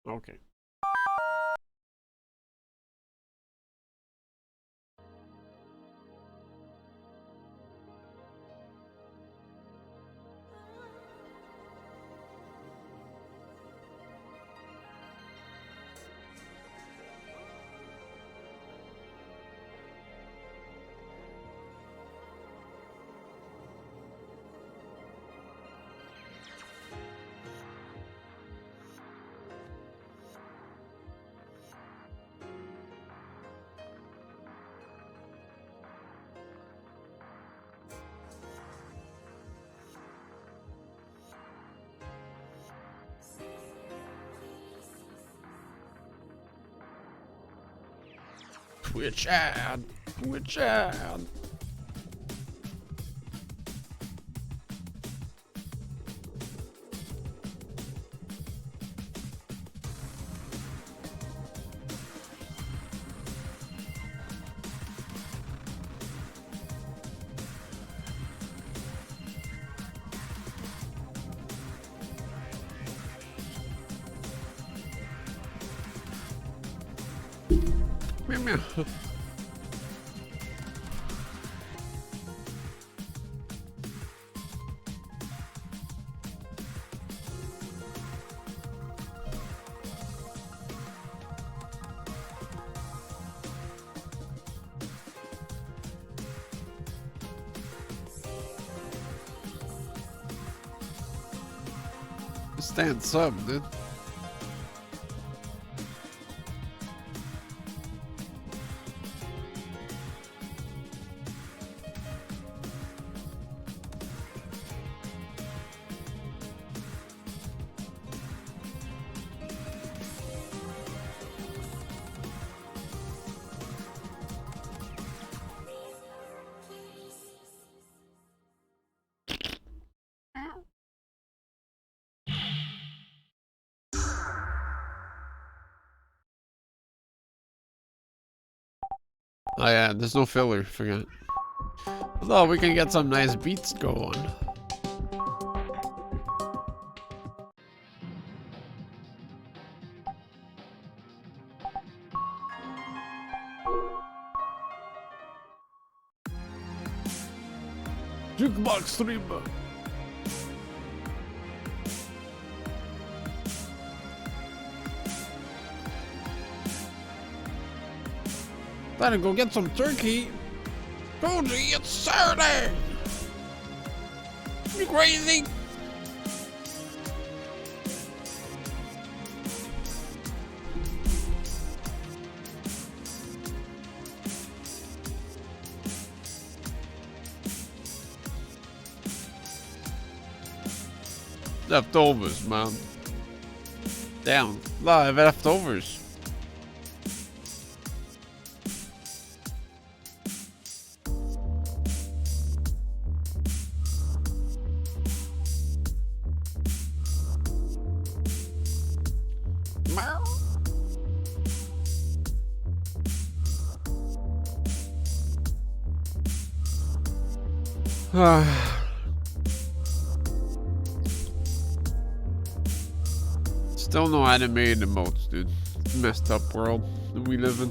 Okay. Twitch ad. Twitch ad. Meow meow. Stand sub, dude. Oh yeah, there's no filler, forgot. Although we can get some nice beats going. Jukebox stream. Better go get some turkey. Cozy, it's Saturday. You crazy? Leftovers, man. Damn, live leftovers. Still no animated emotes, dude. Messed up world that we live in.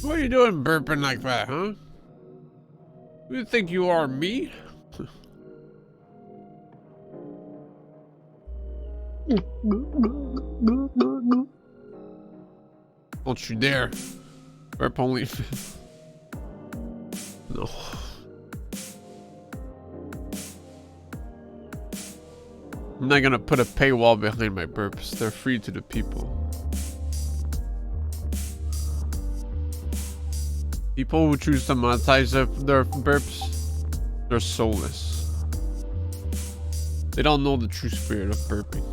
What are you doing burping like that, huh? Who do you think you are, me? Don't you dare. Burp only. No. I'm not gonna put a paywall behind my burps. They're free to the people. People who choose to monetize their burps, they're soulless. They don't know the true spirit of burping.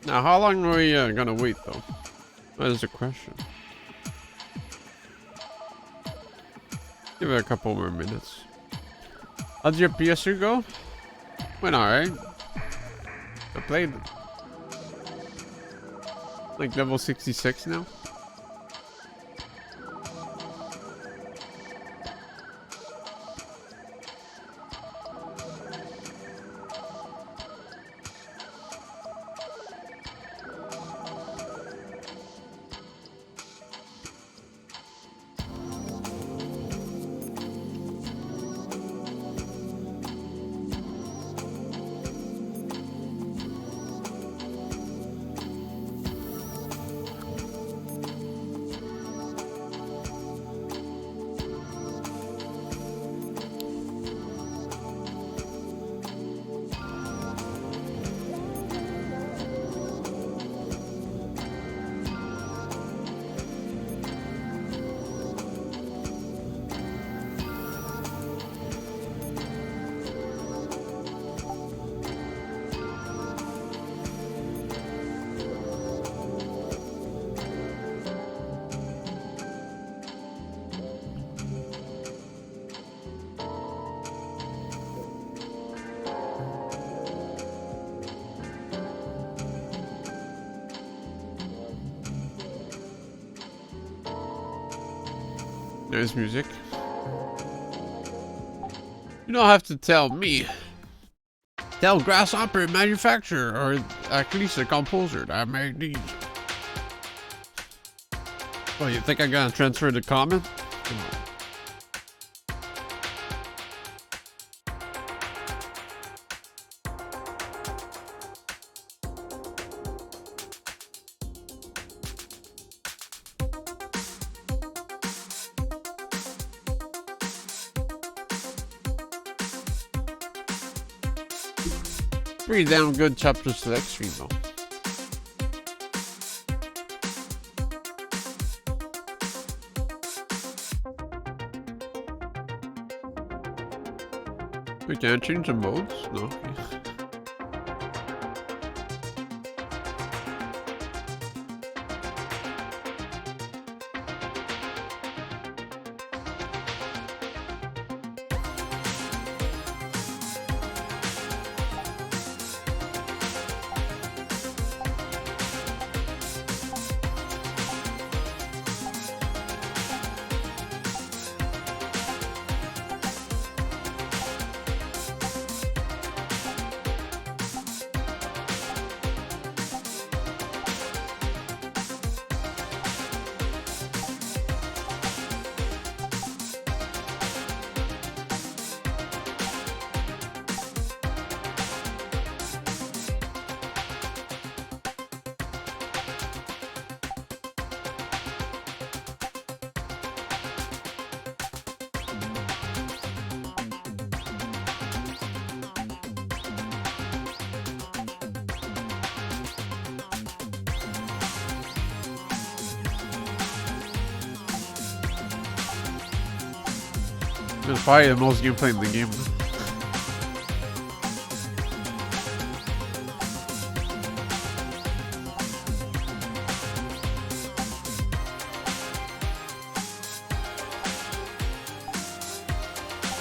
Now, how long are we gonna wait, though? That is the question. Give it a couple more minutes. How'd your PS2 go? Went alright. I played like level 66 now. There's music. You don't have to tell me. Tell Grasshopper manufacturer, or at least a composer that made these. Oh, you think I'm gonna transfer the comment? Come on. Pretty damn good chapter select stream though. We can't change the modes? No. It's probably the most gameplay in the game.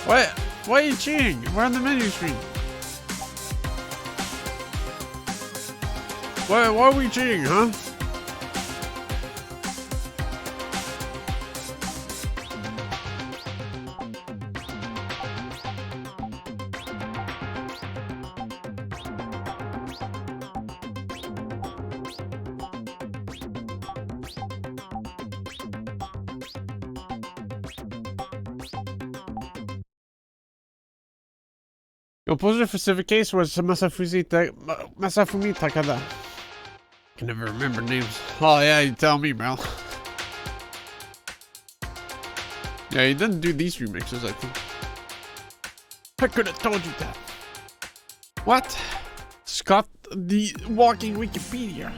What? Why are you cheating? We're on the menu screen. Why are we cheating, huh? Composer for Civic Case was Masafumi Takada. I can never remember names. Oh yeah, you tell me, Mel. Yeah, he didn't do these remixes, I think. I could have told you that. What? Scott, the walking Wikipedia.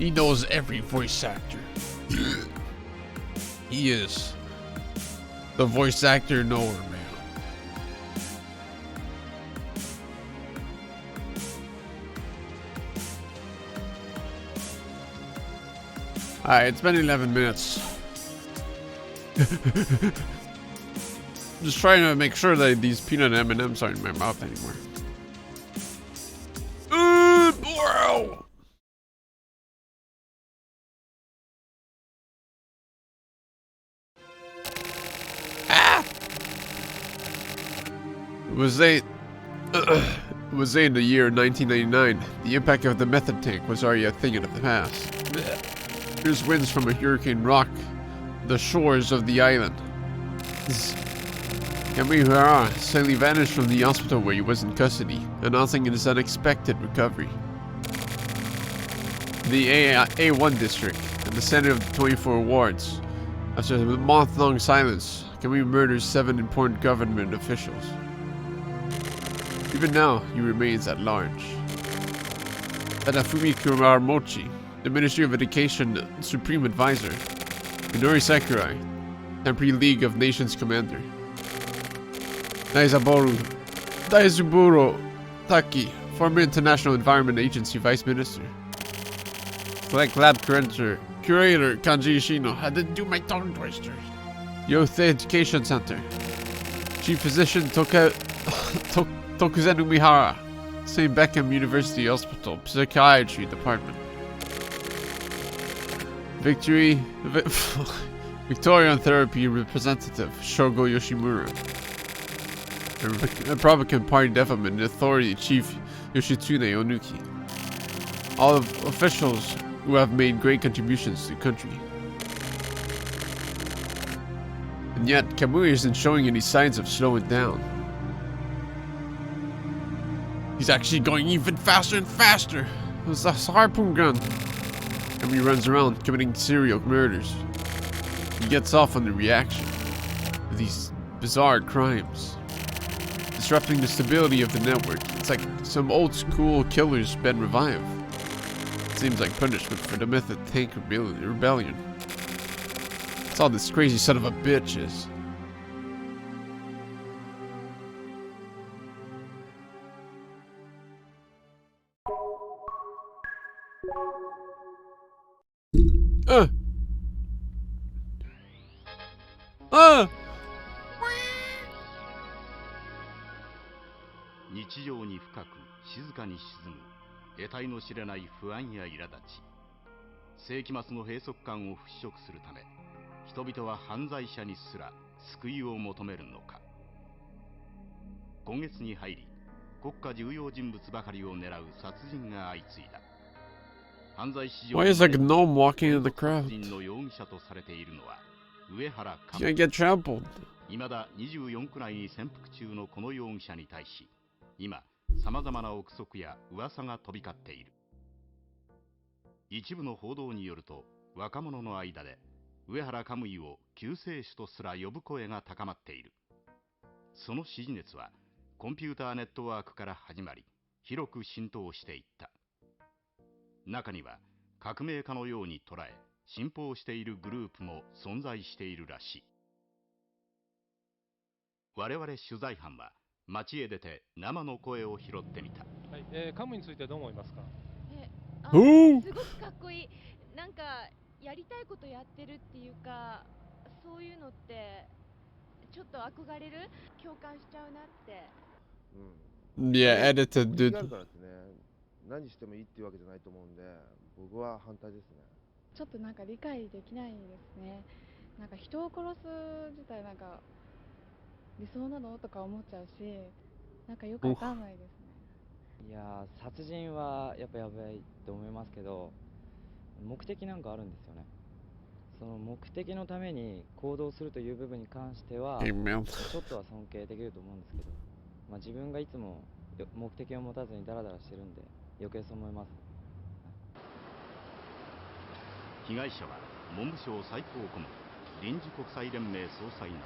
He knows every voice actor. He is the voice actor knower, man. Alright, it's been 11 minutes. Just trying to make sure that these peanut M&Ms aren't in my mouth anymore. Bro! Ah! It was in the year 1999. The impact of the method tank was already a thing of the past. Here's winds from a hurricane rock the shores of the island. Kamihara suddenly vanished from the hospital where he was in custody, announcing his unexpected recovery. The A1 district, and the center of the 24 wards. After a month-long silence, Kamui murders 7 important government officials. Even now, he remains at large. Tadafumi Kuramochi, the Ministry of Education Supreme Advisor. Minori Sakurai, Temporary League of Nations Commander. Daizuburo Taki, former International Environment Agency Vice Minister. Select Lab Curator Kanji Ishino. I didn't do my tongue twister. Youth Education Center. Chief Physician Tokuzenu Mihara. St. Beckham University Hospital, Psychiatry Department. Victorian Therapy Representative Shogo Yoshimura. Republican Party Development Authority Chief Yoshitsune Onuki. All of officials who have made great contributions to the country. And yet, Kamui isn't showing any signs of slowing down. He's actually going even faster and faster. It's a harpoon gun. Kamui runs around committing serial murders. He gets off on the reaction of these bizarre crimes, disrupting the stability of the network. It's like some old school killer's been revived. It seems like punishment for the Method Tank Rebellion. That's all this crazy son of a bitch is.日常に深く静かに沈む得体の知れない不安や苛立ち、世紀末の閉塞感を払拭するため、人々は犯罪者にすら救いを求めるのか。今月に入り、国家重要人物ばかりを狙う殺人が相次いだ。犯罪史上 Why is a gnome walking in the crowd? 殺人の容疑者とされているのは上原 He's gonna get trampled. いまだ24区内に潜伏中のこの容疑者に対し、今さまざまな憶測や噂が飛び交っている。一部の報道によると、若者の間で上原カムイを救世主とすら呼ぶ声が高まっている。その支持熱はコンピューターネットワークから始まり、広く浸透していった。中には革命家のように捉え信奉しているグループも存在しているらしい。我々取材班は街へ出て生の声を拾ってみた。はい、カムについてどう思いますか？すごくかっこいい。なんかやりたいことやってるっていうか、そういうのってちょっと憧れる、共感しちゃうなって。Yeah, edited, dude. 何してもいいっていうわけじゃないと思うんで、僕は反対ですね。ちょっとなんか理解できないですね。なんか人を殺す自体なんか理想なのとか思っちゃうし、なんかよくわかんないですね。いやー、殺人はやっぱやばいと思いますけど、目的なんかあるんですよね。その目的のために行動するという部分に関しては、ちょっとは尊敬できると思うんですけど。まあ、自分がいつも目的を持たずにダラダラしてるんで余計そう思います。被害者は文部省最高顧問、臨時国際連盟総裁な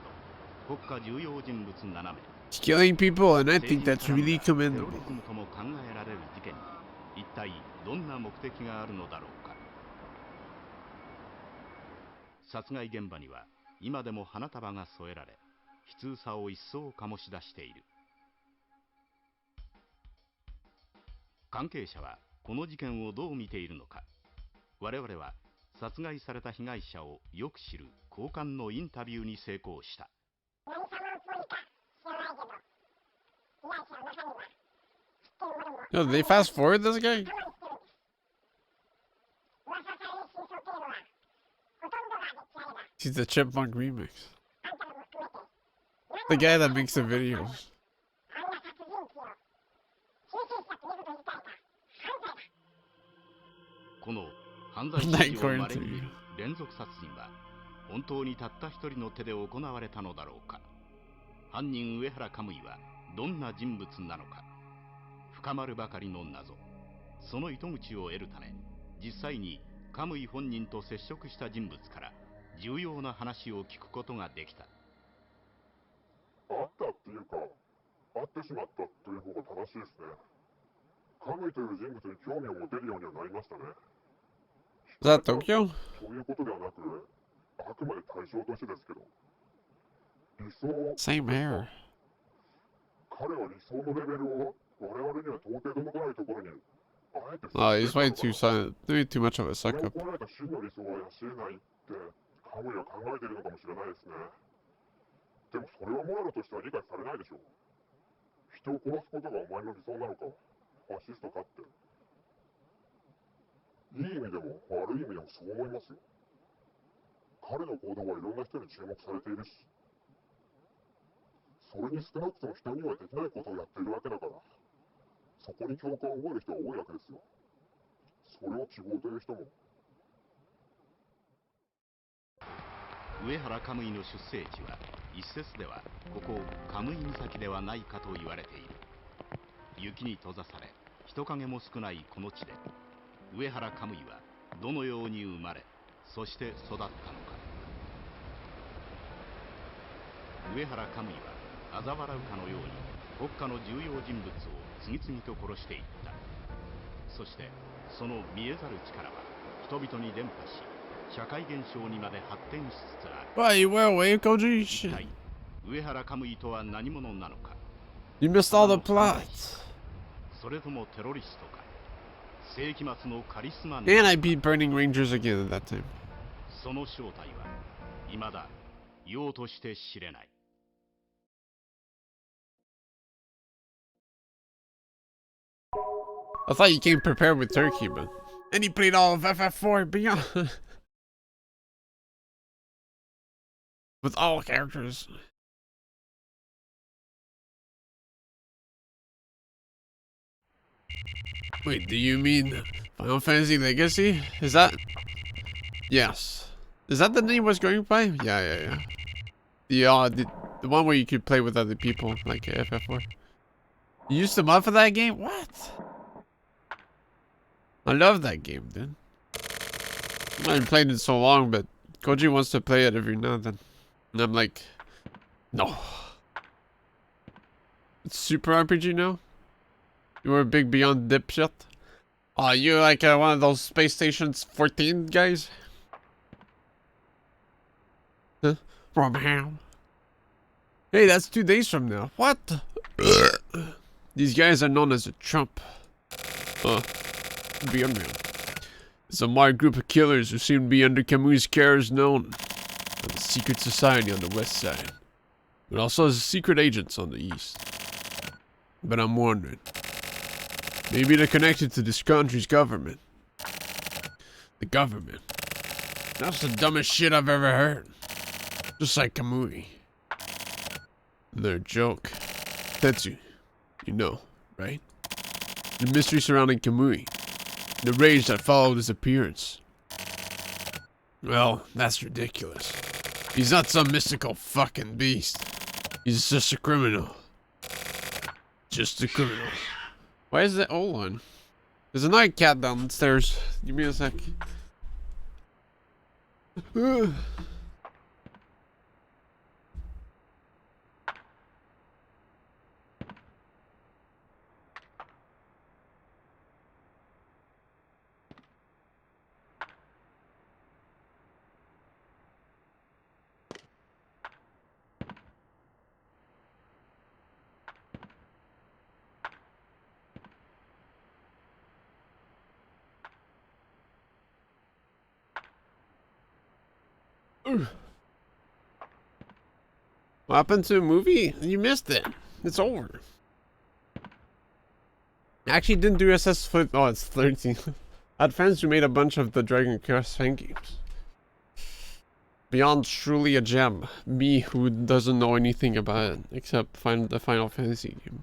ど国家重要人物7名。 He's killing people, and I think 政 that's 治に really 絡んだテロ commendable. リズムとも考えられる事件に一体どんな目的があるのだろうか。殺害現場には今でも花束が添えられ、悲痛さを一層醸し出している。関係者はこの事件をどう見ているのか。我々は殺害された被害者をよく知る高官のインタビューに成功した。Yo, did they fast forward this guy? He's the Chipmunk remix. The guy that makes the videos. この犯罪史上まれに見る連続殺人は本当にたった一人の手で行われたのだろうか。犯人上原カムイはどんな人物なのか。深まるばかりの謎。その糸口を得るため実際にカムイ本人と接触した人物から重要な話を聞くことができた。あったっていうか、会ってしまったという方が正しいですね。カムイという人物に興味を持てるようにはなりましたね。 Is that Tokyo? そういうことではなく、あくまで対象としてですけど、理想を Same hair. 彼は理想のレベルを我々には到底届かないところに、あえて Oh, he's way too silent. Way too much of a それ suck を up. 超えられた真の理想は養えないってカムイは考えているのかもしれないですね。でもそれはモラルとしては理解されないでしょう。人を殺すことがお前の理想なのか、ファシストかって。いい意味でも悪い意味でもそう思いますよ。彼の行動はいろんな人に注目されているし、それに少なくとも人にはできないことをやっているわけだから、そこに共感を覚える人は多いわけですよ。それを希望という人も。上原カムイの出生地は一説ではここカムイ岬ではないかと言われている。雪に閉ざされ人影も少ないこの地で上原カムイはどのように生まれ、そして育ったのか。上原カムイは嘲笑うかのように国家の重要人物を次々と殺していった。そしてその見えざる力は人々に伝播し、社会現象にまで発展しつつある。 Why you were away, Koji? 一 Shit. 体上原カムイとは何者なのか。 You missed all the plots. それともテロリストか。世紀末のカリスマ And I beat Burning Rangers again at that time. その正体は未だようとして知れない。I thought you came prepared with Turkey, but... And he played all of FF4 Beyond. With all characters. Wait, do you mean Final Fantasy Legacy? Is that... Yes. Is that the name was going by? Yeah. The one where you could play with other people, like FF4. You used the mod for that game? What? I love that game, dude. I haven't played it so long, but Koji wants to play it every now and then. And I'm like, no. It's Super RPG now? You were a big Beyond dipshit? Oh, you're like one of those Space Stations 14 guys? Huh? From Ham. Hey, that's 2 days from now. What? These guys are known as a Trump. Beyond Man. It's a marked group of killers who seem to be under Camus' care is known as a secret society on the west side, but also as secret agents on the east. But I'm wondering, maybe they're connected to this country's government. The government. That's the dumbest shit I've ever heard. Just like Kamui. Their joke. Tetsu. You know, right? The mystery surrounding Kamui. The rage that followed his appearance. Well, that's ridiculous. He's not some mystical fucking beast. He's just a criminal. just a criminal. Why is it? Hold on. There's a night cat downstairs. Give me a sec. What happened to a movie? You missed it. It's over. I actually didn't do SS Flip. Oh, it's 13. I had friends who made a bunch of the Dragon Quest fan games. Beyond truly a gem. Me, who doesn't know anything about it except the Final Fantasy game.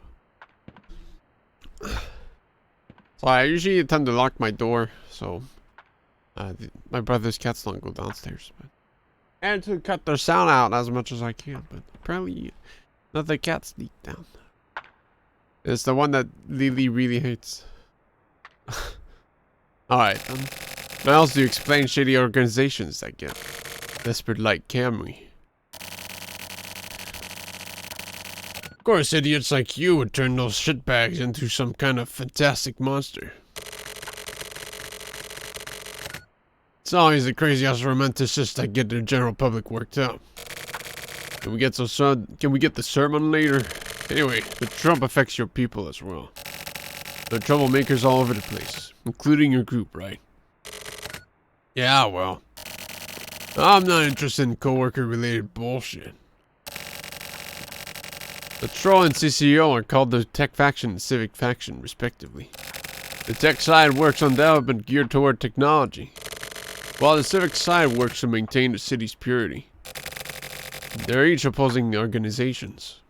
So I usually tend to lock my door, so my brother's cats don't go downstairs. But and to cut their sound out as much as I can, but apparently another cat sneaked down. It's the one that Lily really hates. Alright, what else do you explain shady organizations that get desperate like Camry? Of course, idiots like you would turn those shitbags into some kind of fantastic monster. It's always the crazy-ass romanticists that get the general public worked up. Can we get the sermon later? Anyway, the Trump affects your people as well. There are troublemakers all over the place, including your group, right? Yeah, well, I'm not interested in coworker-related bullshit. The Troll and CCO are called the Tech Faction and Civic Faction, respectively. The tech side works on development geared toward technology, while the civic side works to maintain the city's purity. They're each opposing organizations.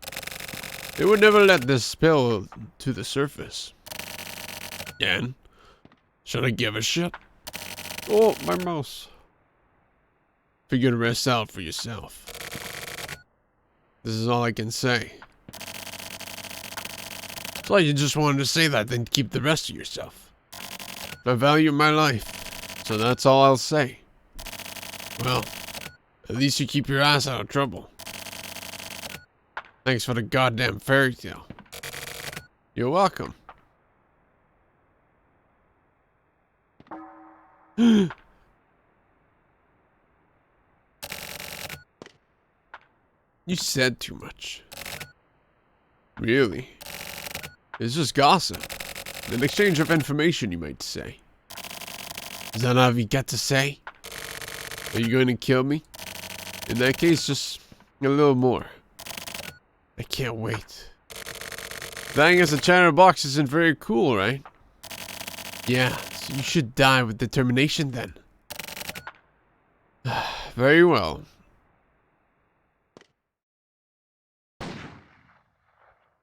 They would never let this spill to the surface. And should I give a shit? Oh, my mouse. Figure the rest out for yourself. This is all I can say. So you just wanted to say that, then keep the rest to yourself. I value my life. So that's all I'll say. Well, at least you keep your ass out of trouble. Thanks for the goddamn fairy tale. You're welcome. You said too much. Really? It's just gossip. An exchange of information, you might say. Is that all you got to say? Are you going to kill me? In that case, just a little more. I can't wait. Dying as a chatterbox isn't very cool, right? Yeah, so you should die with determination then. Very well.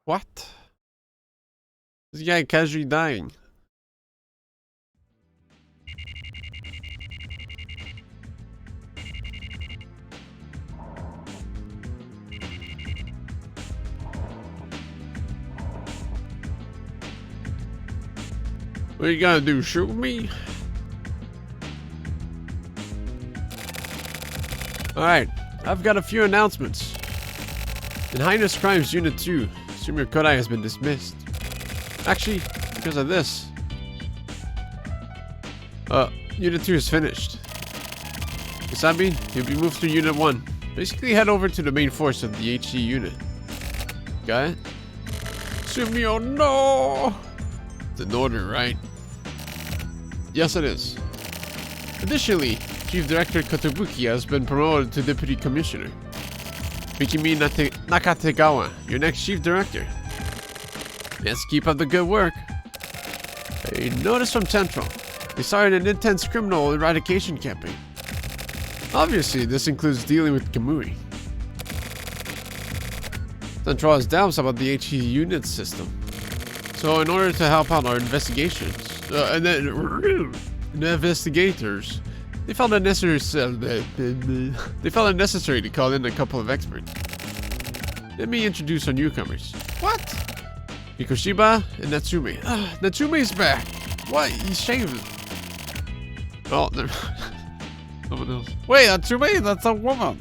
What? This guy casually dying. What you gotta do, shoot me? Alright, I've got a few announcements. In Heinous Crimes Unit 2, Sumir Kodai has been dismissed. Actually, because of this. Unit 2 is finished. Wasabi, you'll be moved to Unit 1. Basically head over to the main force of the HC unit. Got it? Sumio, no! It's an order, right? Yes, it is. Additionally, Chief Director Kotobuki has been promoted to Deputy Commissioner. Mikimi Nakategawa, your next Chief Director. Let's keep up the good work. A notice from Central. They started an intense criminal eradication campaign. Obviously, this includes dealing with Kamui. Central has doubts about the HE unit system. So in order to help out our investigations, the investigators, they felt it necessary to call in a couple of experts. Let me introduce our newcomers. What? Mikoshiba and Natsume. Natsume's back. What? He's shaving. Oh, there. Someone else. Wait, Natsume? That's a woman.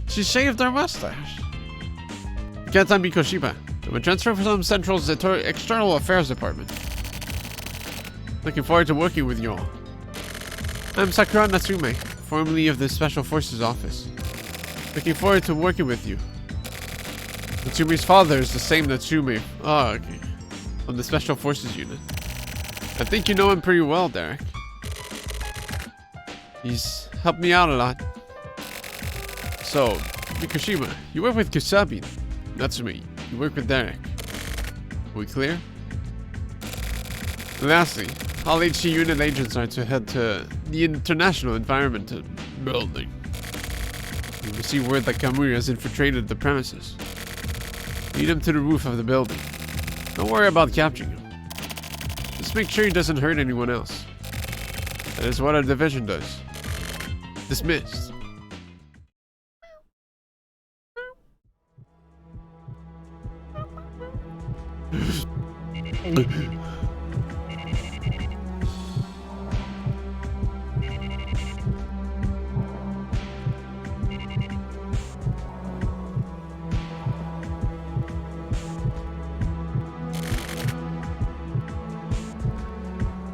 She shaved her mustache. Kenta Mikoshiba. I'm a transfer from Central's External Affairs Department. Looking forward to working with you all. I'm Sakura Natsume, formerly of the Special Forces Office. Looking forward to working with you. Natsume's father is the same Natsume. Oh, okay. Of the Special Forces Unit. I think you know him pretty well, Derek. He's helped me out a lot. So, Mikoshiba, you work with Kusabi. Natsume, you work with Derek. We clear? Lastly, all HC unit agents are to head to the International Environment Building. We receive word that Kamui has infiltrated the premises. Lead him to the roof of the building. Don't worry about capturing him. Just make sure he doesn't hurt anyone else. That is what our division does. Dismissed.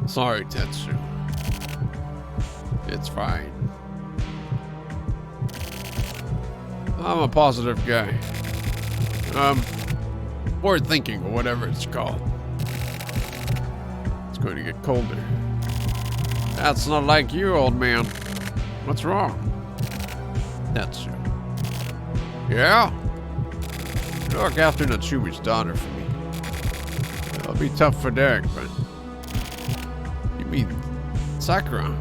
Sorry, Tetsu. It's fine. I'm a positive guy. Forward thinking, or whatever it's called. It's going to get colder. That's not like you, old man. What's wrong? Tetsu. Yeah? Look after Natsumi's daughter for me. It'll be tough for Derek, but... You mean Sakura?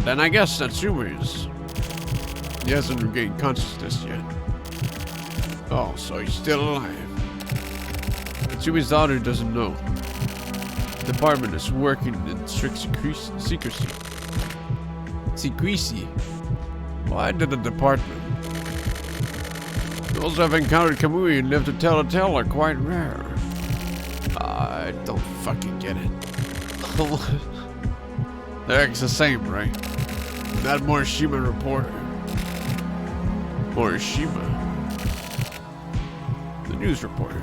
Then I guess Natsumi's... He hasn't regained consciousness yet. Oh, so he's still alive. Natsumi's daughter doesn't know. The department is working in strict secrecy. Secrecy? Why did the department? Those who have encountered Kamui and lived to tell a tale are quite rare. I don't fucking get it. Derek's the same, right? That Morishima reporter. Morishima? The news reporter.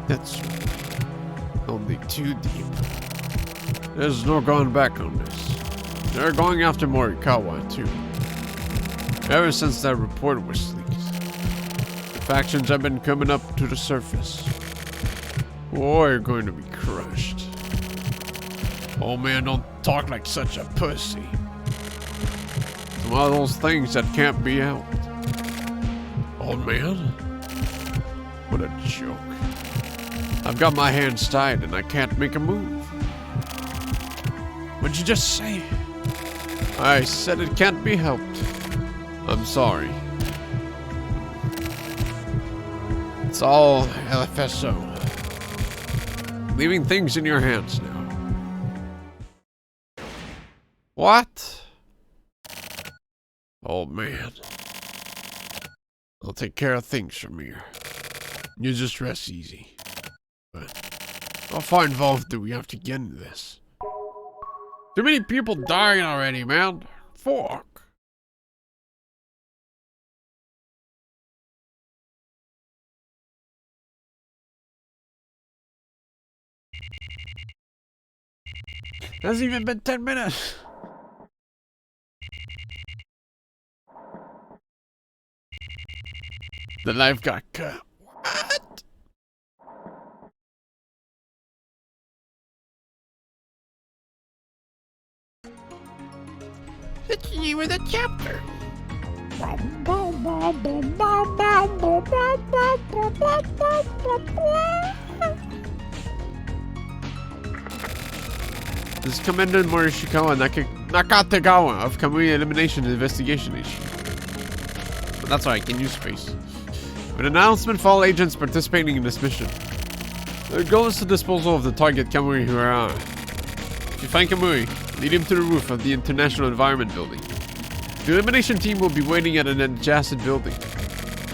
That's only too deep. There's no going back on this. They're going after Morikawa, too. Ever since that report was leaked, the factions have been coming up to the surface. Boy, you're going to be crushed. Oh man, don't talk like such a pussy. It's one of those things that can't be helped. Old man? What a joke. I've got my hands tied and I can't make a move. What'd you just say? I said it can't be helped. I'm sorry. It's all LFSO. Leaving things in your hands now. What? Oh man. I'll take care of things from here. You just rest easy. But how far involved do we have to get into this? Too many people dying already, man. Fuck. Hasn't even been 10 minutes. The knife got cut. What? It's the name of the chapter. This is Commander Morishikawa Nakategawa of Kamui Elimination Investigation Issue. That's right, I can use space. With an announcement for all agents participating in this mission. Their goal is to dispose of the target Kamui Hurara. If you find Kamui, lead him to the roof of the International Environment Building. The elimination team will be waiting at an adjacent building.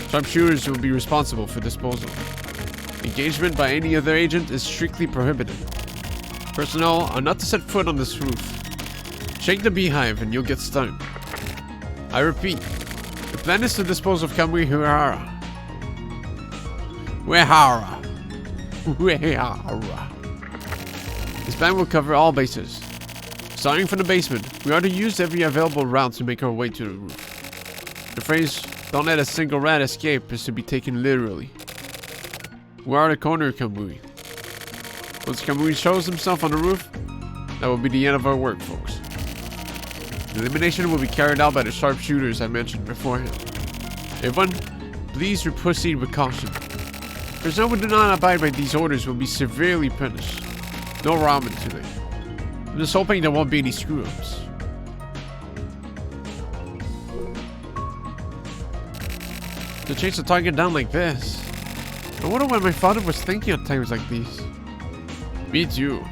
Sharpshooters will be responsible for disposal. Engagement by any other agent is strictly prohibited. Personnel are not to set foot on this roof. Shake the beehive and you'll get stung. I repeat, the plan is to dispose of Kamui Uehara. This plan will cover all bases. Starting from the basement, we are to use every available route to make our way to the roof. The phrase, "Don't let a single rat escape," is to be taken literally. We are to corner Kamui. Once Kamui shows himself on the roof, that will be the end of our work, folks. The elimination will be carried out by the sharpshooters I mentioned beforehand. Everyone, please proceed with caution. Personnel who do not abide by these orders will be severely punished. No ramen today. I'm just hoping there won't be any screw-ups. To chase the target down like this. I wonder what my father was thinking at times like these. Me too.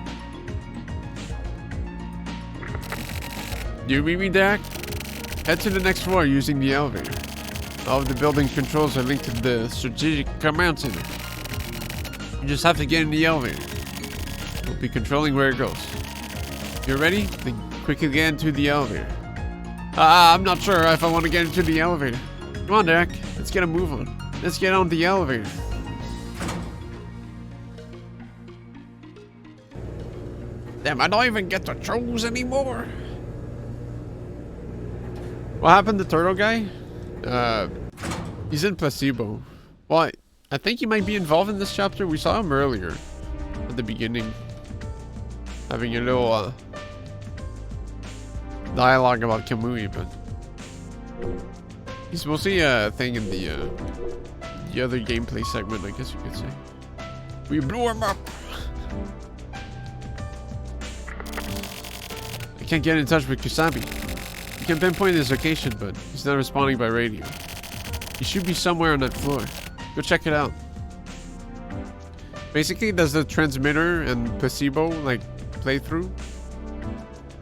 Do you meet me, Dak? Head to the next floor using the elevator. All of the building controls are linked to the strategic command center. You just have to get in the elevator. We'll be controlling where it goes. If you're ready, then quickly get into the elevator. I'm not sure if I want to get into the elevator. Come on, Dak. Let's get a move on. Let's get on the elevator. Damn, I don't even get to choose anymore. What happened to Turtle Guy? He's in placebo. Well, I think he might be involved in this chapter. We saw him earlier at the beginning, having a little dialogue about Kamui, but he's mostly a thing in the other gameplay segment, I guess you could say. We blew him up. I can't get in touch with Kusabi. You can pinpoint his location, but he's not responding by radio. He should be somewhere on that floor. Go check it out. Basically, does the transmitter and placebo like play through?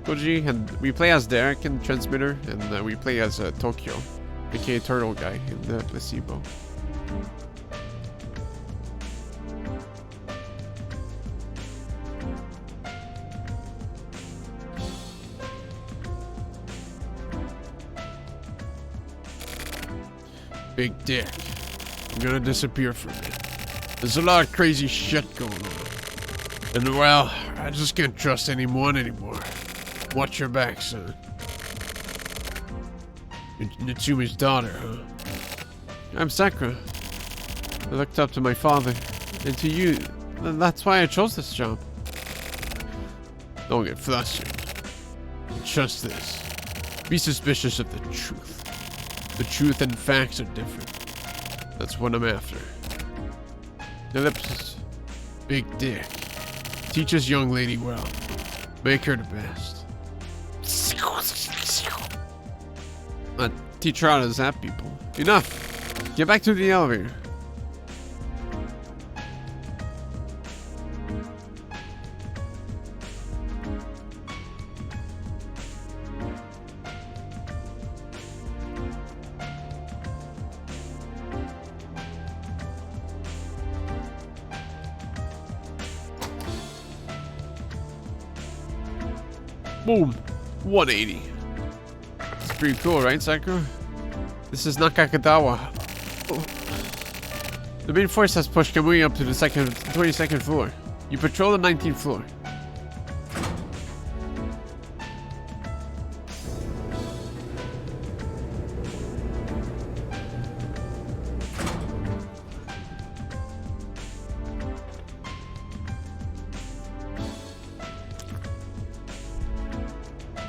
Koji, and we play as Derek in transmitter, and we play as Tokyo, aka Turtle Guy in the placebo. Big dick. I'm gonna disappear for a minute. There's a lot of crazy shit going on. And well, I just can't trust anyone anymore. Watch your back, son. You're Natsumi's daughter, huh? I'm Sakura. I looked up to my father. And to you. That's why I chose this job. Don't get flustered. Trust this. Be suspicious of the truth. The truth and facts are different. That's what I'm after. Ellipsis. Big dick. Teach this young lady well. Make her the best. Teach her how to zap people. Enough! Get back to the elevator. Boom! 180. It's pretty cool, right, Sakura? This is Nakakatawa. Oh. The main force has pushed Kamui up to the 22nd floor. You patrol the 19th floor.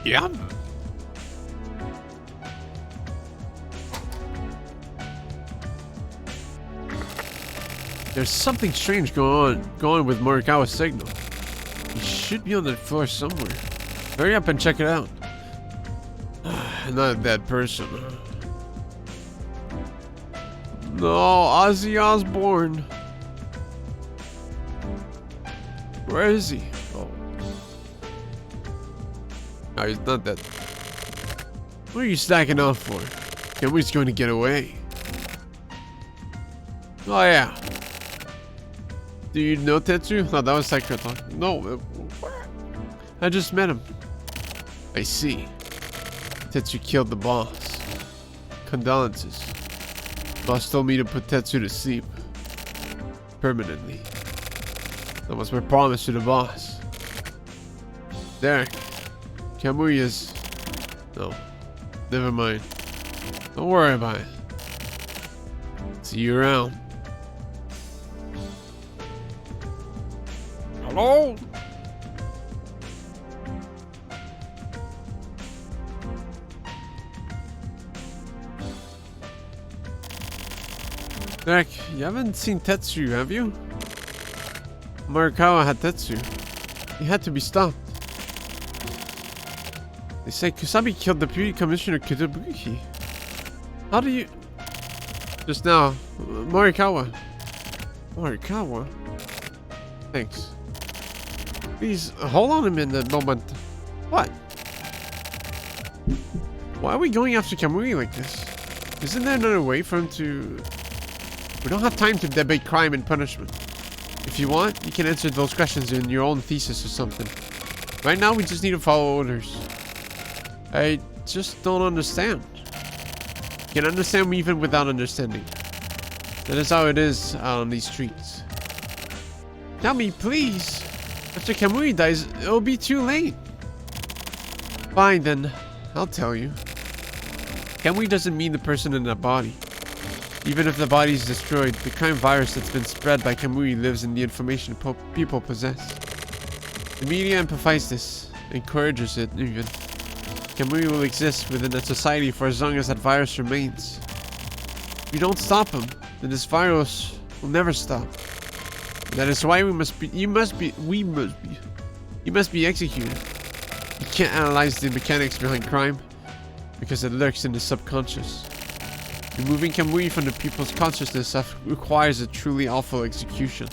Yeah. There's something strange going on with Morikawa's signal. He should be on that floor somewhere. Hurry up and check it out. Not that person. No, Ozzy Osbourne. Where is he? Oh. No, he's not that. What are you stacking off for? Kamui's going to get away. Oh yeah. Do you know Tetsu? No, that was Sakura talking. No, I just met him. I see. Tetsu killed the boss. Condolences. Boss told me to put Tetsu to sleep. Permanently. That was my promise to the boss. Derek. Kamuya's... No. Never mind. Don't worry about it. See you around. Hello? Derek, you haven't seen Tetsu, have you? Morikawa had Tetsu. He had to be stopped. They say Kusabi killed Deputy Commissioner Kitabuki. How do you... Just now, Morikawa. Morikawa? Thanks. Please, hold on a minute, moment. What? Why are we going after Kamui like this? Isn't there another way for him to... We don't have time to debate crime and punishment. If you want, you can answer those questions in your own thesis or something. Right now, we just need to follow orders. I just don't understand. You can understand me even without understanding. That is how it is out on these streets. Tell me, please. After Kamui dies, it'll be too late. Fine, then. I'll tell you. Kamui doesn't mean the person in that body. Even if the body is destroyed, the crime virus that's been spread by Kamui lives in the information people possess. The media amplifies this, encourages it even. Kamui will exist within a society for as long as that virus remains. If we don't stop him, then this virus will never stop. That is why you must be executed. You can't analyze the mechanics behind crime, because it lurks in the subconscious. Removing Kamui from the people's consciousness requires a truly awful execution.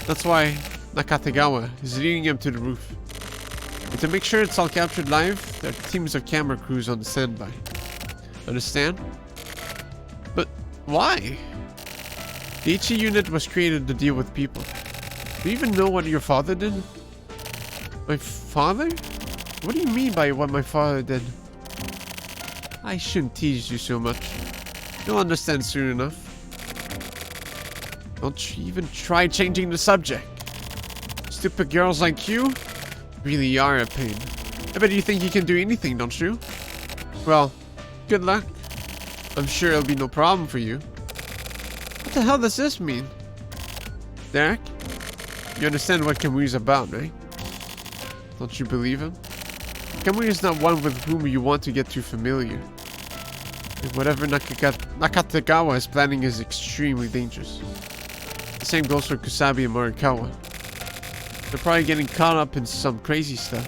That's why Nakatagawa is leading him to the roof. And to make sure it's all captured live, there are teams of camera crews on standby. Understand? But why? The HE unit was created to deal with people. Do you even know what your father did? My father? What do you mean by what my father did? I shouldn't tease you so much. You'll understand soon enough. Don't you even try changing the subject. Stupid girls like you really are a pain. I bet you think you can do anything, don't you? Well, good luck. I'm sure it'll be no problem for you. What the hell does this mean? Derek? You understand what Kamui's about, right? Don't you believe him? Kamui is not one with whom you want to get too familiar. And whatever Nakatagawa is planning is extremely dangerous. The same goes for Kusabi and Morikawa. They're probably getting caught up in some crazy stuff.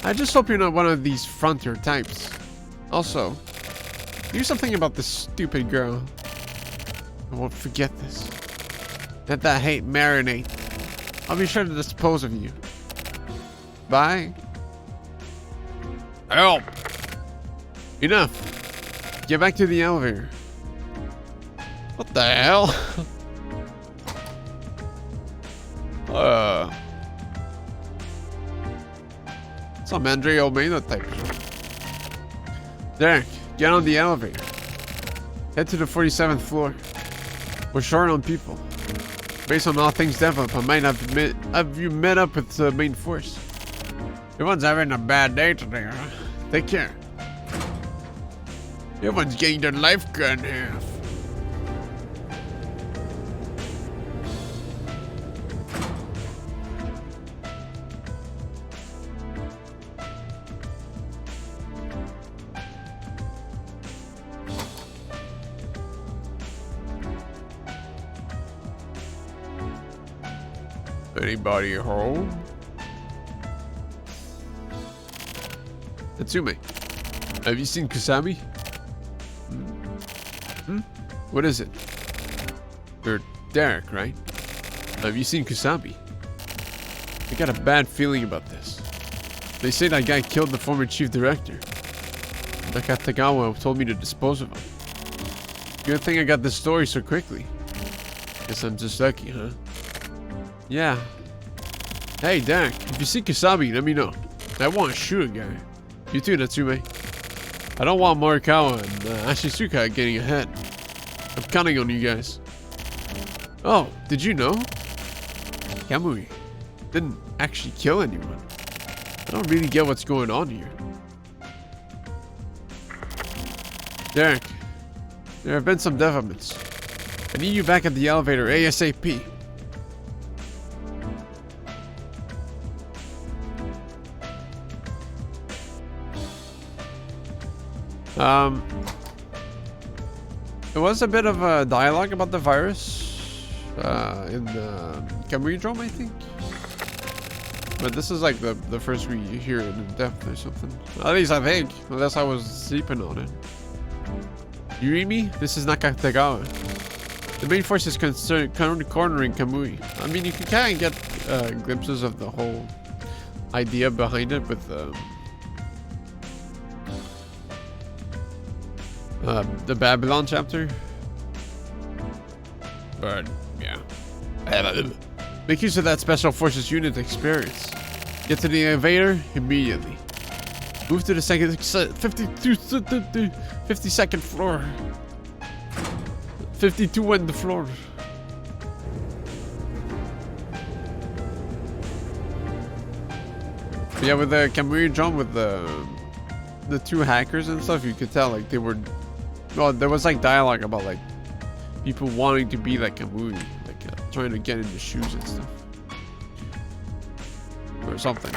I just hope you're not one of these frontier types. Also, do something about this stupid girl. I won't forget this. Let that hate marinate. I'll be sure to dispose of you. Bye. Help! Enough. Get back to the elevator. What the hell? Some Andre Almeida type. Derek, get on the elevator. Head to the 47th floor. We're short on people. Based on how things develop, I might have you met up with the main force. Everyone's having a bad day today, huh? Take care. Everyone's getting their life cut in half. Anybody home? Natsume, have you seen Kusami? What is it? You're Derek, right? Have you seen Kusami? I got a bad feeling about this. They say that guy killed the former chief director. Nakatagawa told me to dispose of him. Good thing I got this story so quickly. Guess I'm just lucky, huh? Yeah. Hey, Derek, if you see Kasabi, let me know. I want to shoot a guy. You too, Natsume. I don't want Morikawa and Ashisuka getting ahead. I'm counting on you guys. Oh, did you know? Kamui didn't actually kill anyone. I don't really get what's going on here. Derek, there have been some developments. I need you back at the elevator ASAP. There was a bit of a dialogue about the virus in the Kamui Drome, I think. But this is like the first we hear it in depth or something. At least I think, unless I was sleeping on it. You read me? This is Nakatagawa. The main force is cornering Kamui. I mean, you can kind of get glimpses of the whole idea behind it with the Babylon chapter. But, yeah. Make use of that special forces unit experience. Get to the elevator immediately. Move to the 52nd floor. 52 on the floor. But yeah, with the Kamui Drome, with the two hackers and stuff, you could tell like they were. Well, there was like dialogue about like people wanting to be like Kamui, like trying to get in the shoes and stuff, or something.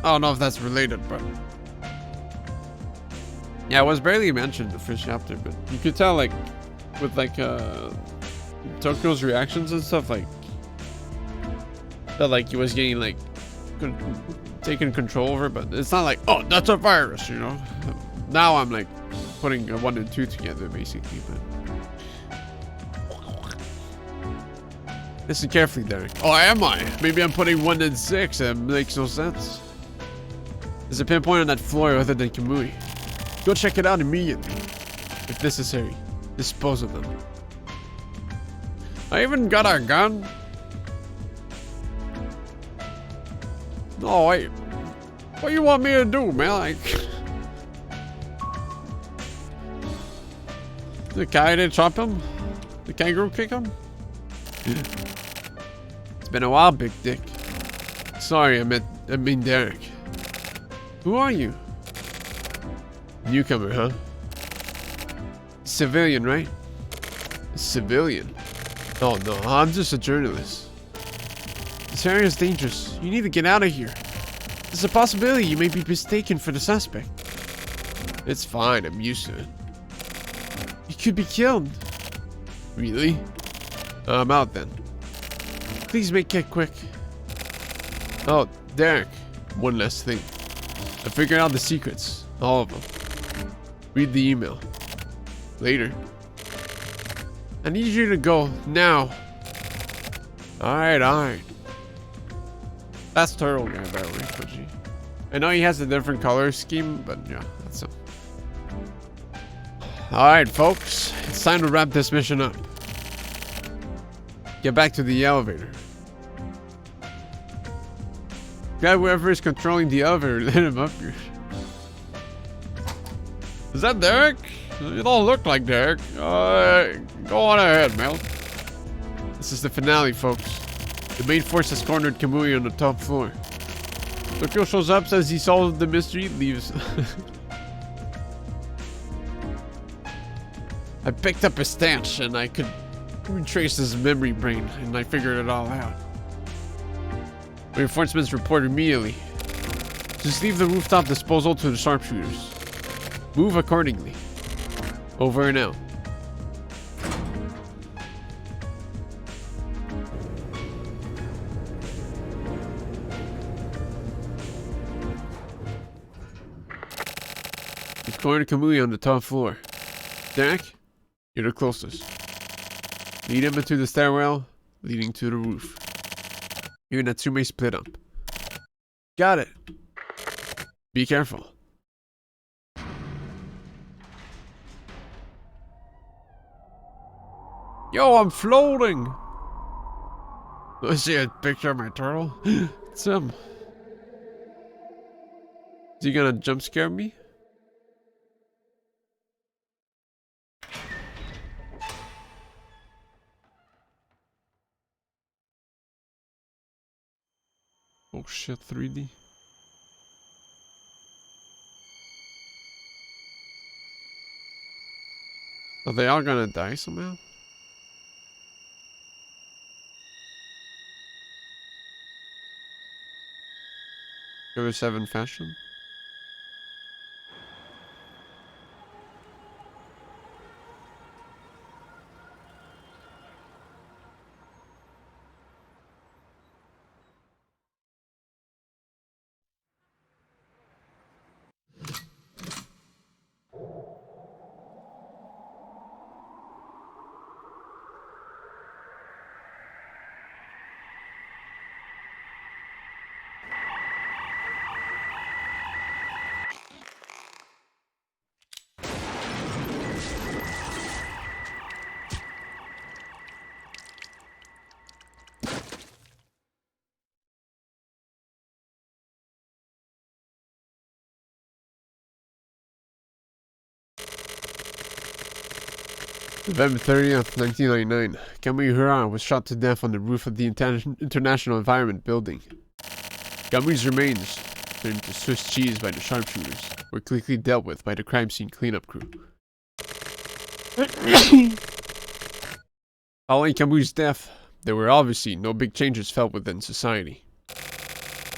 I don't know if that's related, but yeah, it was barely mentioned in the first chapter, but you could tell like with like Tokyo's reactions and stuff, like that like he was getting like taking control over, but it's not like, oh, that's a virus, you know. Now I'm like putting 1 and 2 together basically, but listen carefully, Derek. Oh, am I? Maybe I'm putting 1 and 6. That makes no sense. There's a pinpoint on that floor other than Kamui. Go check it out immediately. If necessary, dispose of them. I even got a gun. No, wait. What do you want me to do, man? Like, the guy didn't chop him? The kangaroo kick him? It's been a while, Big Dick. Sorry, I mean Derek. Who are you? Newcomer, huh? Civilian, right? Civilian? Oh no, I'm just a journalist. This area is dangerous. You need to get out of here. There's a possibility you may be mistaken for the suspect. It's fine, I'm used to it. You could be killed. Really? I'm out then. Please make it quick. Oh, Derek. One last thing. I figured out the secrets. All of them. Read the email. Later. I need you to go now. Alright. That's Turtle Guy, by the way, Koji. I know he has a different color scheme, but yeah, that's him. Alright, folks. It's time to wrap this mission up. Get back to the elevator. Grab whoever is controlling the elevator, let him up here. Is that Derek? You don't look like Derek. Go on ahead, man. This is the finale, folks. The main force has cornered Kamui on the top floor. Tokyo shows up, says he solved the mystery, leaves. I picked up his stench and I could retrace his memory brain, and I figured it all out. Reinforcements report immediately. Just leave the rooftop disposal to the sharpshooters. Move accordingly. Over and out. We've cornered Kamui on the top floor. Derek, you're the closest. Lead him into the stairwell leading to the roof. You and Natsume split up. Got it. Be careful. Yo, I'm floating! Let's see a picture of my turtle. It's him. Is he gonna jump scare me? Oh shit, 3D. Are they all gonna die somehow? Go 7 fashion? November 30th, 1999. Kamui Hura was shot to death on the roof of the International Environment Building. Kamui's remains, turned to Swiss cheese by the sharpshooters, were quickly dealt with by the crime scene cleanup crew. Following Kamui's death, there were obviously no big changes felt within society.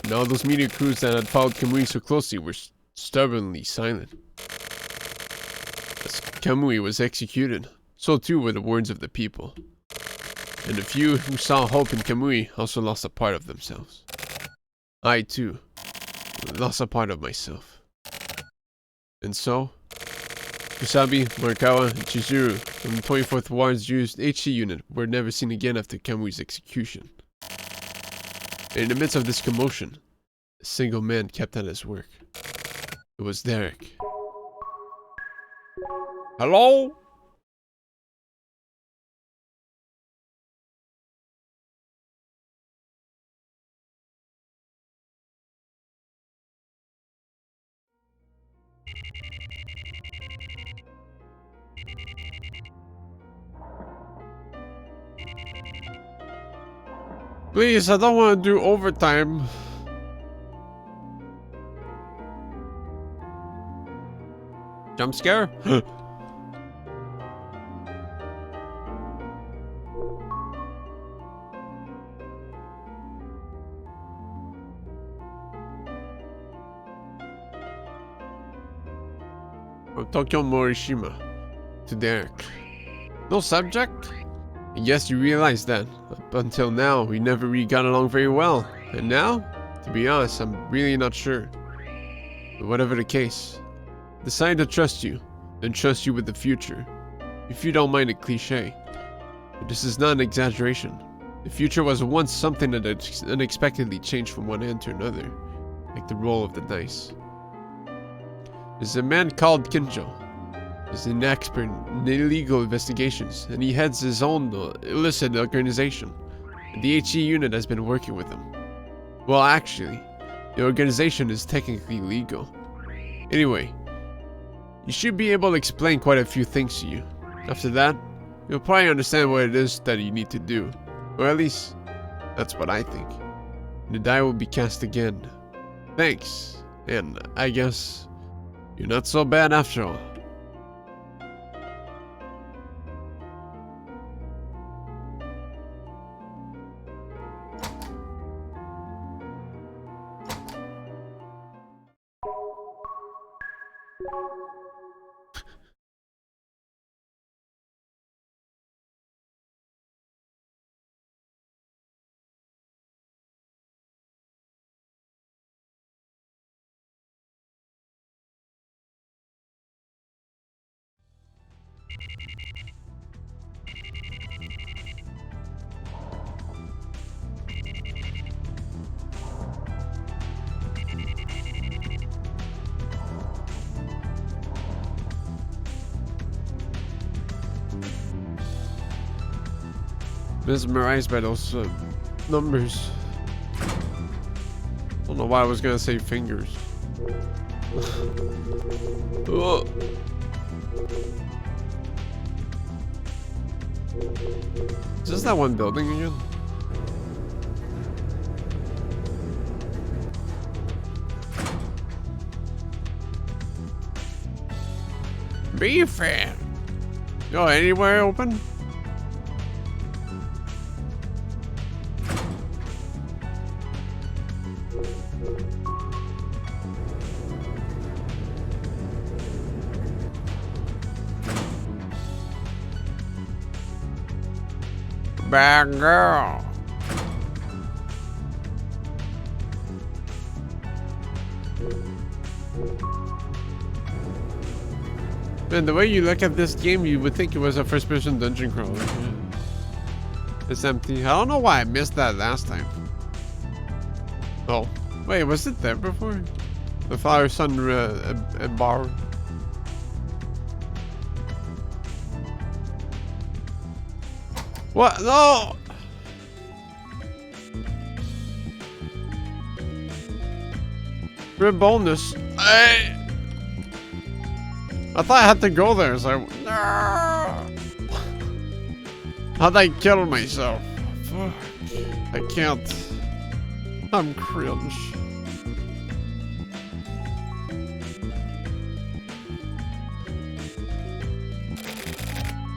And all those media crews that had followed Kamui so closely were stubbornly silent. As Kamui was executed, so too were the words of the people. And the few who saw hope in Kamui also lost a part of themselves. I too lost a part of myself. And so, Kusabi, Morikawa, and Chizuru from the 24th Ward's used HC unit were never seen again after Kamui's execution. And in the midst of this commotion, a single man kept at his work. It was Derek. Hello? Please, I don't want to do overtime. Jump scare? From Tokyo Morishima to Derek. No subject? Yes, you realize that. Up until now, we never really got along very well. And now, to be honest, I'm really not sure. But whatever the case, decide to trust you, then trust you with the future. If you don't mind a cliche. But this is not an exaggeration. The future was once something that unexpectedly changed from one end to another, like the roll of the dice. There's a man called Kinjo. He's an expert in illegal investigations, and he heads his own illicit organization. The HE unit has been working with him. Well, actually, the organization is technically legal. Anyway, you should be able to explain quite a few things to you. After that, you'll probably understand what it is that you need to do. Or at least, that's what I think. And the die will be cast again. Thanks, and I guess you're not so bad after all. Mesmerized by those numbers. Don't know why I was gonna say fingers. Oh. Is this that one building again? Be fair. Yo, anywhere open? Bad girl. Man, the way you look at this game, you would think it was a first-person dungeon crawler. Yeah. It's empty. I don't know why I missed that last time. Oh, wait, was it there before? The Father Son bar. What? No! Red bonus. I thought I had to go there, so how'd I kill myself? Fuck. I can't. I'm cringe.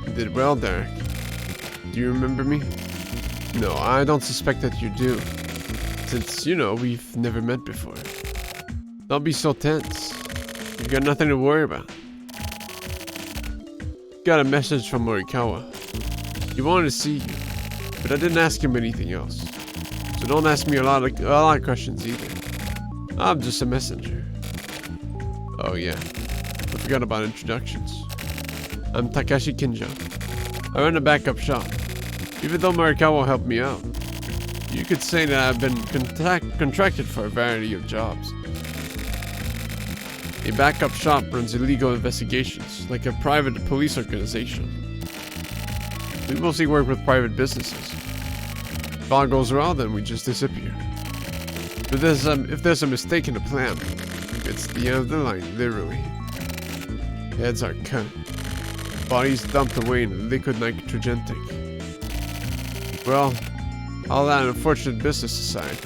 You did well, Derek. Do you remember me? No, I don't suspect that you do. Since, you know, we've never met before. Don't be so tense. You've got nothing to worry about. Got a message from Morikawa. He wanted to see you, but I didn't ask him anything else. So don't ask me a lot of questions either. I'm just a messenger. Oh yeah, I forgot about introductions. I'm Takashi Kinjo. I run a backup shop. Even though Morikawa helped me out, you could say that I've been contracted for a variety of jobs. A backup shop runs illegal investigations, like a private police organization. We mostly work with private businesses. If all goes well, then we just disappear. But if there's a mistake in the plan, it's the end of the line, literally. Heads are cut. Bodies dumped away in a liquid nitrogen tank. Well, all that unfortunate business aside,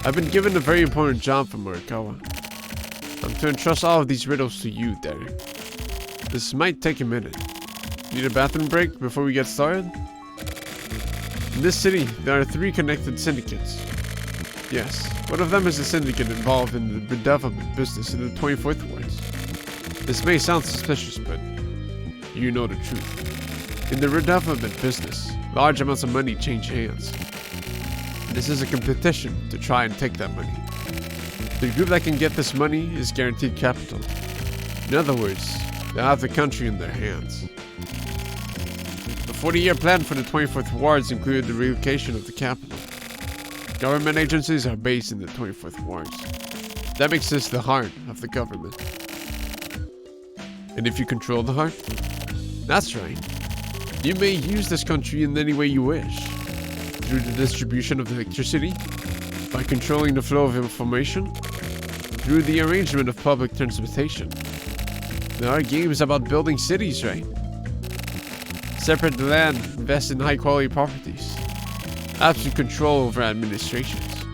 I've been given a very important job from Morikawa. I'm to entrust all of these riddles to you, Derek. This might take a minute. Need a bathroom break before we get started? In this city, there are 3 connected syndicates. Yes, one of them is a syndicate involved in the bedevilment business in the 24th wards. This may sound suspicious, but you know the truth. In the bedevilment business, large amounts of money change hands. This is a competition to try and take that money. The group that can get this money is guaranteed capital. In other words, they'll have the country in their hands. The 40-year plan for the 24th wards included the relocation of the capital. Government agencies are based in the 24th wards. That makes this the heart of the government. And if you control the heart, that's right. You may use this country in any way you wish. Through the distribution of electricity, by controlling the flow of information, through the arrangement of public transportation. There are games about building cities, right? Separate the land, invest in high-quality properties. Absolute control over administrations.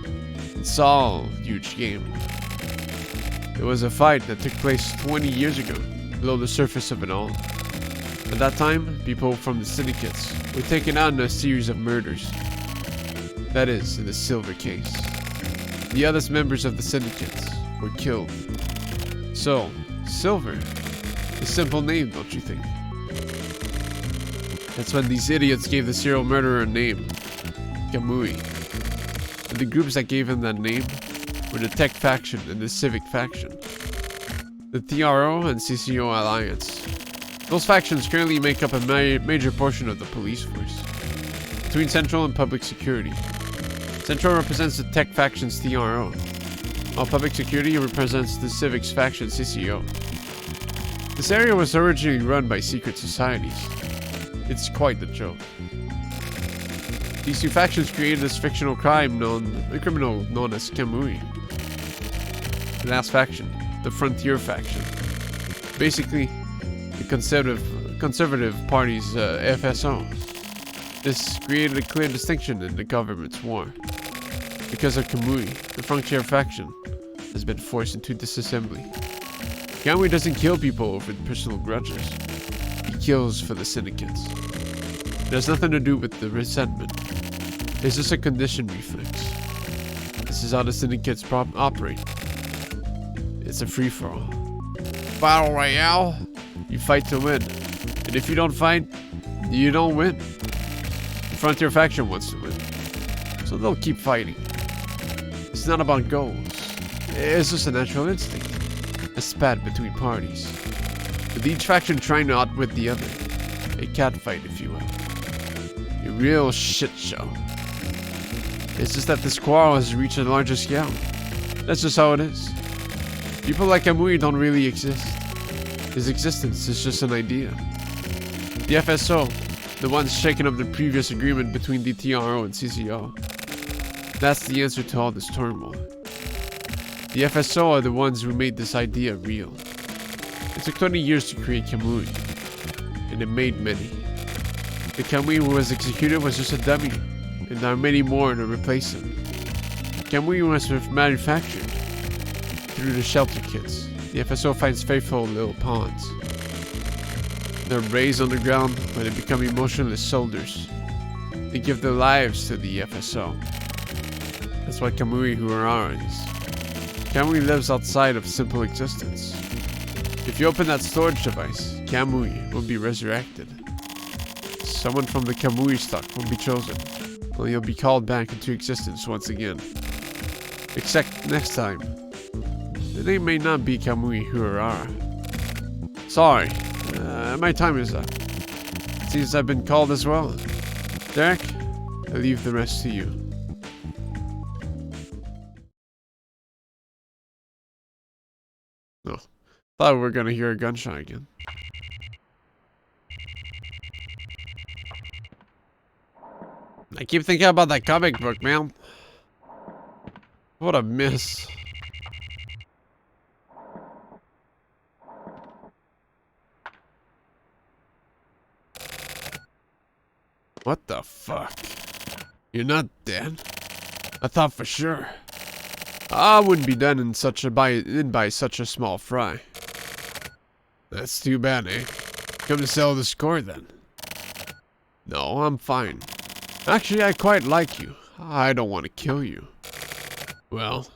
It's all a huge game. There was a fight that took place 20 years ago, below the surface of it all. At that time, people from the syndicates were taken out in a series of murders. That is, in the Silver case. The other members of the syndicates were killed. So, Silver, a simple name, don't you think? That's when these idiots gave the serial murderer a name, Kamui. And the groups that gave him that name were the Tech Faction and the Civic Faction. The TRO and CCO Alliance. Those factions currently make up a major portion of the police force. Between Central and Public Security. Central represents the Tech Faction's TRO, while Public Security represents the Civics Faction CCO. This area was originally run by secret societies. It's quite the joke. These two factions created this fictional criminal known as Kamui. The last faction, the Frontier faction. Basically, the conservative party's FSO. This created a clear distinction in the government's war. Because of Kamui, the Frontier faction has been forced into disassembly. Kamui doesn't kill people over personal grudges. He kills for the syndicates. It has nothing to do with the resentment. It's just a conditioned reflex. This is how the syndicates operate. It's a free-for-all. Battle Royale, you fight to win. And if you don't fight, you don't win. The Frontier faction wants to win. So they'll keep fighting. It's not about goals. It's just a natural instinct. A spat between parties. With each faction trying to outwit the other. A catfight, if you will. A real shit show. It's just that this quarrel has reached a larger scale. That's just how it is. People like Kamui don't really exist. His existence is just an idea. The FSO, the ones shaking up the previous agreement between the TRO and CCO. That's the answer to all this turmoil. The FSO are the ones who made this idea real. It took 20 years to create Kamui, and it made many. The Kamui who was executed was just a dummy, and there are many more to replace him. Kamui was manufactured through the shelter kits. The FSO finds faithful little pawns. They're raised underground where they become emotionless soldiers. They give their lives to the FSO. That's what Kamui Huarara is. Kamui lives outside of simple existence. If you open that storage device, Kamui will be resurrected. Someone from the Kamui stock will be chosen, or you'll be called back into existence once again. Except next time, the name may not be Kamui Huarara. Sorry, my time is up. Seems I've been called as well. Derek, I leave the rest to you. Oh, thought we were gonna hear a gunshot again. I keep thinking about that comic book, man. What a miss. What the fuck? You're not dead? I thought for sure. I wouldn't be done in by such a small fry. That's too bad, eh? Come to settle the score then. No, I'm fine. Actually, I quite like you. I don't want to kill you. Well,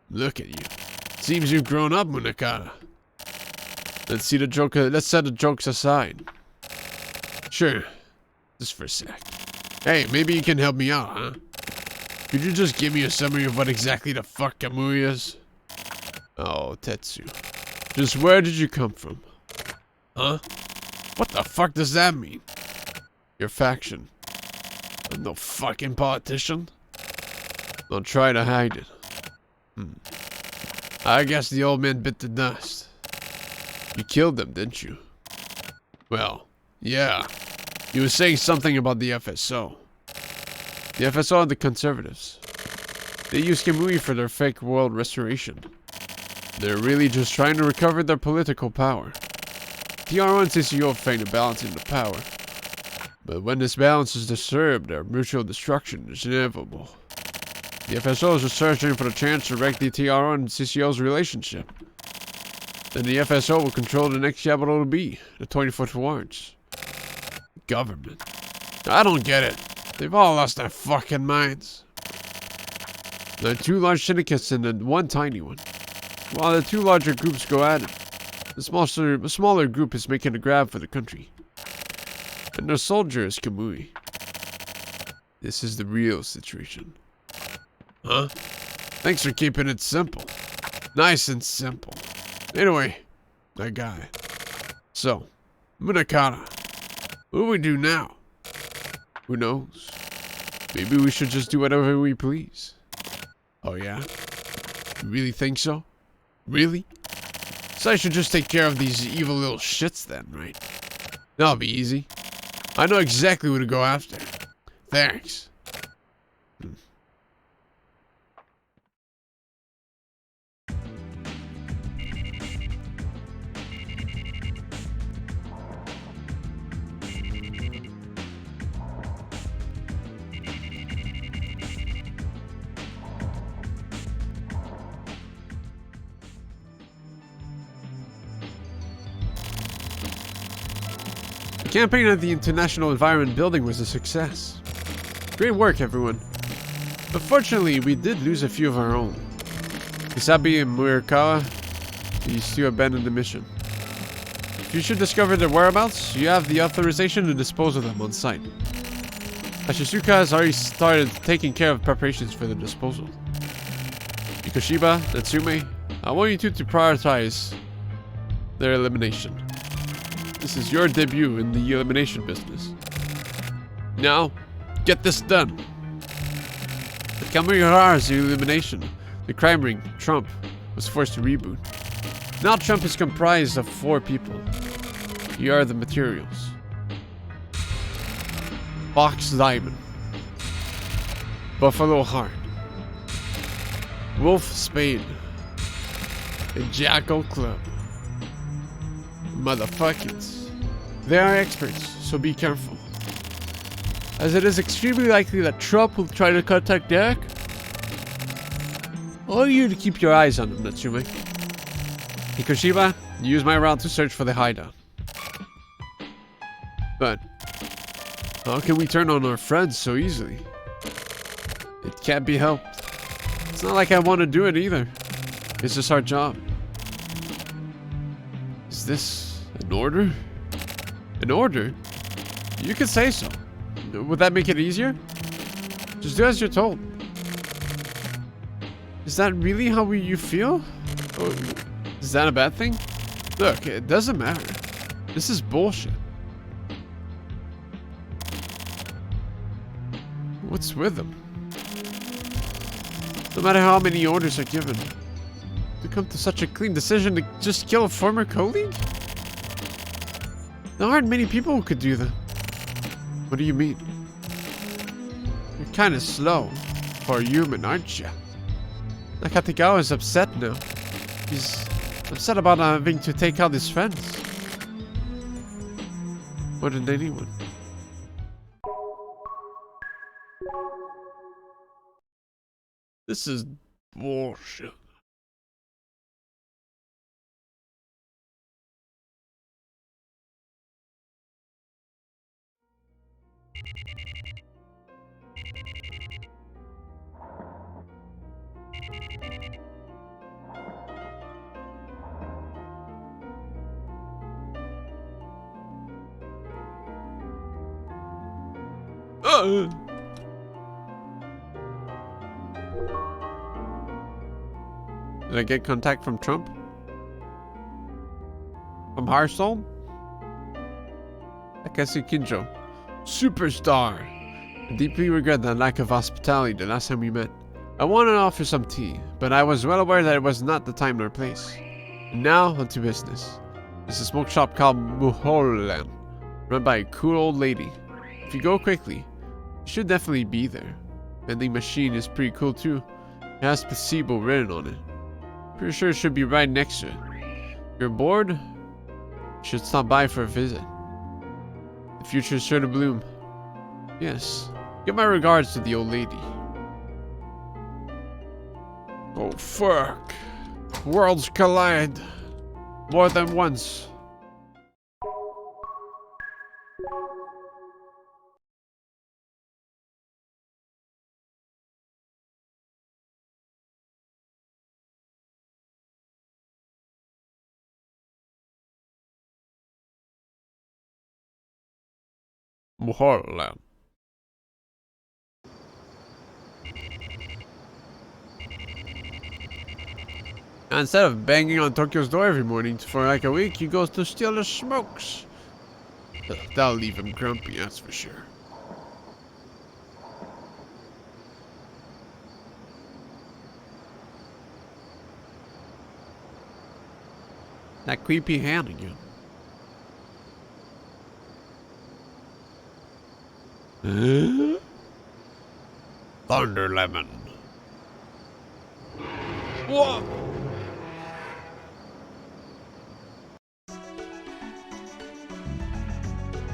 look at you. Seems you've grown up, Munakata. Let's set the jokes aside. Sure. Just for a sec. Hey, maybe you can help me out, huh? Could you just give me a summary of what exactly the fuck Kamui is? Oh, Tetsu. Just where did you come from? Huh? What the fuck does that mean? Your faction. I'm no fucking politician. Don't try to hide it. I guess the old man bit the dust. You killed them, didn't you? Well, yeah. He was saying something about the FSO. The FSO are the conservatives. They use Kamui for their fake world restoration. They're really just trying to recover their political power. TRO and CCO feign a balance in the power. But when this balance is disturbed, their mutual destruction is inevitable. The FSO is just searching for the chance to wreck the TRO and CCO's relationship. Then the FSO will control the next capital to be, the 20-foot wards. Government. I don't get it. They've all lost their fucking minds. There are two large syndicates and one tiny one. While the two larger groups go at it, the smaller group is making a grab for the country. And their soldier is Kamui. This is the real situation. Huh? Thanks for keeping it simple. Nice and simple. Anyway, that guy. So, Munakata. What do we do now? Who knows? Maybe we should just do whatever we please. Oh yeah? You really think so? Really? So I should just take care of these evil little shits then, right? That'll be easy. I know exactly who to go after. Thanks. The campaign at the International Environment Building was a success. Great work, everyone. But fortunately, we did lose a few of our own. Isabi and Murakawa, these two abandoned the mission. If you should discover their whereabouts, you have the authorization to dispose of them on site. Ashizuka has already started taking care of preparations for the disposal. Ikoshiba, Natsume, I want you two to prioritize their elimination. This is your debut in the elimination business. Now, get this done. The Kamihara's elimination, the crime ring, Trump, was forced to reboot. Now Trump is comprised of 4 people. Here are the materials. Box Diamond, Buffalo Heart, Wolf Spade, and Jackal Club. Motherfuckers. They are experts, so be careful. As it is extremely likely that Trump will try to contact Derek, I want you to keep your eyes on him, Natsume. Ikoshiba, use my route to search for the hideout. But how can we turn on our friends so easily? It can't be helped. It's not like I want to do it either. It's just our job. Is this an order? An order? You could say so. Would that make it easier? Just do as you're told. Is that really how you feel? Or is that a bad thing? Look, it doesn't matter. This is bullshit. What's with them? No matter how many orders are given, to come to such a clean decision to just kill a former colleague? There aren't many people who could do that. What do you mean? You're kind of slow for a human, aren't you? Nakatagawa is upset now. He's upset about having to take out his friends. More than anyone. This is bullshit. Did I get contact from Trump? From Hearthstone? Takeshi Kinjo. Superstar! I deeply regret that lack of hospitality the last time we met. I wanted to offer some tea, but I was well aware that it was not the time nor place. And now, on to business. It's a smoke shop called Muholan, run by a cool old lady. If you go quickly, you should definitely be there. Vending machine is pretty cool too. It has placebo written on it. Pretty sure it should be right next to it. If you're bored, you should stop by for a visit. The future is sure to bloom. Yes, give my regards to the old lady. Oh fuck. Worlds collide. More than once. Muholan. Instead of banging on Tokyo's door every morning for like a week, he goes to steal the smokes. That'll leave him grumpy, that's for sure. That creepy hand again. Thunder Lemon. Whoa!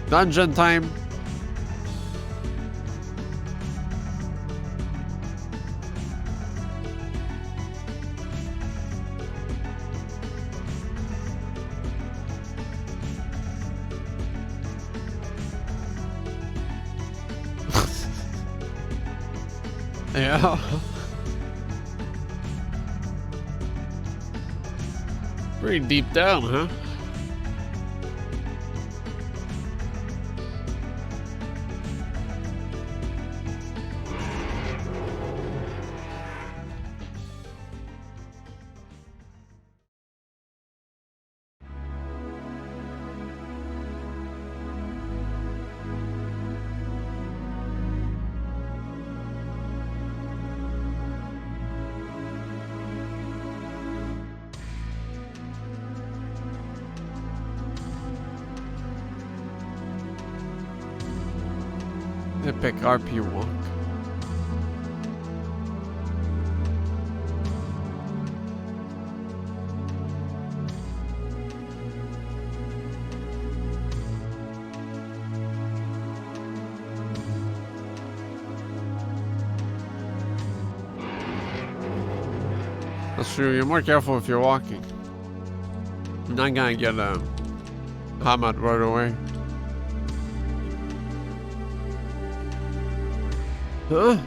Dungeon time. Yeah. Pretty deep down, huh? Epic RP walk. That's true. You're more careful if you're walking. You're not gonna get hammered right away. Huh?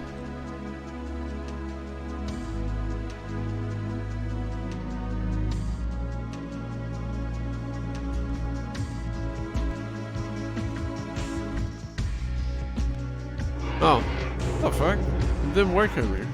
Oh, what the fuck? It didn't work over here.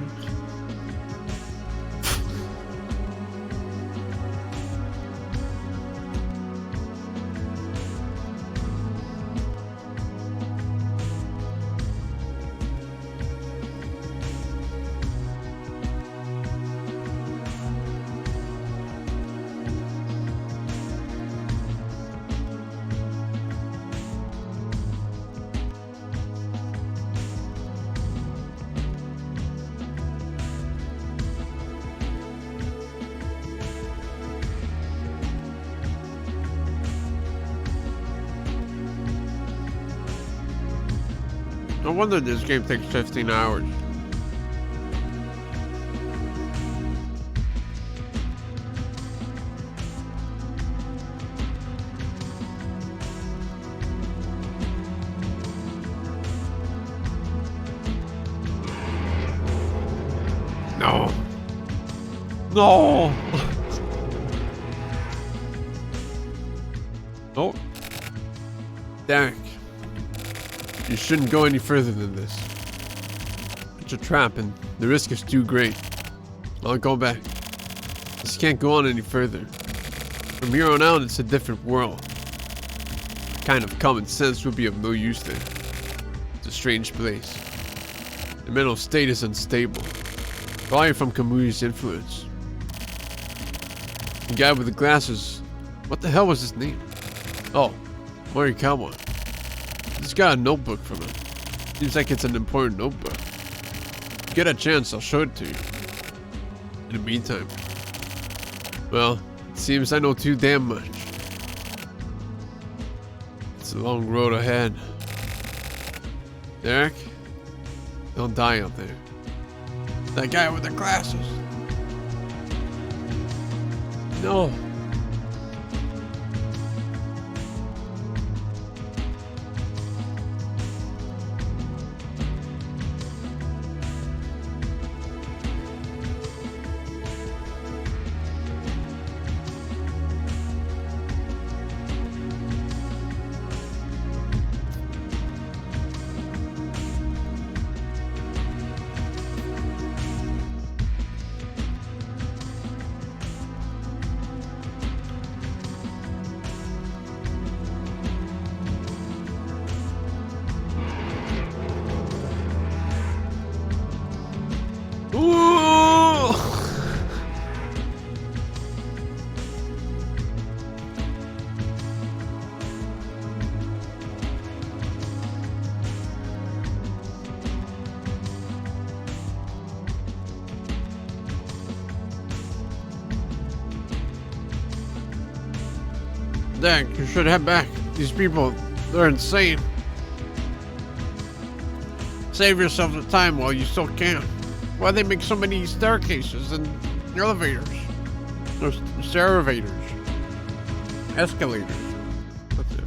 No wonder this game takes 15 hours. No. No. Oh. Derek. You shouldn't go any further than this. It's a trap and the risk is too great. I'll go back. This can't go on any further. From here on out, it's a different world. Kind of common sense would be of no use there. It's a strange place. The mental state is unstable. Probably from Kamui's influence. The guy with the glasses. What the hell was his name? Oh, Morikawa. He's got a notebook from him. Seems like it's an important notebook. If you get a chance, I'll show it to you. In the meantime, well, it seems I know too damn much. It's a long road ahead. Derek, don't die out there. That guy with the glasses. No. Dang, you should head back. These people, they're insane. Save yourself the time while you still can. Why they make so many staircases and elevators? There's elevators. Escalators. That's it.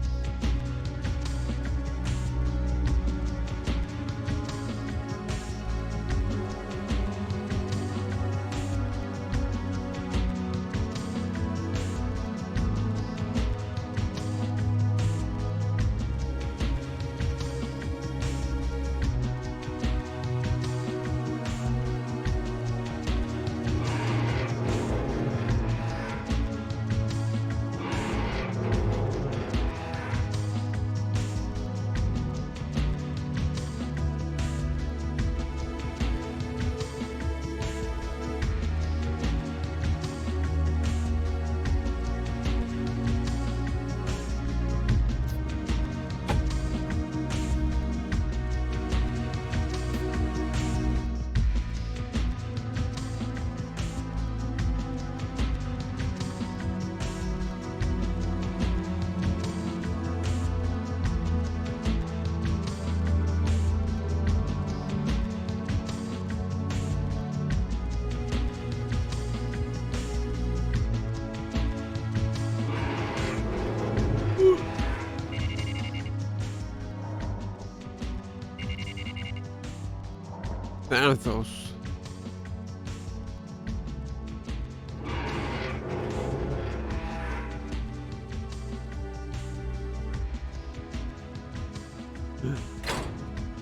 Thanatos.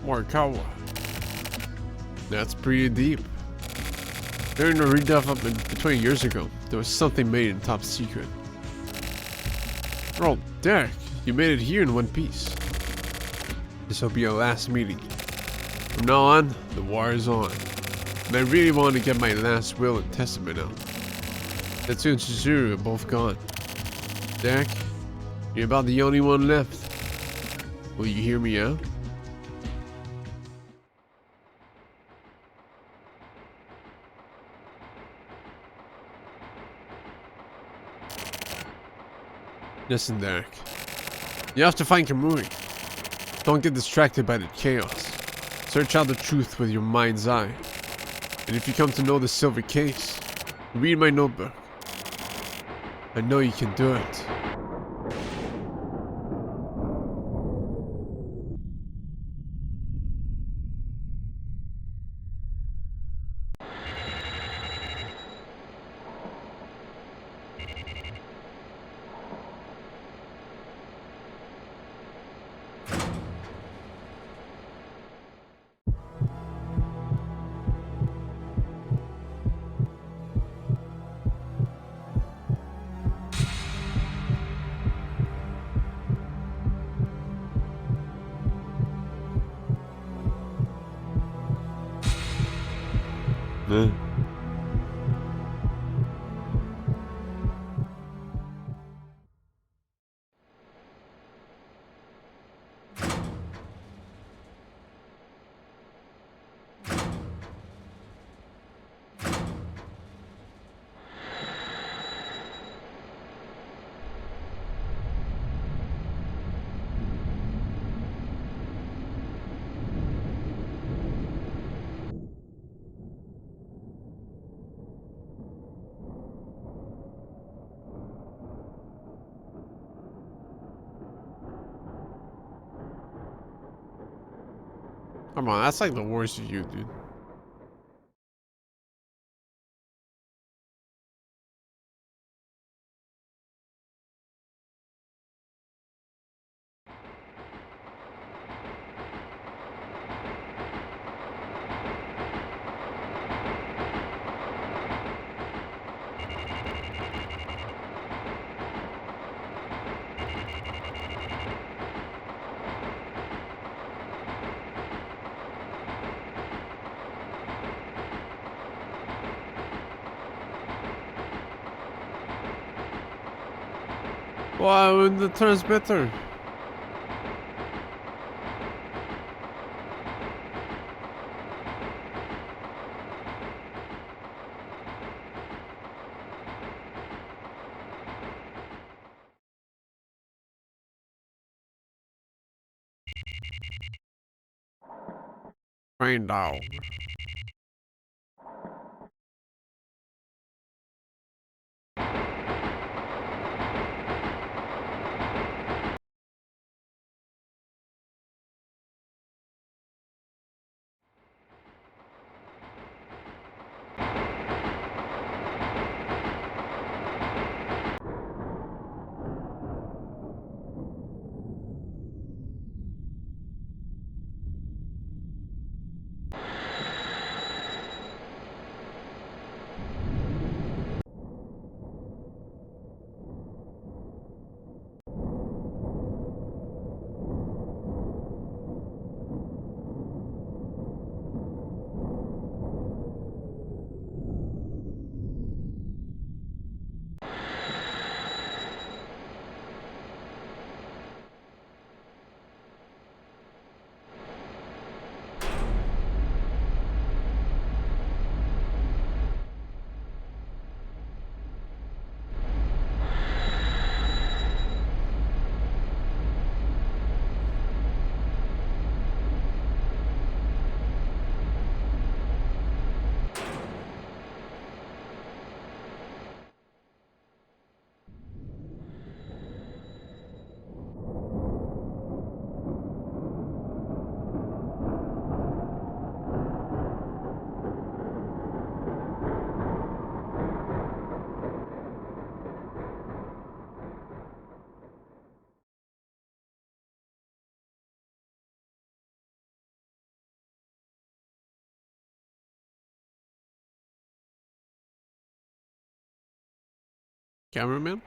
Morikawa. That's pretty deep. During the redevelopment 20 years ago, there was something made in top secret. Oh, Derek, you made it here in one piece. This will be our last meeting. From now on, the war is on. And I really want to get my last will and testament out. Tetsu and Chizuru are both gone. Derek, you're about the only one left. Will you hear me out? Listen, Derek. You have to find Kamui. Don't get distracted by the chaos. Search out the truth with your mind's eye. And if you come to know the silver case, read my notebook. I know you can do it. Come on, that's like the worst of you, dude. Wow, the transmitter. Rain dog. Cameraman?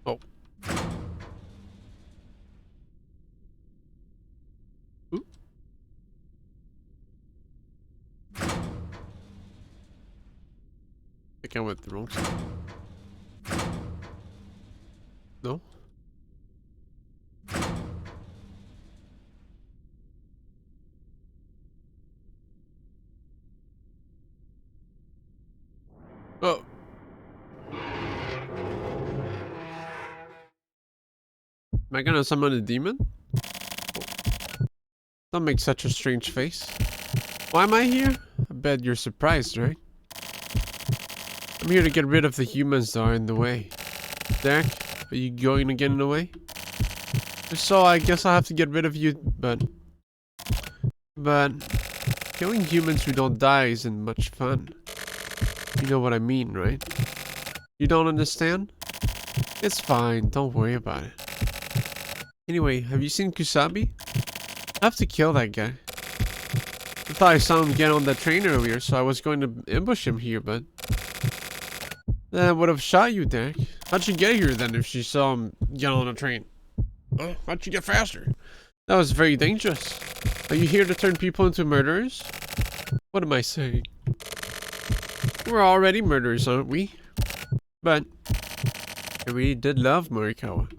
Oh. Ooh. I think I went the wrong side. No? Oh. Am I gonna summon a demon? Don't make such a strange face. Why am I here? I bet you're surprised, right? I'm here to get rid of the humans that are in the way. Derek, are you going to get in the way? If so, I guess I'll have to get rid of you, but killing humans who don't die isn't much fun. You know what I mean, right? You don't understand? It's fine, don't worry about it. Anyway, have you seen Kusabi? I have to kill that guy. I thought I saw him get on that train earlier, so I was going to ambush him here, but then I would have shot you, Derek. How'd you get here then if she saw him get on a train? Huh? How'd you get faster? That was very dangerous. Are you here to turn people into murderers? What am I saying? We're already murderers, aren't we? But we did love Morikawa.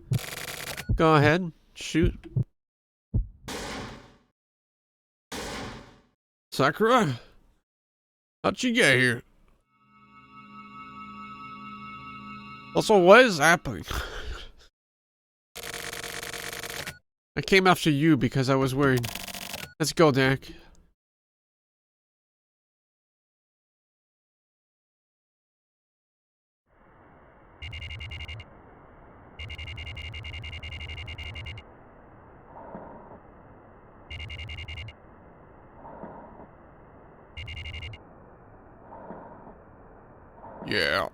Go ahead, shoot. Sakura? How'd you get here? Also, what is happening? I came after you because I was worried. Let's go, Derek. Yeah.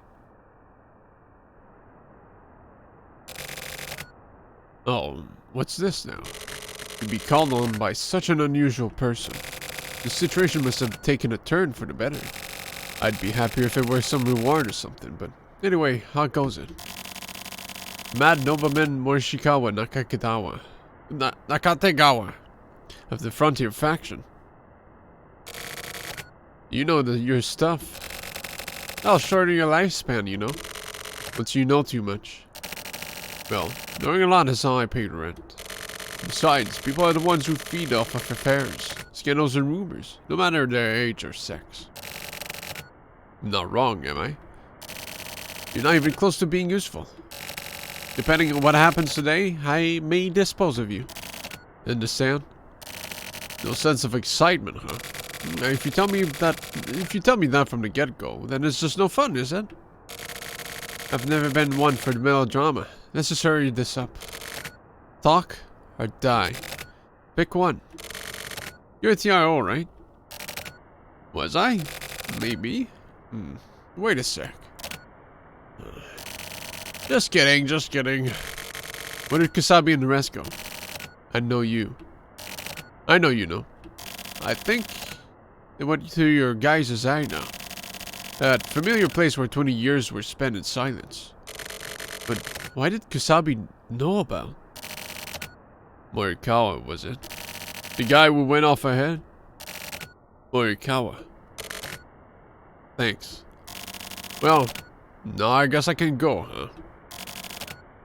Oh, what's this now? To be called on by such an unusual person. The situation must have taken a turn for the better. I'd be happier if it were some reward or something, but anyway, how goes it? Mad Nobleman Morishikawa Nakategawa of the Frontier faction. You know your stuff. That'll shorten your lifespan, you know. Once you know too much. Well, knowing a lot is how I pay the rent. Besides, people are the ones who feed off of affairs, scandals and rumors, no matter their age or sex. I'm not wrong, am I? You're not even close to being useful. Depending on what happens today, I may dispose of you. Understand? No sense of excitement, huh? Now, if you tell me that from the get-go, then it's just no fun, is it? I've never been one for the melodrama. Let's just hurry this up. Talk or die. Pick one. You're a TRO, right? Was I? Maybe. Wait a sec. Just kidding, just kidding. Where did Kusabi and the rest go? I know you. I know you know. I think they went to your guys' eye now. That familiar place where 20 years were spent in silence. But why did Kusabi know about? Morikawa, was it? The guy who went off ahead? Morikawa. Thanks. Well, now I guess I can go, huh?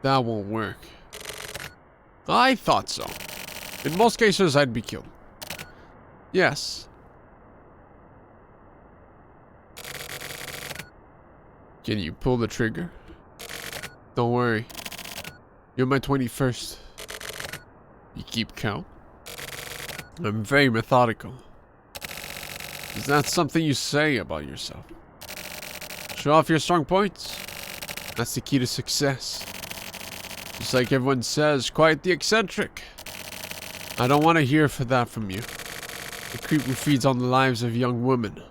That won't work. I thought so. In most cases, I'd be killed. Yes. Can you pull the trigger? Don't worry. You're my 21st. You keep count? I'm very methodical. Is that something you say about yourself? Show off your strong points. That's the key to success. Just like everyone says, quite the eccentric. I don't want to hear for that from you. The creep who feeds on the lives of young women.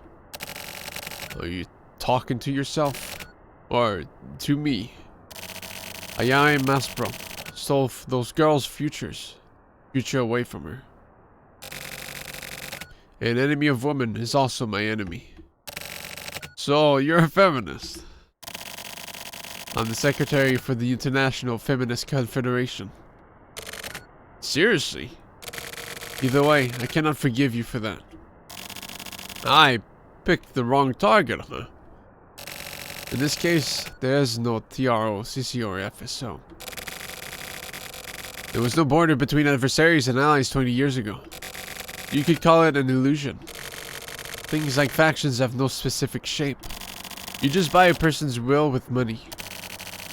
Are you talking to yourself? Or to me? Ayame Maspro stole those girls' futures. Future away from her. An enemy of woman is also my enemy. So, you're a feminist. I'm the secretary for the International Feminist Confederation. Seriously? Either way, I cannot forgive you for that. I picked the wrong target, huh? In this case, there is no TRO, CCO, or FSO. There was no border between adversaries and allies 20 years ago. You could call it an illusion. Things like factions have no specific shape. You just buy a person's will with money.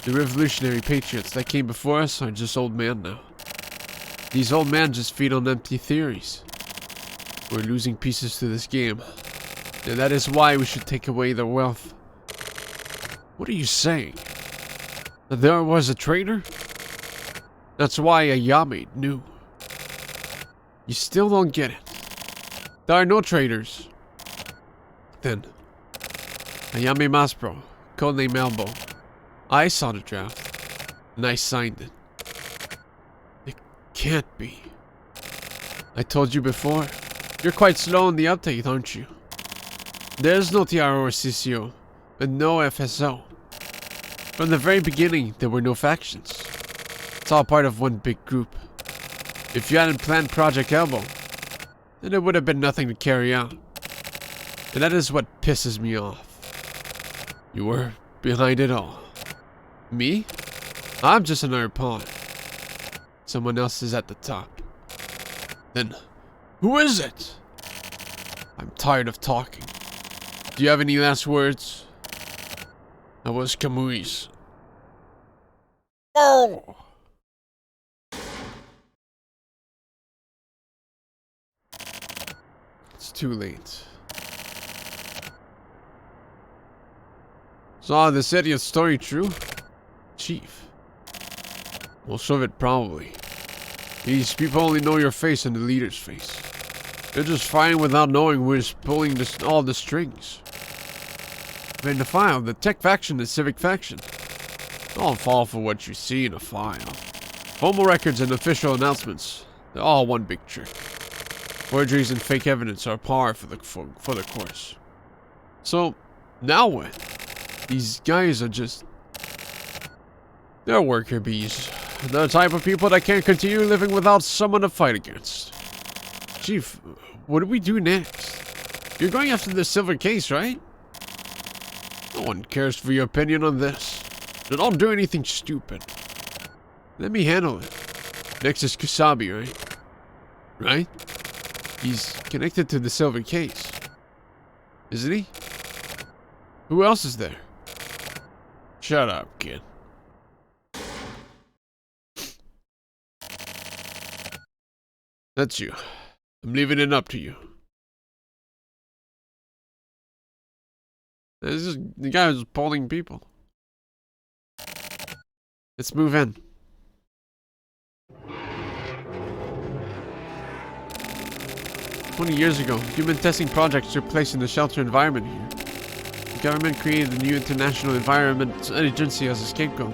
The revolutionary patriots that came before us are just old men now. These old men just feed on empty theories. We're losing pieces to this game. And that is why we should take away their wealth. What are you saying? That there was a traitor? That's why Ayame knew. You still don't get it. There are no traitors. Then, Ayame Maspro, codename Elbow. I saw the draft, and I signed it. It can't be. I told you before, you're quite slow in the uptake, aren't you? There's no TRO or CCO, and no FSO. From the very beginning, there were no factions. It's all part of one big group. If you hadn't planned Project Elbow, then it would have been nothing to carry out. And that is what pisses me off. You were behind it all. Me? I'm just another pawn. Someone else is at the top. Then, who is it? I'm tired of talking. Do you have any last words? That was Kamui's. Oh! It's too late. So, this idiot's story true? Chief. Most of it probably. These people only know your face and the leader's face. They're just fine without knowing who is pulling all the strings. In the file, the tech faction, the civic faction. Don't fall for what you see in a file. Formal records and official announcements. They're all one big trick. Forgeries and fake evidence are par for the course. So, now what? These guys are just... They're worker bees. They're the type of people that can't continue living without someone to fight against. Chief, what do we do next? You're going after the silver case, right? No one cares for your opinion on this. So don't do anything stupid. Let me handle it. Next is Kusabi, right? Right? He's connected to the silver case. Isn't he? Who else is there? Shut up, kid. That's you. I'm leaving it up to you. This is the guy who's polling people. Let's move in. "20 years ago, human testing projects took place in the shelter environment here. The government created the new International Environment Agency as a scapegoat.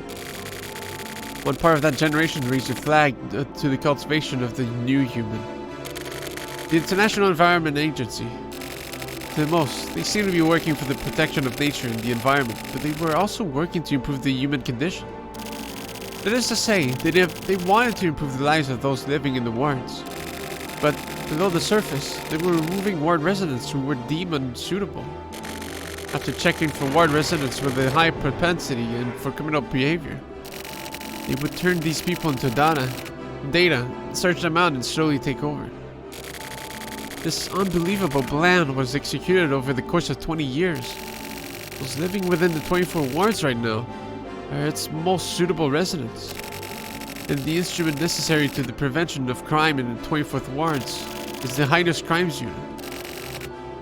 One part of that generation raised a flag to the cultivation of the new human. The International Environment Agency. To the most, they seem to be working for the protection of nature and the environment, but they were also working to improve the human condition. That is to say, they wanted to improve the lives of those living in the wards. But below the surface, they were removing ward residents who were deemed unsuitable. After checking for ward residents with a high propensity and for criminal behavior, They would turn these people into data, search them out and slowly take over. This unbelievable plan was executed over the course of 20 years. Those living within the 24 wards right now are its most suitable residents. And the instrument necessary to the prevention of crime in the 24th wards is the Heinous Crimes Unit.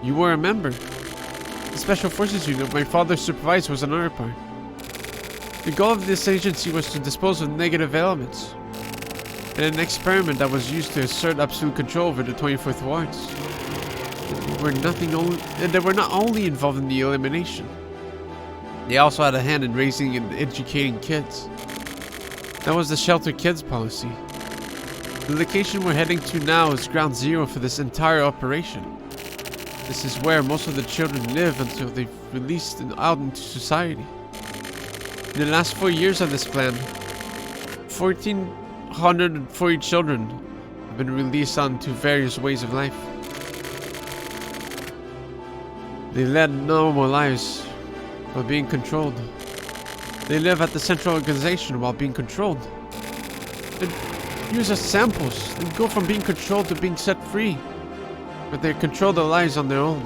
You were a member. The Special Forces Unit my father supervised was another part. The goal of this agency was to dispose of negative elements, in an experiment that was used to assert absolute control over the 24th wards. They were not only involved in the elimination, they also had a hand in raising and educating kids. That was the Shelter Kids policy. The location we're heading to now is ground zero for this entire operation. This is where most of the children live until they're released out into society. In the last 4 years of this plan, 1,440 children have been released onto various ways of life. They led normal lives while being controlled. They live at the central organization while being controlled. They use as samples and go from being controlled to being set free. But they control their lives on their own.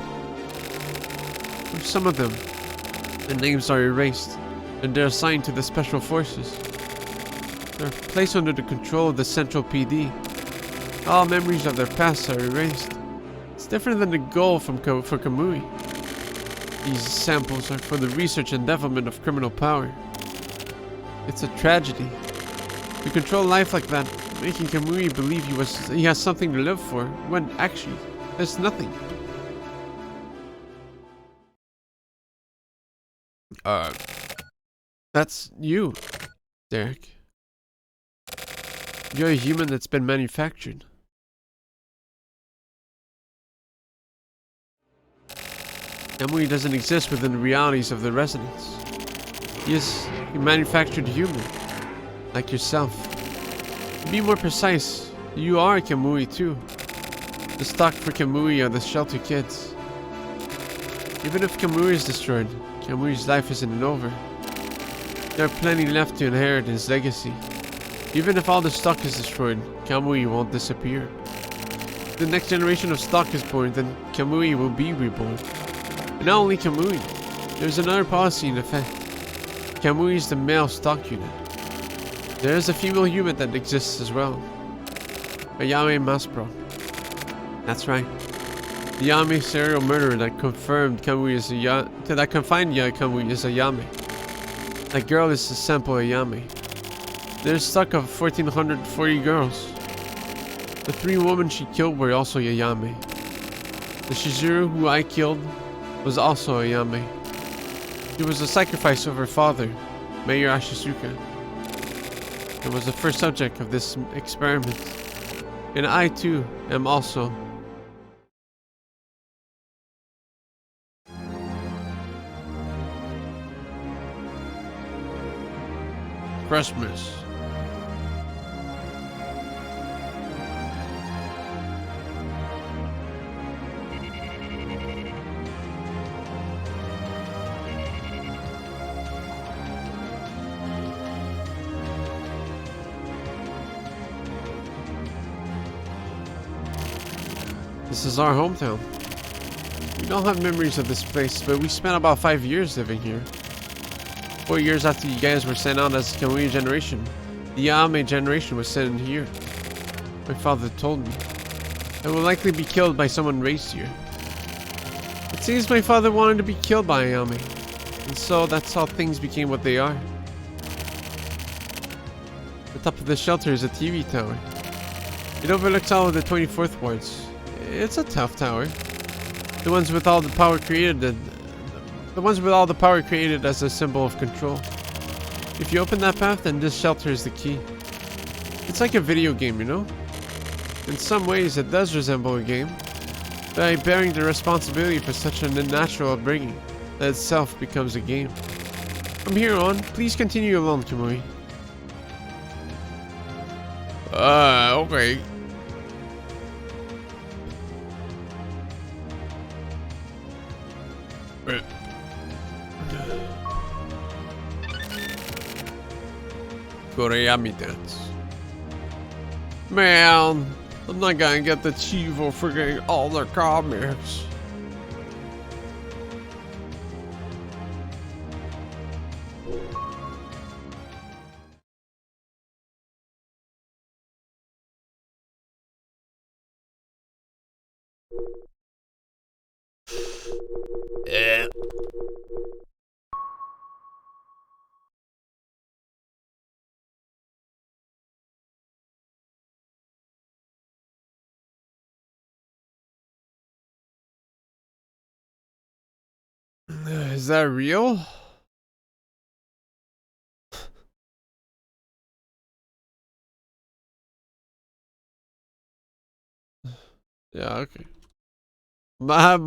For some of them, their names are erased and they're assigned to the Special Forces. They're placed under the control of the Central PD. All memories of their past are erased. It's different than the goal for Kamui. These samples are for the research and development of criminal power. It's a tragedy. To control life like that, making Kamui believe he has something to live for, when actually, there's nothing. That's you, Derek. You're a human that's been manufactured. Kamui doesn't exist within the realities of the residents. He is a manufactured human, like yourself. To be more precise, you are Kamui too. The stock for Kamui are the Shelter Kids. Even if Kamui is destroyed, Kamui's life isn't over. There are plenty left to inherit his legacy. Even if all the stock is destroyed, Kamui won't disappear. If the next generation of stock is born, then Kamui will be reborn. And not only Kamui, there's another policy in effect. Kamui is the male stock unit. There is a female unit that exists as well. Ayame Maspro. That's right. The Ayame serial murderer that confined Kamui is Ayame. That girl is a sample Ayame. There's stock of 1,440 girls. The 3 women she killed were also Ayame. The Shizuru who I killed was also Ayame. She was a sacrifice of her father, Mayor Ashisuka, and was the first subject of this experiment. And I too am also. Christmas. This is our hometown. We don't have memories of this place, but we spent about 5 years living here. 4 years after you guys were sent out as the Kamui generation, the Ayame generation was sent in here. My father told me. I will likely be killed by someone raised here. It seems my father wanted to be killed by Ayame, and so that's how things became what they are. The top of the shelter is a TV tower. It overlooks all of the 24th wards. It's a tough tower. The ones with all the power created as a symbol of control. If you open that path, then this shelter is the key. It's like a video game, you know? In some ways, it does resemble a game, by bearing the responsibility for such an unnatural upbringing, that itself becomes a game. From here on, please continue alone, Kamui. Okay. Koreami dance. Man, I'm not gonna get the Chivo for getting all their comics. Is that real? Yeah, okay. My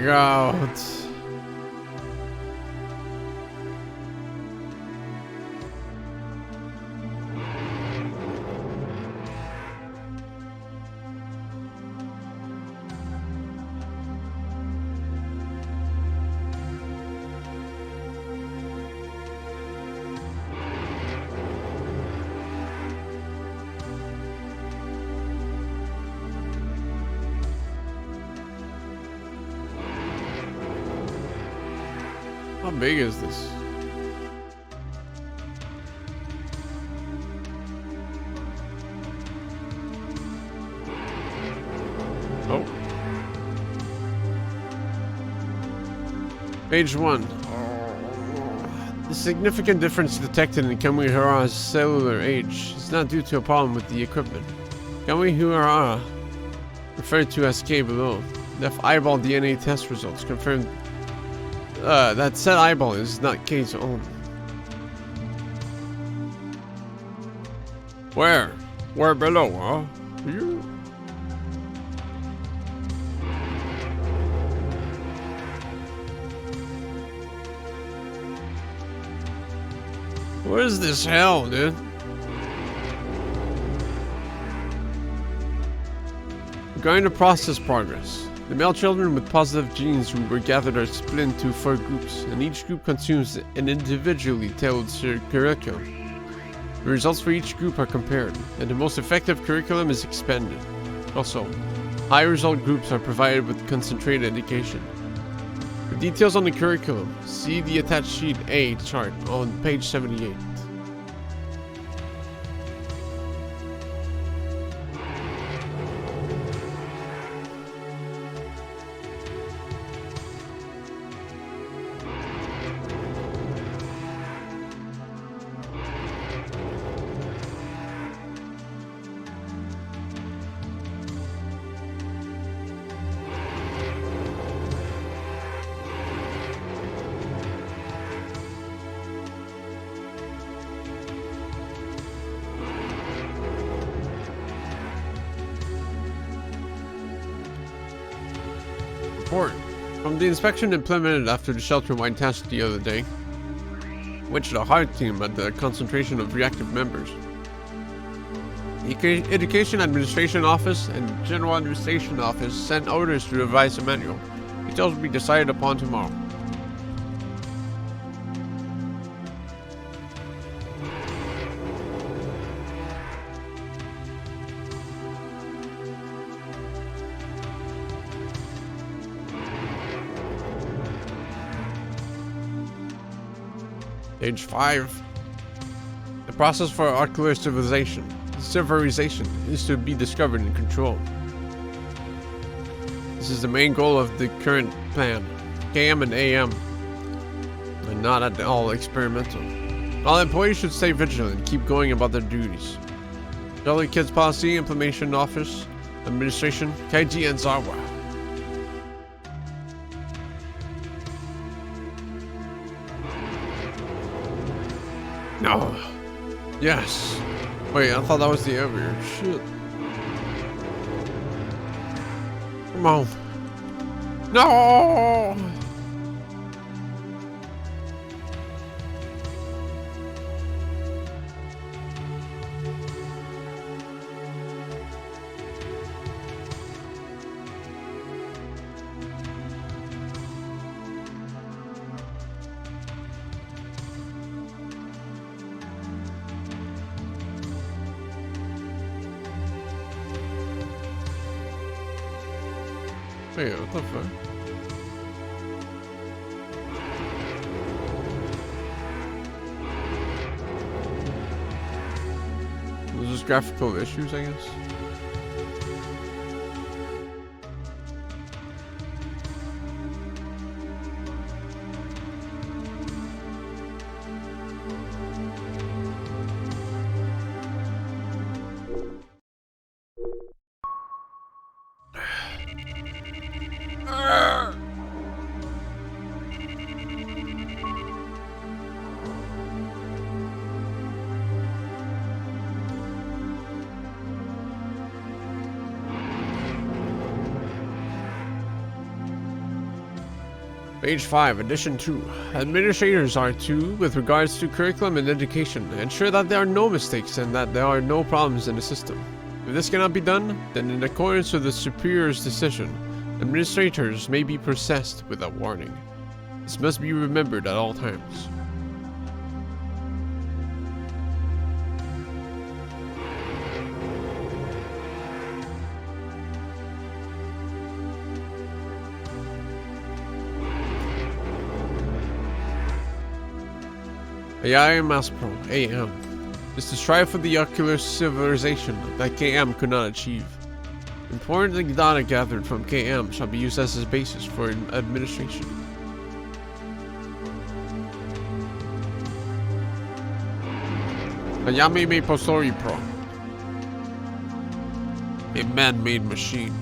God. How big is this? Oh. Page 1. The significant difference detected in Kamihara's cellular age is not due to a problem with the equipment. Kamihara, referred to as K below, left eyeball DNA test results confirmed that said eyeball is not K's own. Where? Where below, huh? You? What is this hell, dude? Regarding the process progress, the male children with positive genes who were gathered are split into 4 groups, and each group consumes an individually tailored curriculum. The results for each group are compared, and the most effective curriculum is expanded. Also, high result groups are provided with concentrated education. For details on the curriculum, see the attached sheet A chart on page 78. From the inspection implemented after the shelter-wide test the other day, which the hard team at the concentration of reactive members, the Education Administration Office and General Administration Office sent orders to revise the manual. Details will be decided upon tomorrow. Page 5. The process for ocular civilization is to be discovered and controlled. This is the main goal of the current plan. KM and AM are not at all experimental. All employees should stay vigilant and keep going about their duties. Jolly Kids Policy Implementation Office, Administration, Kaiji and Zawa. No. Yes. Wait, I thought that was the elevator. Shit. Come on. No! Wait, what the fuck? Those just graphical issues, I guess. Page 5, Edition 2. Administrators are to, with regards to curriculum and education, ensure that there are no mistakes and that there are no problems in the system. If this cannot be done, then in accordance with the superior's decision, administrators may be processed without warning. This must be remembered at all times. AI Mass Pro, AM, is to strive for the ocular civilization that KM could not achieve. Important data gathered from KM shall be used as a basis for administration. Ayami me Posori Pro, a man-made machine.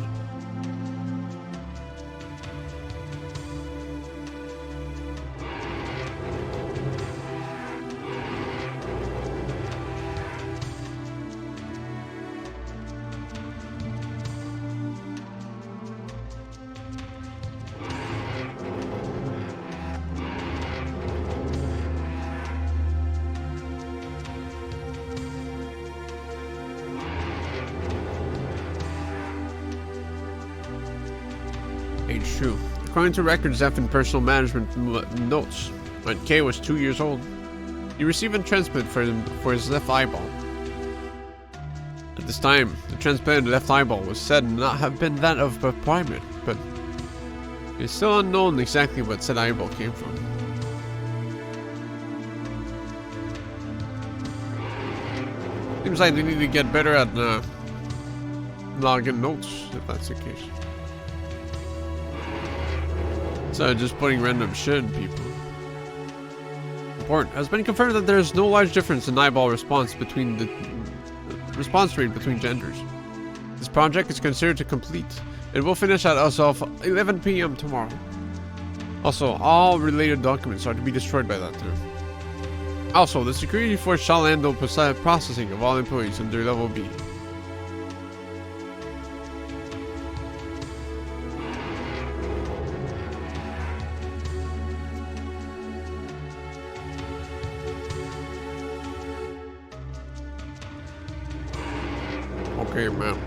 Age 2. According to records F in personal management notes, when K was 2 years old, he received a transplant for his left eyeball. At this time, the transplanted left eyeball was said not have been that of a primate, but it is still unknown exactly what said eyeball came from. Seems like they need to get better at logging notes, if that's the case. So just putting random shit in people. Important. It has been confirmed that there is no large difference in eyeball response rate between genders. This project is considered to complete. It will finish at as of 11 p.m. tomorrow. Also, all related documents are to be destroyed by that time. Also, the security force shall handle processing of all employees under level B. Okay, man.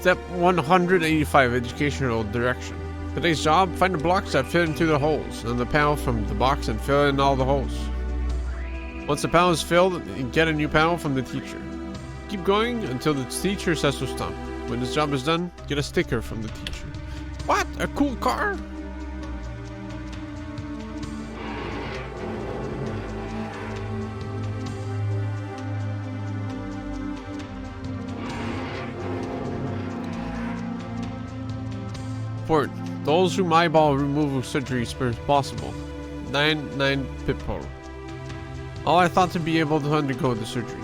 Step 185, educational direction. Today's job, find the blocks that fit into the holes and the panel from the box and fill in all the holes. Once the panel is filled, get a new panel from the teacher. Keep going until the teacher says to stop. When this job is done, get a sticker from the teacher. What? A cool car? Port. Those whom eyeball removal surgery is possible. 9 Pippo. All I thought to be able to undergo the surgery.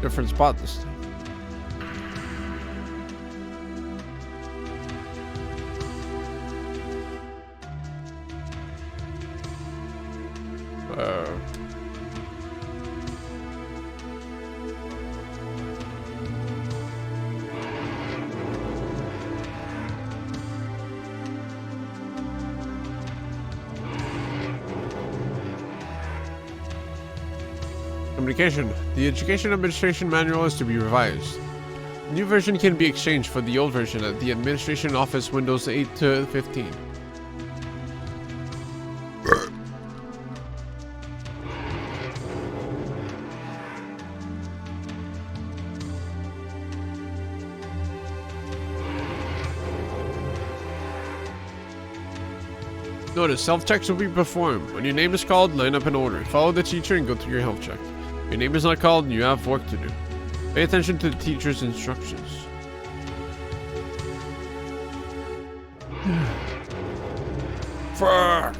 Different spot this time. Communication. The Education Administration Manual is to be revised. The new version can be exchanged for the old version at the Administration Office Windows 8 to 15. Notice, self-checks will be performed. When your name is called, line up in order. Follow the teacher and go through your health check. If your name is not called, you have work to do. Pay attention to the teacher's instructions. Fuck!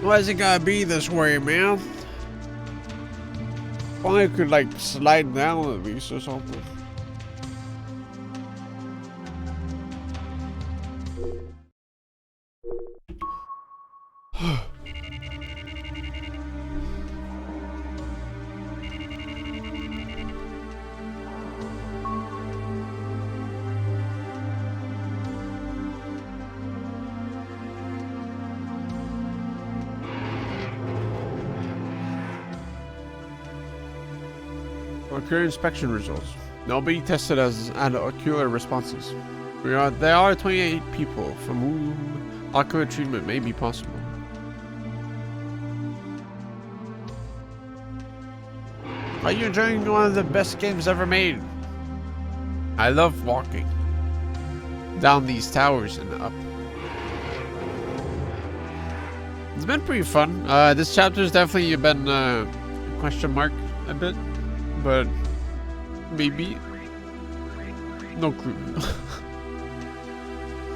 Why is it gotta be this way, man? If only I could, like, slide down at least or something. Ocular inspection results. They'll be tested as ocular responses. There are 28 people from whom ocular treatment may be possible. Are you enjoying one of the best games ever made? I love walking down these towers and up. It's been pretty fun. This chapter's definitely been question mark a bit. But maybe no clue.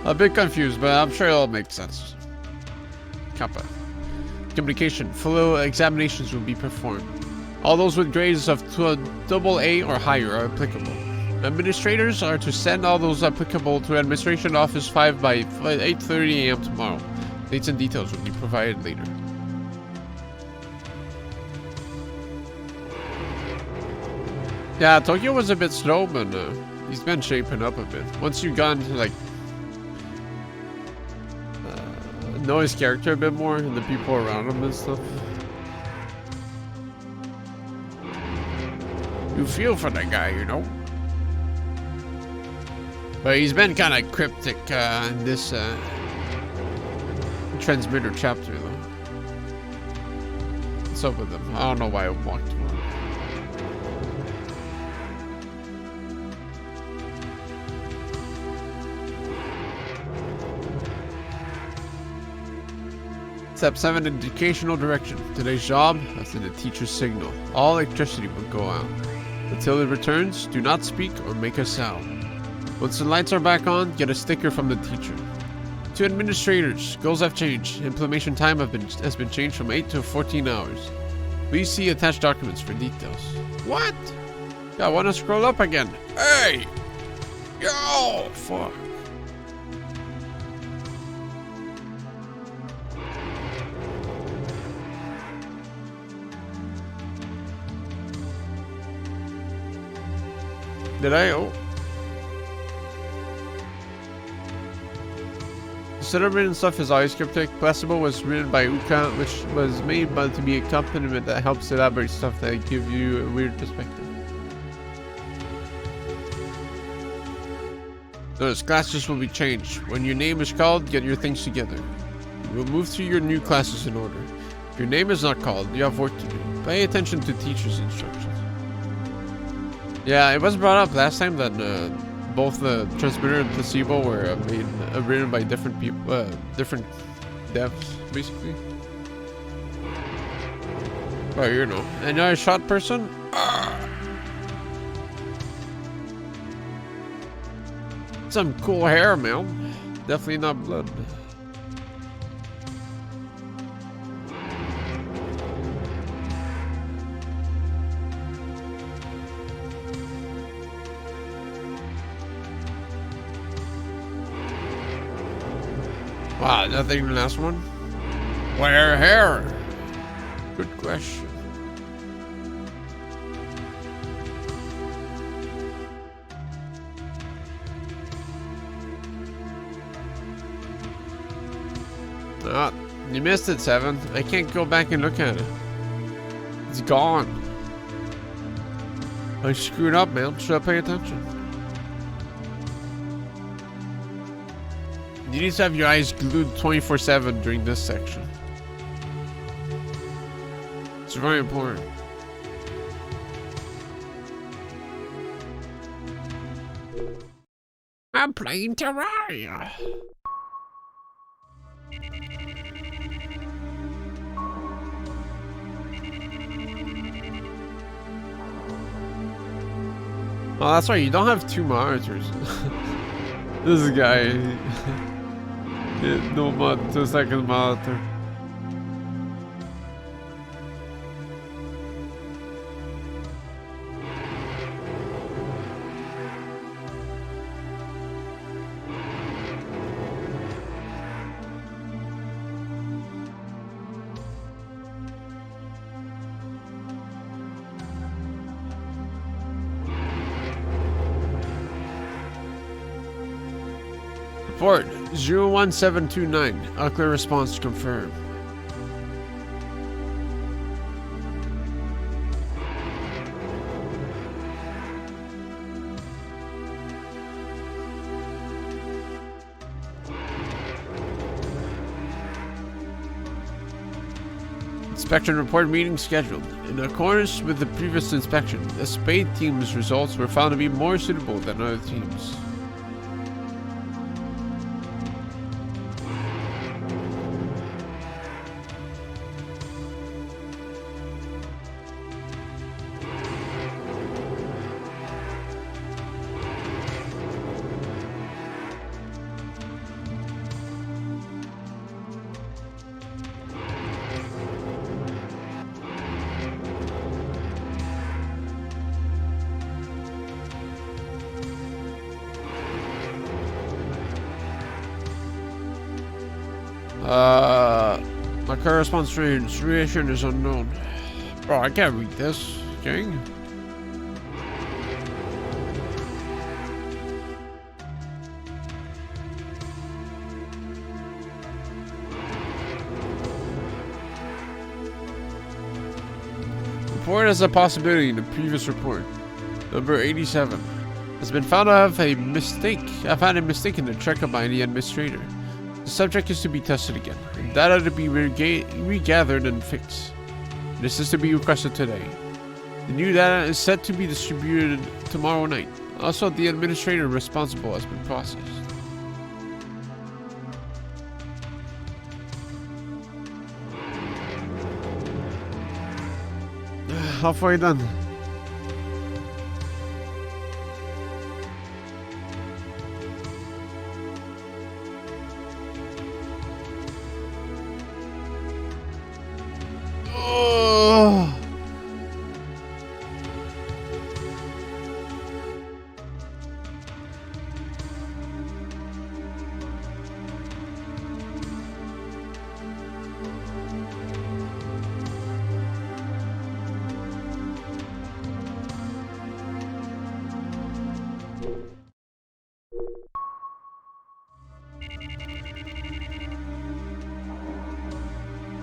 A bit confused, but I'm sure it'll make sense. Kappa. Communication. Full examinations will be performed. All those with grades of AA or higher are applicable. Administrators are to send all those applicable to Administration Office 5 by 8:30 a.m. tomorrow. Dates and details will be provided later. Yeah, Tokyo was a bit slow, but he's been shaping up a bit. Once you've gotten to, like, know his character a bit more and the people around him and stuff. You feel for that guy, you know? But he's been kind of cryptic in this transmitter chapter, though. What's up with him? I don't know why I walked to him. Step 7, educational direction. Today's job, after the teacher's signal. All electricity will go out. Until it returns, do not speak or make a sound. Once the lights are back on, get a sticker from the teacher. To administrators, goals have changed. Implementation time has been changed from 8 to 14 hours. Please see attached documents for details. What? I want to scroll up again. Hey! Yo! Fuck. Did I? Oh. The celebrating stuff is always cryptic. Placebo was written by Uka, which was made to be a accompaniment that helps elaborate stuff that give you a weird perspective. Those classes will be changed. When your name is called, get your things together. You will move through your new classes in order. If your name is not called, you have work to do. Pay attention to teachers' instructions. Yeah, it was brought up last time that both the transmitter and placebo were written by different people, different devs, basically. Oh, you know. Another shot person? Some cool hair, man. Definitely not blood. Wow, nothing in the last one? Where hair? Good question. Ah, you missed it, Seven. I can't go back and look at it. It's gone. I screwed up, man. Should I pay attention? You need to have your eyes glued 24/7 during this section. It's very important. I'm playing Terraria. Oh, that's right. You don't have two monitors. This guy. No mod, 2 second monitor. Report 01729. Unclear response confirmed. Inspection report meeting scheduled. In accordance with the previous inspection, the Spade team's results were found to be more suitable than other teams. My current response duration is unknown. Bro, I can't read this, gang. Report as a possibility in the previous report. Number 87 has been found to have a mistake. I've had a mistake in the checkup by the administrator. The subject is to be tested again, and data to be regathered and fixed. This is to be requested today. The new data is set to be distributed tomorrow night. Also, the administrator responsible has been processed. Halfway done.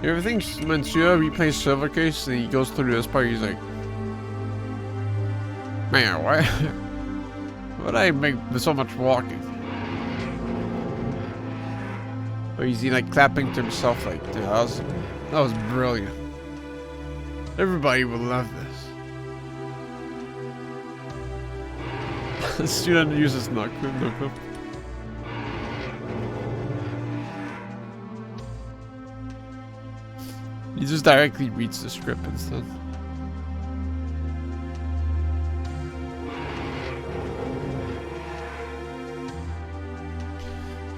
Everything's when Suya replays Silver Case and he goes through this part, he's like, man, why? Why'd I make so much walking? Or is he like clapping to himself like, dude, that was brilliant. Everybody will love this. The student uses no clip. He just directly reads the script instead.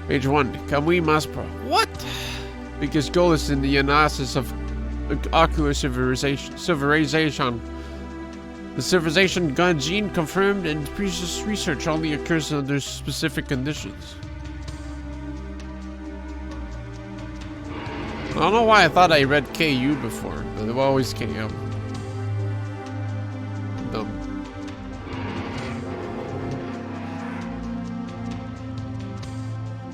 Page 1. Kamui Maspra. What? Because goal is in the analysis of ocular civilization. The civilization gene confirmed and previous research only occurs under specific conditions. I don't know why I thought I read KU before, but it was always KM. Dumb.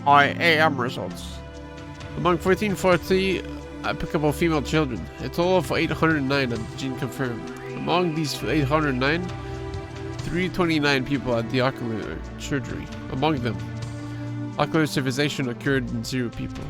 IAM results. Among 1440 applicable female children, a total of 809 had the gene confirmed. Among these 809, 329 people had the ocular surgery. Among them, ocular civilization occurred in 0 people.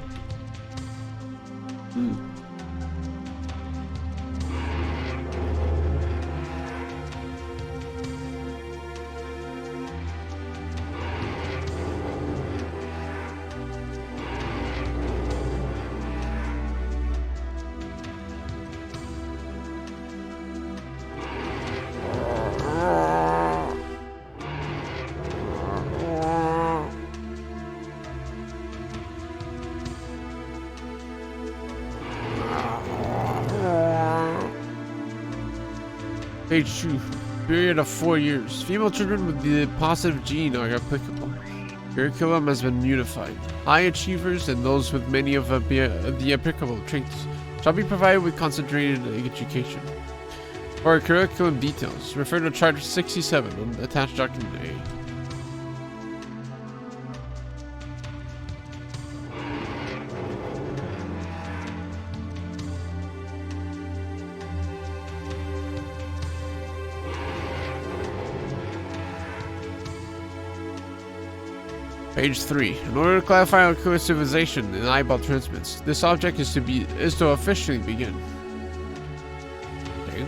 Page 2. Period of 4 years. Female children with the positive gene are applicable. Curriculum has been unified. High achievers and those with many of the applicable traits shall be provided with concentrated education. For curriculum details, refer to Chart 67 on the attached document A. Page 3. In order to clarify ocular civilization in eyeball transmits, this object is to officially begin. Okay.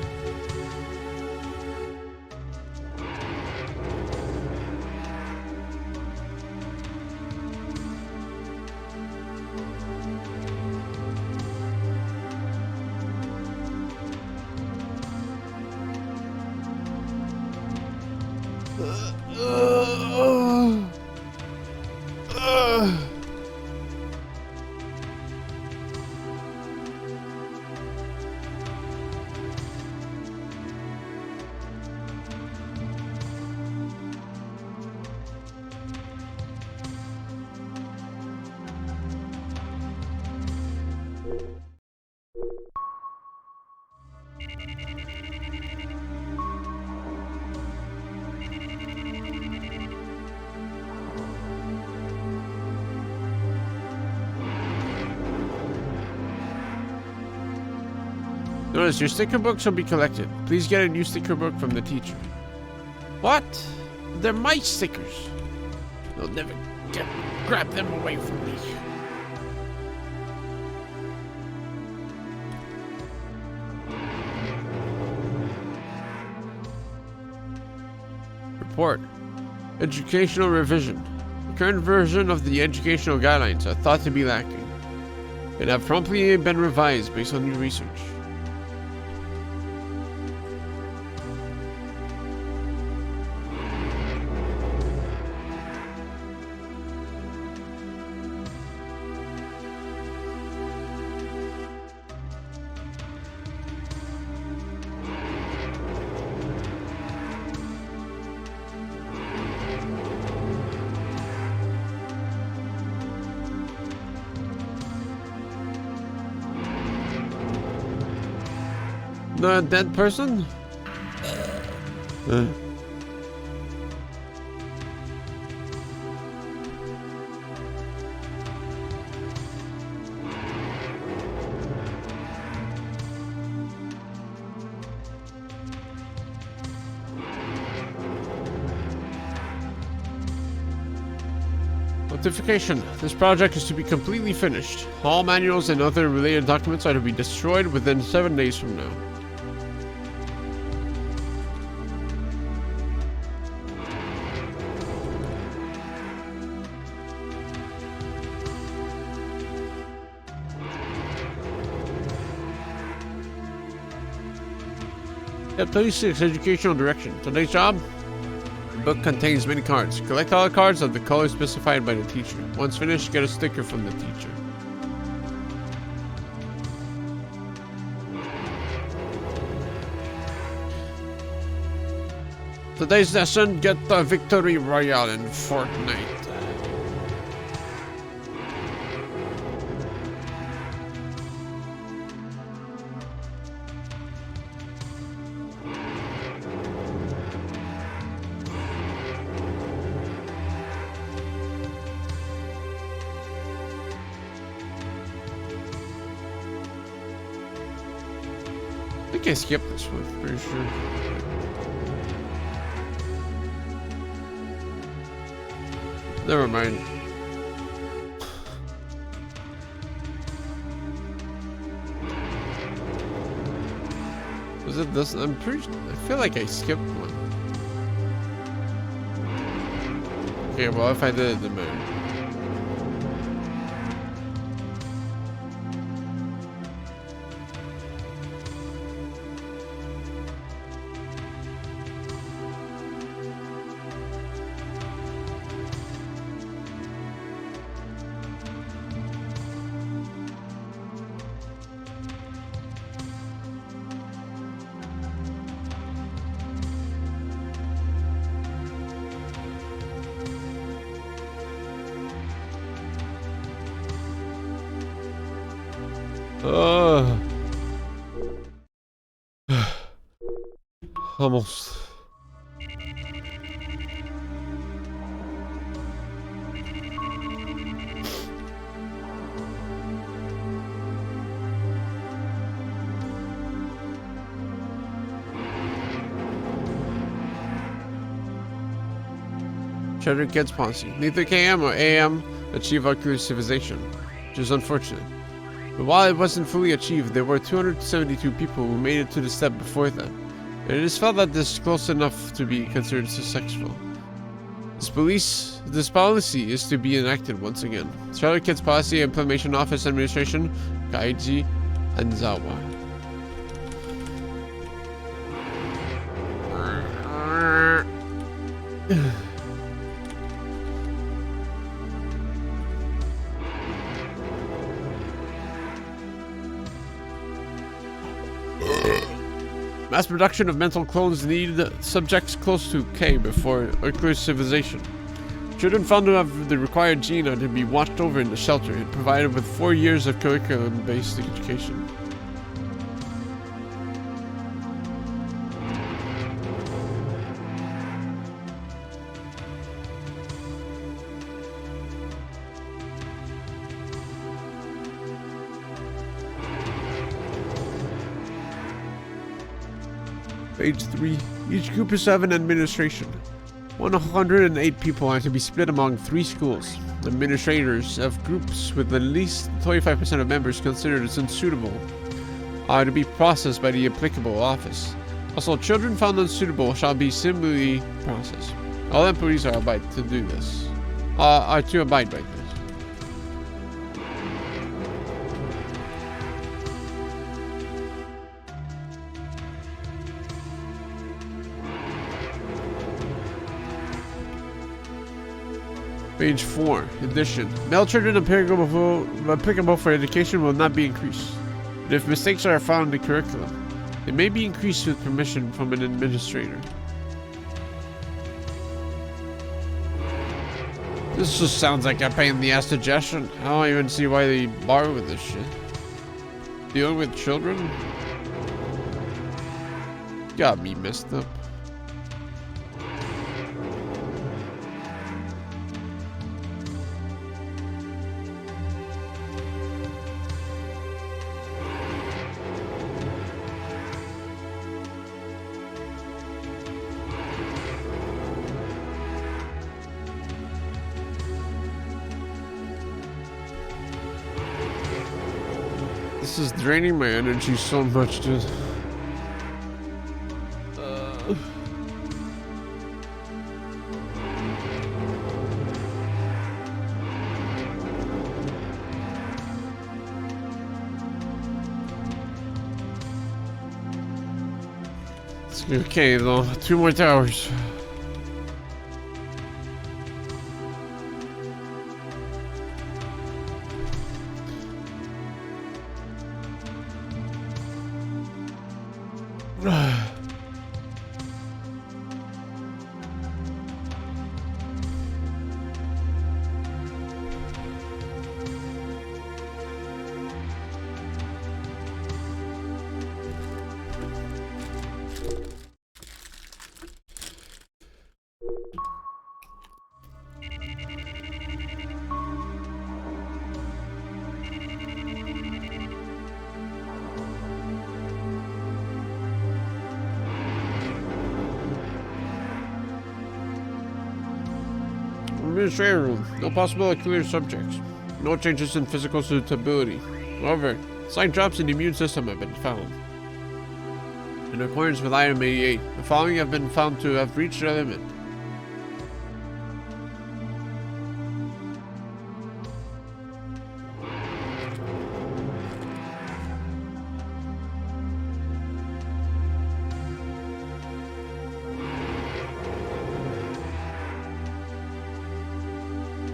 Notice your sticker book shall be collected. Please get a new sticker book from the teacher. What? They're my stickers. They'll never grab them away from me. Report. Educational revision. The current version of the educational guidelines are thought to be lacking and have promptly been revised based on new research. The dead person? Notification. This project is to be completely finished. All manuals and other related documents are to be destroyed within 7 days from now. Step 36, Educational Direction. Today's job? The book contains many cards. Collect all the cards of the color specified by the teacher. Once finished, get a sticker from the teacher. Today's lesson, get the Victory Royale in Fortnite. I think I skipped this one, pretty sure. Never mind. Was it this? I feel like I skipped one. Okay, well if I did it, then maybe. Almost. Cheddar Kids Policy. Neither KM or AM achieve ocular civilization, which is unfortunate. But while it wasn't fully achieved, there were 272 people who made it to the step before them. And it is felt that this is close enough to be considered successful. This policy is to be enacted once again. Charlotte Kids Policy Implementation Office Administration, Kaiji Anzawa. Mass production of mental clones need subjects close to K before ocular civilization. Children found to have the required gene are to be watched over in the shelter and provided with 4 years of curriculum-based education. Page 3. Each group is to have an administration. 108 people are to be split among 3 schools. Administrators of groups with at least 25% of members considered as unsuitable are to be processed by the applicable office. Also, children found unsuitable shall be similarly processed. All employees are to abide by this. Page 4. Addition. Male children applicable for education will not be increased. But if mistakes are found in the curriculum, they may be increased with permission from an administrator. This just sounds like a pain in the ass suggestion. I don't even see why they bother with this shit. Dealing with children? Got me messed up. is draining my energy so much, dude. It's okay though, 2 more towers. Administrator room. No possible clear subjects. No changes in physical suitability. However, slight drops in the immune system have been found. In accordance with item 88, the following have been found to have reached their limit.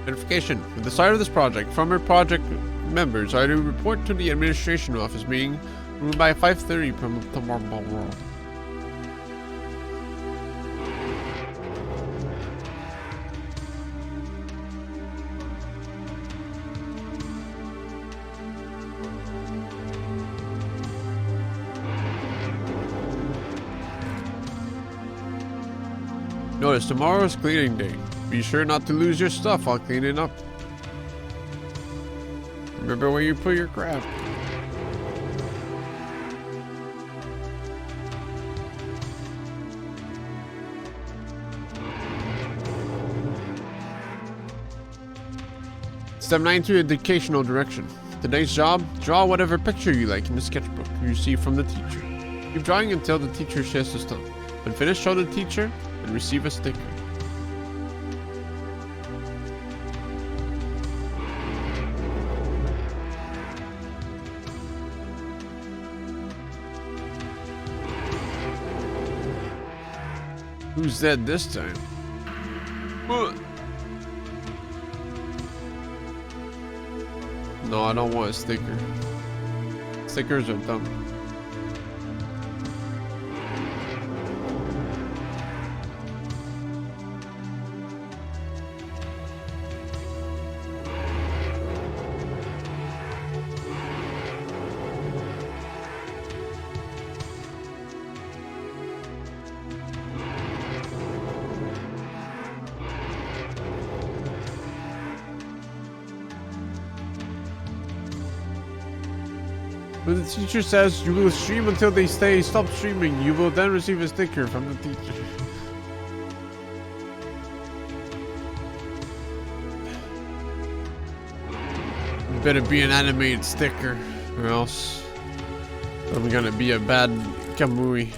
Notification. With the start of this project, former project members are to report to the administration office meeting room by 5:30 from tomorrow. Notice tomorrow is cleaning day. Be sure not to lose your stuff while cleaning up. Remember where you put your crap. Step 9 to educational direction. Today's job, draw whatever picture you like in the sketchbook you receive from the teacher. Keep drawing until the teacher says to stop. When finished, show the teacher and receive a sticker. Who's dead this time? No, I don't want a sticker. Stickers are dumb. When the teacher says you will stream until they say stop streaming, you will then receive a sticker from the teacher. It better be an animated sticker, or else I'm gonna be a bad Kamui.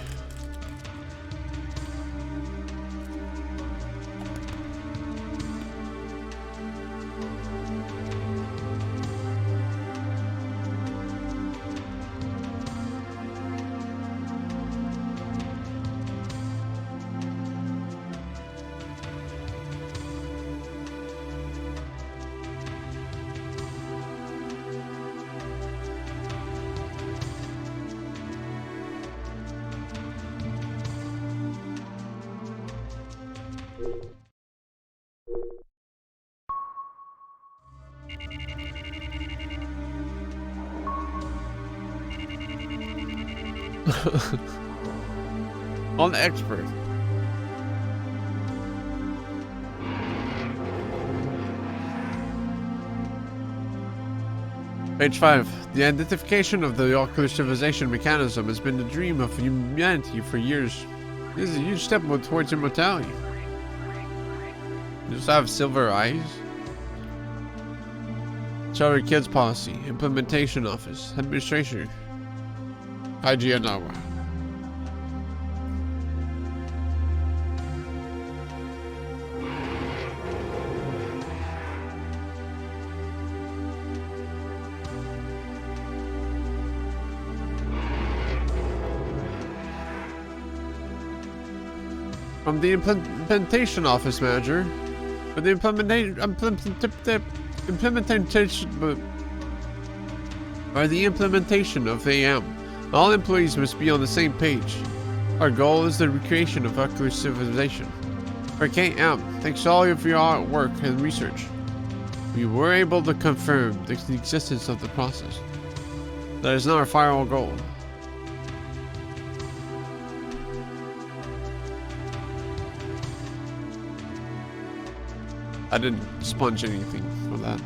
On expert. Page 5. The identification of the ocular civilization mechanism has been the dream of humanity for years. This is a huge step towards immortality. You just have silver eyes. Shelter Kids Policy, Implementation Office, Administration, IGNR. From the implementation office manager, for the implementation of AM, all employees must be on the same page. Our goal is the recreation of ocular civilization. For KM, thanks to all of your hard work and research, we were able to confirm the existence of the process. That is now our final goal. I didn't sponge anything for that.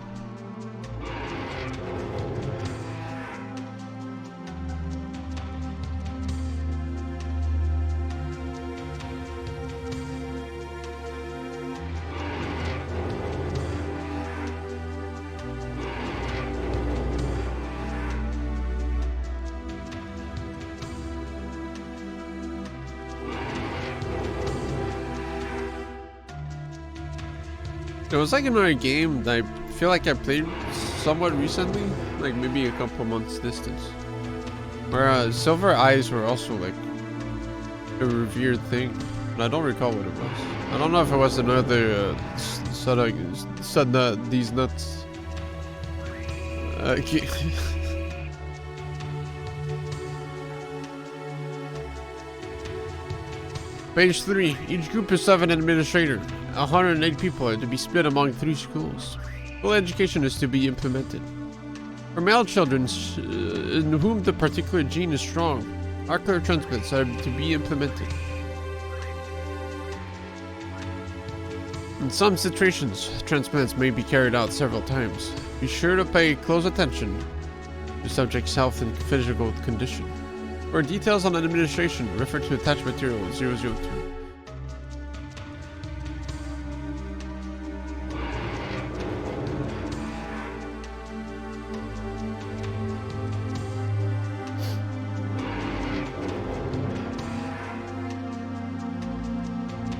It was like another game that I feel like I played somewhat recently, like maybe a couple months distance, where silver eyes were also like a revered thing, but I don't recall what it was. I don't know if it was another these nuts. Page 3. Each group is 7 administrator. 108 people are to be split among 3 schools. Full education is to be implemented. For male children in whom the particular gene is strong, ocular transplants are to be implemented. In some situations, transplants may be carried out several times. Be sure to pay close attention to subject's health and physical condition. For details on administration, refer to attached material 002.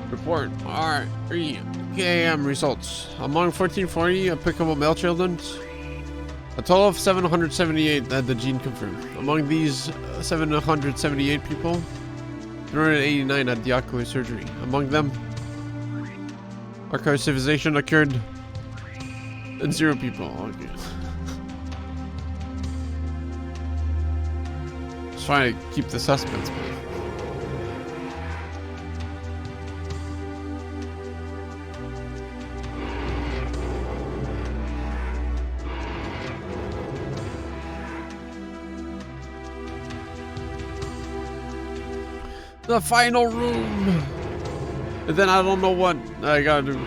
Report R3 KAM results. Among 1440 applicable male children, a total of 778 had the gene confirmed. Among these 778 people, 389 had the ocular surgery. Among them, ocular civilization occurred in 0 people. Okay. Just trying to keep the suspense, man. The final room. And then I don't know what I gotta do.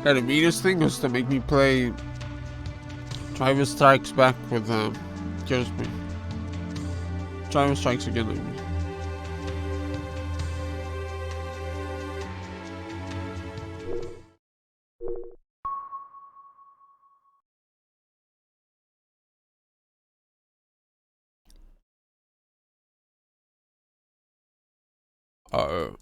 The meanest thing was to make me play Driver Strikes Back with kills me. Driver Strikes Again, I mean. Uh-oh.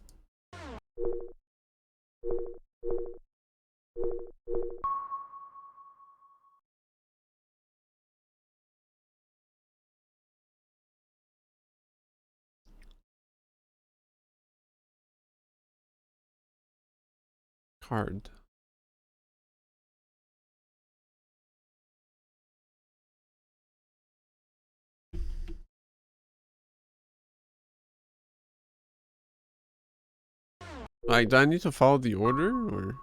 Card. Like, do I need to follow the order, or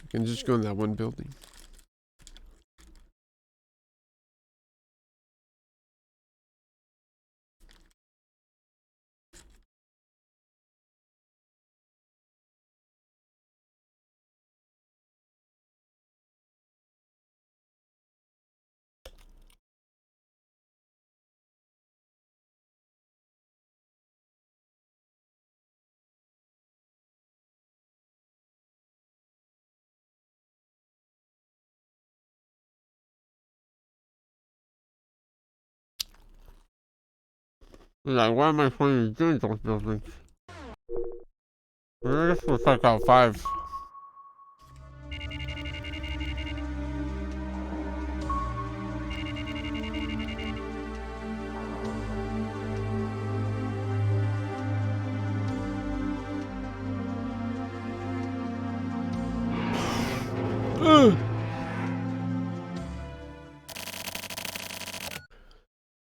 I can just go in that one building? Like, why am I playing doing those buildings? This will check out 5.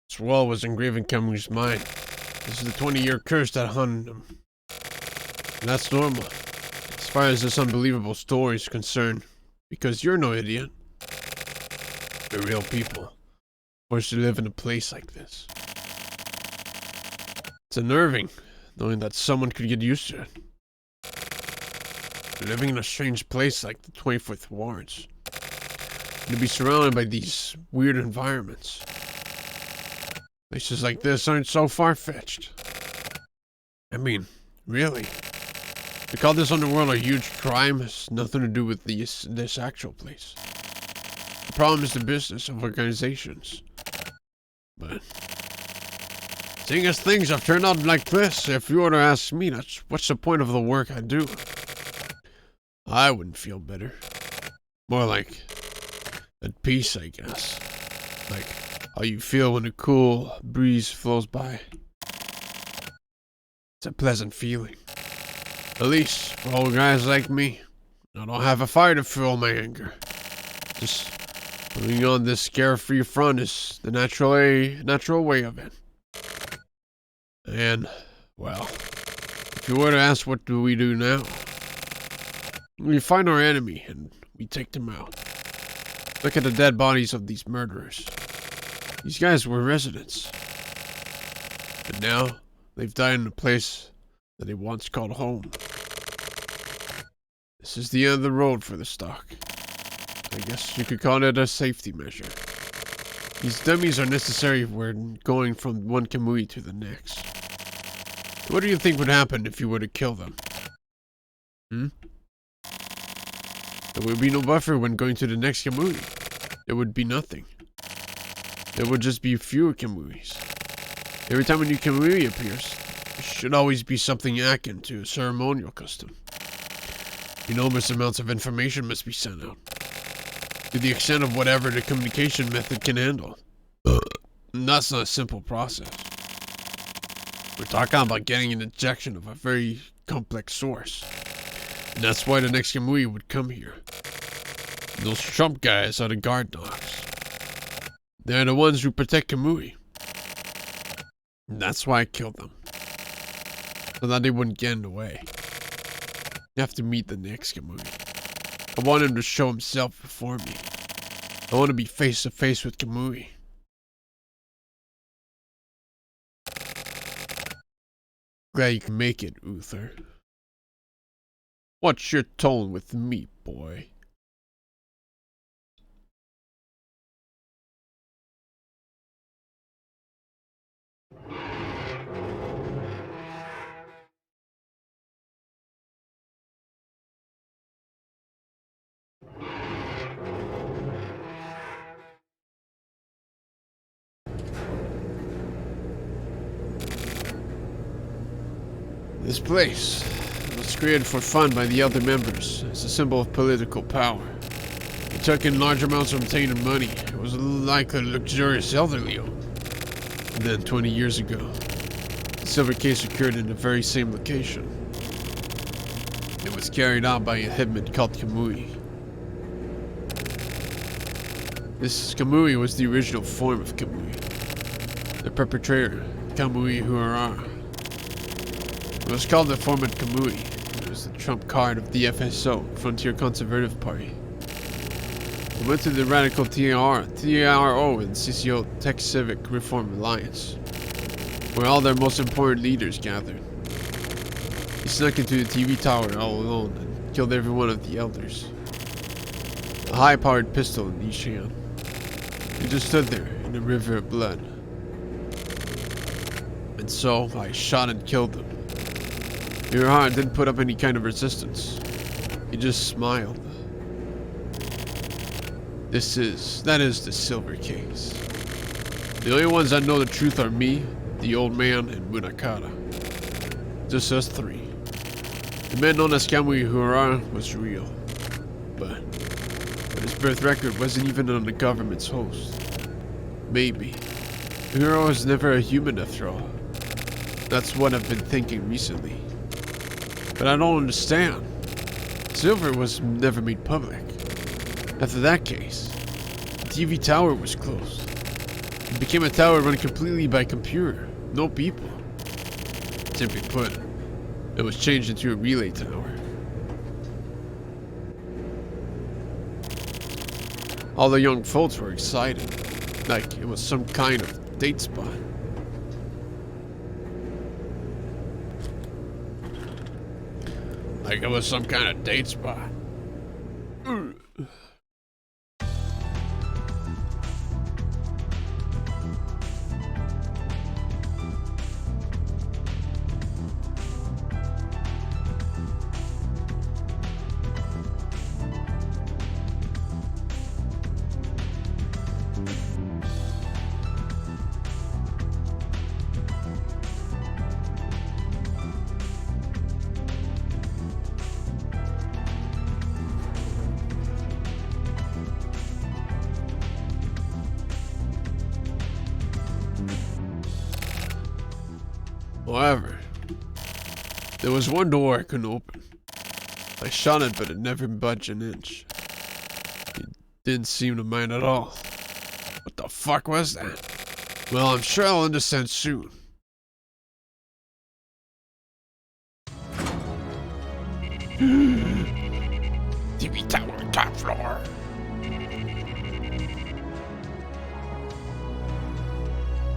This wall was engraved in Camus' mind. This is the 20-year curse that haunted him. And that's normal, as far as this unbelievable story is concerned, because you're no idiot. We're real people, forced to live in a place like this. It's unnerving, knowing that someone could get used to it. Living in a strange place like the 24th Wards. And to be surrounded by these weird environments. Places like this aren't so far-fetched. I mean, really. To call this underworld a huge crime has nothing to do with this actual place. The problem is the business of organizations. But seeing as things have turned out like this, if you were to ask me, what's the point of the work I do? I wouldn't feel better. More like at peace, I guess. Like how you feel when a cool breeze flows by. It's a pleasant feeling. At least for old guys like me. I don't have a fire to fuel my anger. Just putting on this carefree front is the natural way of it. And, well, if you were to ask what do we do now? We find our enemy and we take them out. Look at the dead bodies of these murderers. These guys were residents. But now, they've died in a place that they once called home. This is the end of the road for the stock. I guess you could call it a safety measure. These dummies are necessary when going from one Kamui to the next. What do you think would happen if you were to kill them? There would be no buffer when going to the next Kamui. There would be nothing. There would just be fewer Kamuis. Every time a new Kamui appears, there should always be something akin to a ceremonial custom. Enormous amounts of information must be sent out, to the extent of whatever the communication method can handle. And that's not a simple process. We're talking about getting an injection of a very complex source. And that's why the next Kamui would come here. And those Trump guys are the guard dogs. They're the ones who protect Kamui. And that's why I killed them. So that they wouldn't get in the way. You have to meet the next Kamui. I want him to show himself before me. I want to be face to face with Kamui. Glad you can make it, Uther. What's your tone with me, boy? This place was created for fun by the other members as a symbol of political power. They took in large amounts of obtaining money. It was like a luxurious elderly home. And then 20 years ago, the silver case occurred in the very same location. It was carried out by a headman called Kamui. This Kamui was the original form of Kamui. The perpetrator, Kamui Huara. It was called the Format Kamui. It was the trump card of the FSO, Frontier Conservative Party. It went to the radical TRO and CCO Tech Civic Reform Alliance, where all their most important leaders gathered. He snuck into the TV tower all alone and killed every one of the elders. A high-powered pistol in each hand. He just stood there in a river of blood. And so I shot and killed him. Your heart didn't put up any kind of resistance. He just smiled. That is the silver case. The only ones that know the truth are me, the old man, and Munakata. Just us three. The man known as Kamui Hura was real, but his birth record wasn't even on the government's host. Maybe. Hura was never a human after all. That's what I've been thinking recently. But I don't understand. Silver was never made public. After that case, the TV tower was closed. It became a tower run completely by computer, no people. Simply put, it was changed into a relay tower. All the young folks were excited, like it was some kind of date spot. Like it was some kind of date spot. However, there was one door I couldn't open. I shot it, but it never budged an inch. It didn't seem to mind at all. What the fuck was that? Well, I'm sure I'll understand soon. TV tower, top floor.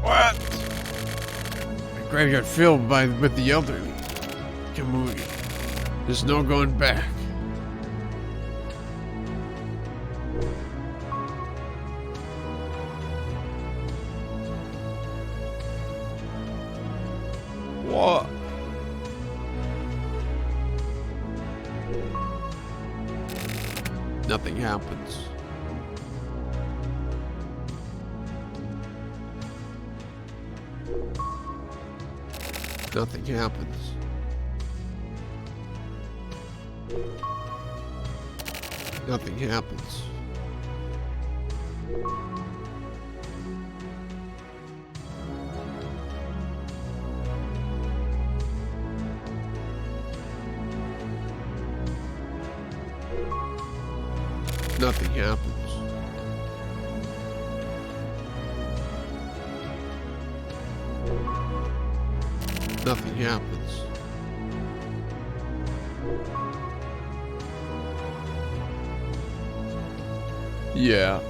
What? Graveyard filled with the elderly. Kamui. There's no going back. What? Nothing happens. Nothing happens. Nothing happens. Nothing happens. Nothing happens. Yeah.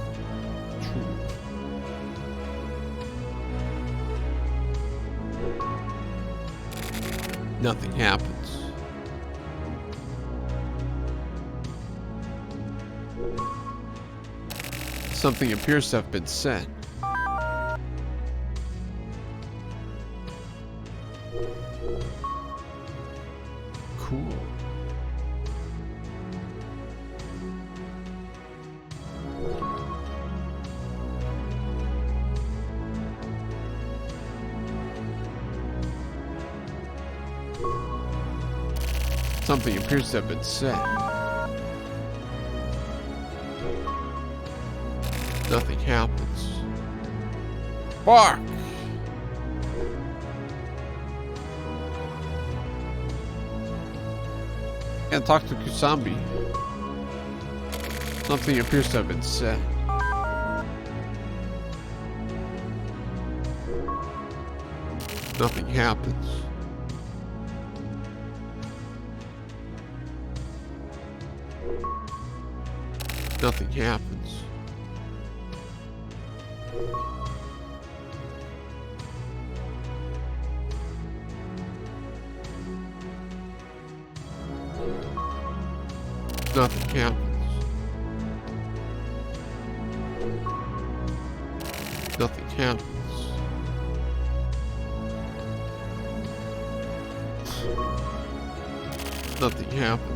True. Nothing happens. Something appears to have been said. Cool. Something appears to have been said. Nothing happens. Fuck! Can't talk to Kusambi. Something appears to have been said. Nothing happens. Nothing happens. Nothing happens. Nothing happens. Nothing happens.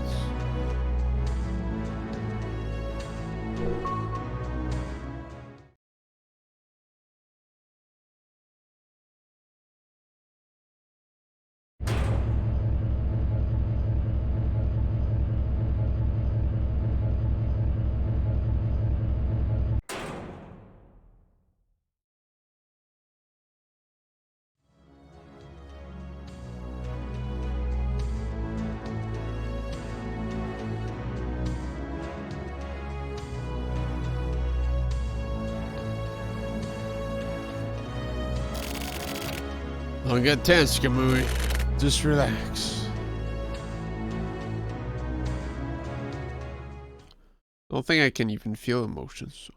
Don't get tense, Kamui. Just relax. I don't think I can even feel emotions.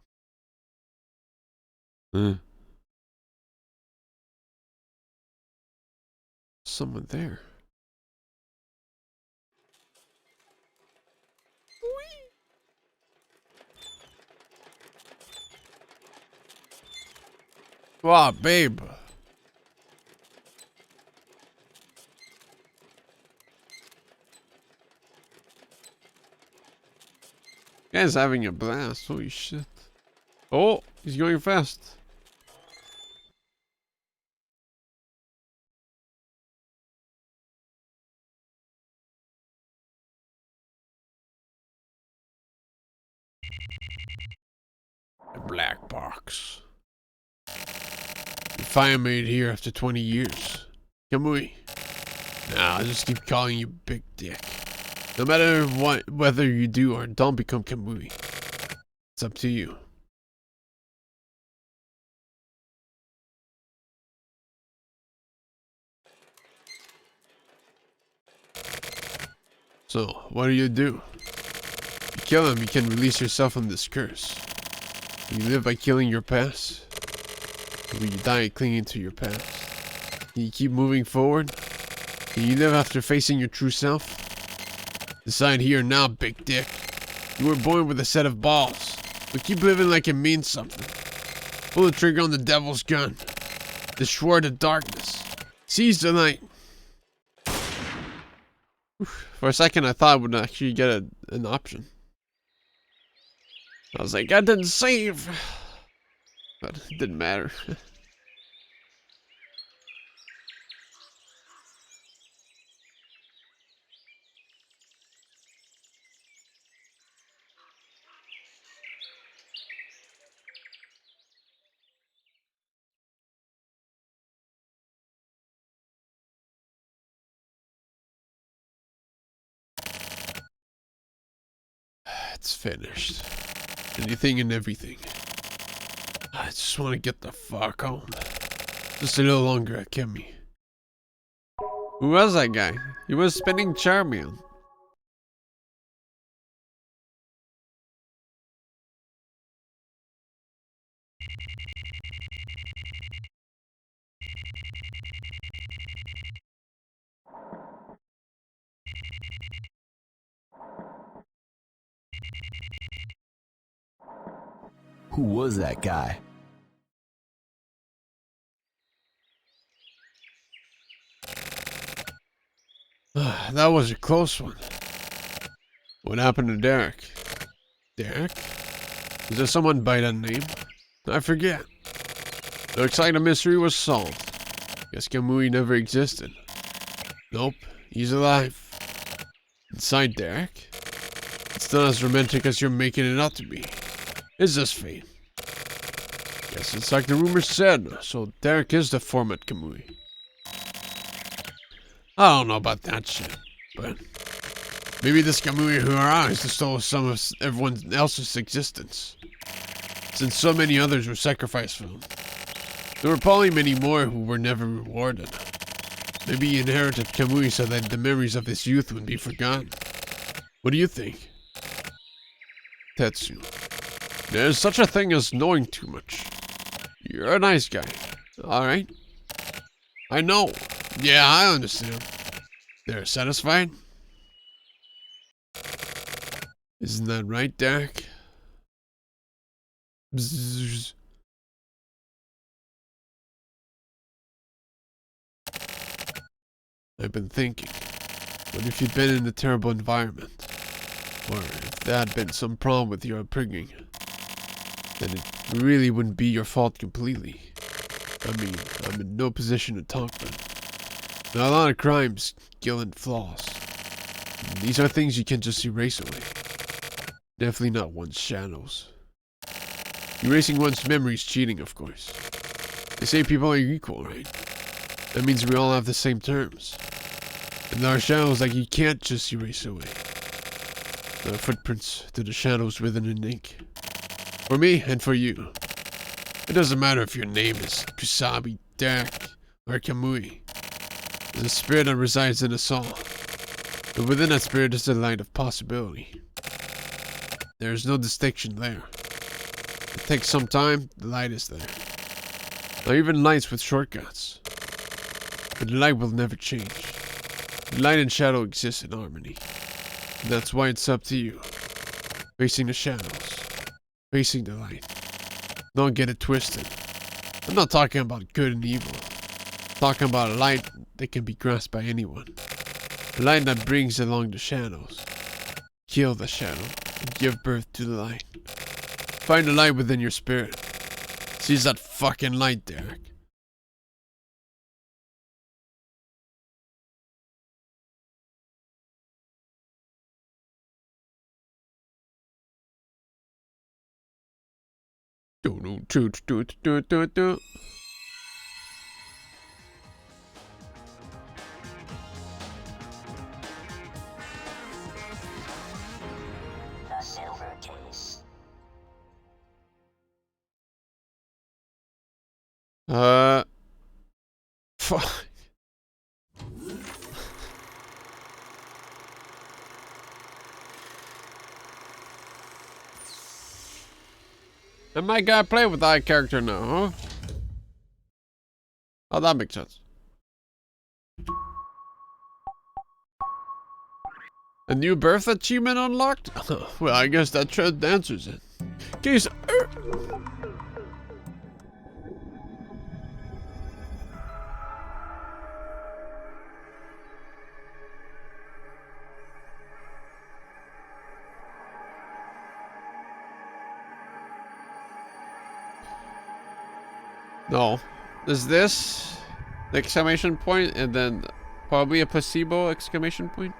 Someone there. Wow, babe. Guy's having a blast. Holy shit. Oh, he's going fast. The black box. If I am made here after 20 years. Kamui. Nah, I'll just keep calling you Big Dick. No matter what, whether you do or don't become Kamui. It's up to you. So, what do? You kill him, you can release yourself from this curse. Will you live by killing your past? Or will you die clinging to your past? Can you keep moving forward? Can you live after facing your true self? Decide here now, Big Dick. You were born with a set of balls, but keep living like it means something. Pull the trigger on the devil's gun. Destroy the darkness. Seize the night. For a second, I thought I would actually get an option. I was like, I didn't save. But it didn't matter. It's finished. Anything and everything. I just want to get the fuck home. Just a little longer at Kimmy. Who was that guy? He was spinning Charmian. Who was that guy? That was a close one. What happened to Derek? Derek? Is there someone by that name? I forget. Looks like the mystery was solved. Guess Kamui never existed. Nope, he's alive. Inside Derek? It's not as romantic as you're making it out to be. It's just fate. Guess it's like the rumors said, so Derek is the format Kamui. I don't know about that shit, but maybe this Kamui Huara is the soul of some of everyone else's existence. Since so many others were sacrificed for him. There were probably many more who were never rewarded. Maybe he inherited Kamui so that the memories of his youth would be forgotten. What do you think? Tetsu. There's such a thing as knowing too much. You're a nice guy. Alright. I know. Yeah, I understand. They're satisfied? Isn't that right, Derek? Bzzz. I've been thinking, what if you'd been in a terrible environment? Or if there had been some problem with your upbringing? Then it really wouldn't be your fault completely. I mean, I'm in no position to talk, but there are a lot of crimes, guilt, and flaws. And these are things you can't just erase away. Definitely not one's shadows. Erasing one's memory is cheating, of course. They say people are equal, right? That means we all have the same terms. And there are shadows that you can't just erase away. There are footprints to the shadows written in ink. For me and for you. It doesn't matter if your name is Kusabi, Derek, or Kamui. There's a spirit that resides in us all. But within that spirit is the light of possibility. There is no distinction there. It takes some time, the light is there. Now even lights with shortcuts. But the light will never change. The light and shadow exist in harmony. And that's why it's up to you. Facing the shadows. Facing the light. Don't get it twisted. I'm not talking about good and evil. I'm talking about a light that can be grasped by anyone. A light that brings along the shadows. Kill the shadow and give birth to the light. Find the light within your spirit. Seize that fucking light, Derek. Do. Fuck. I might gotta play with that character now, huh? Oh, that makes sense. A new birth achievement unlocked? Well, I guess that trend answers it. Case. No. Is this the exclamation point and then probably a placebo exclamation point?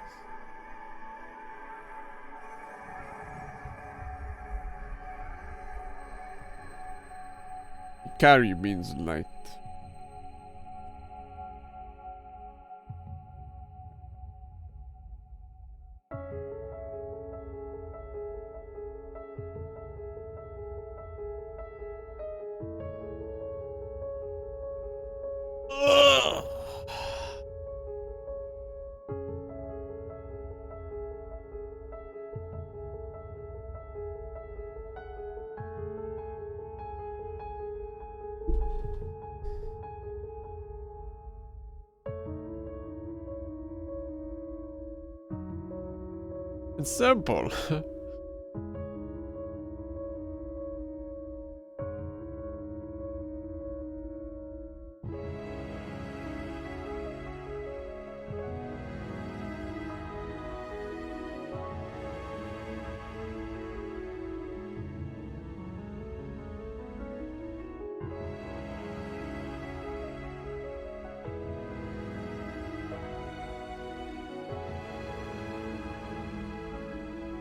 Carry means light. It's simple.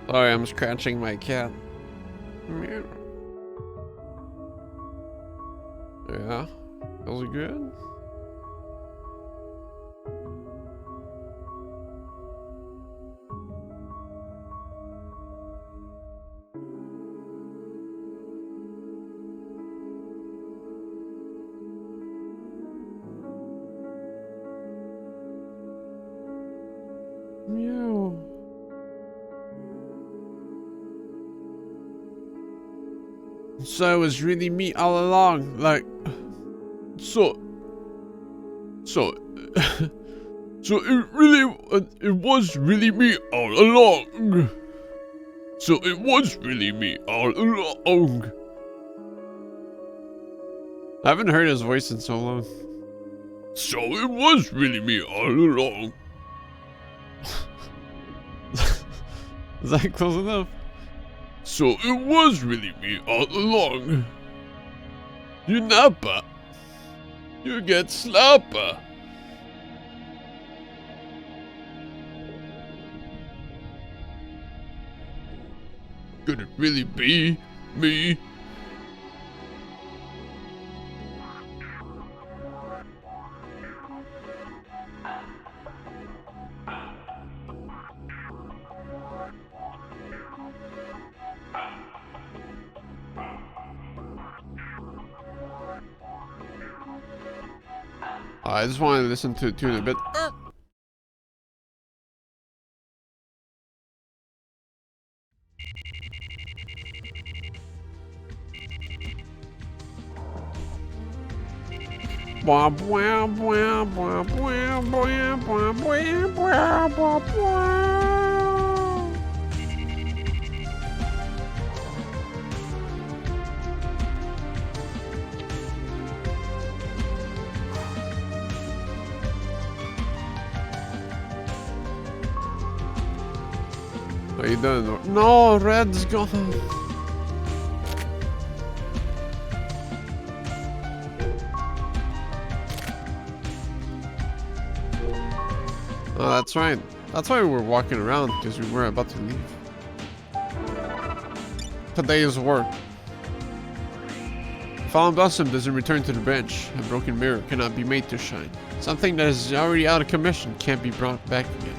Sorry, I'm scratching my cat. Yeah. Feels good? Meow. So it was really me all along, like, so it was really me all along. So it was really me all along. I haven't heard his voice in so long. So it was really me all along. Is that close enough? So it was really me all along. You nappa. You get slapper. Could it really be me? I just want to listen to it tune a bit. Blah, blah, blah, blah, blah, blah, blah, blah, blah, blah. Are you done? No, red's gone. Oh, that's right. That's why we were walking around, because we were about to leave. Today's work. Fallen blossom doesn't return to the bench. A broken mirror cannot be made to shine. Something that is already out of commission can't be brought back again.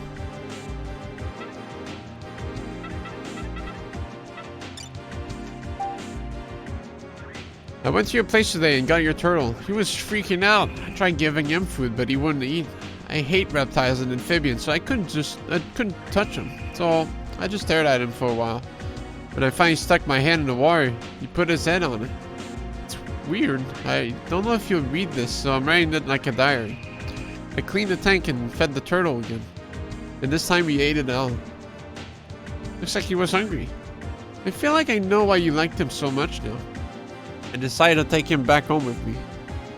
I went to your place today and got your turtle. He was freaking out. I tried giving him food, but he wouldn't eat. I hate reptiles and amphibians, so I couldn't touch him. So I just stared at him for a while. When I finally stuck my hand in the water, he put his head on it. It's weird. I don't know if you'll read this, so I'm writing it like a diary. I cleaned the tank and fed the turtle again. And this time he ate it out. Looks like he was hungry. I feel like I know why you liked him so much now. I decided to take him back home with me.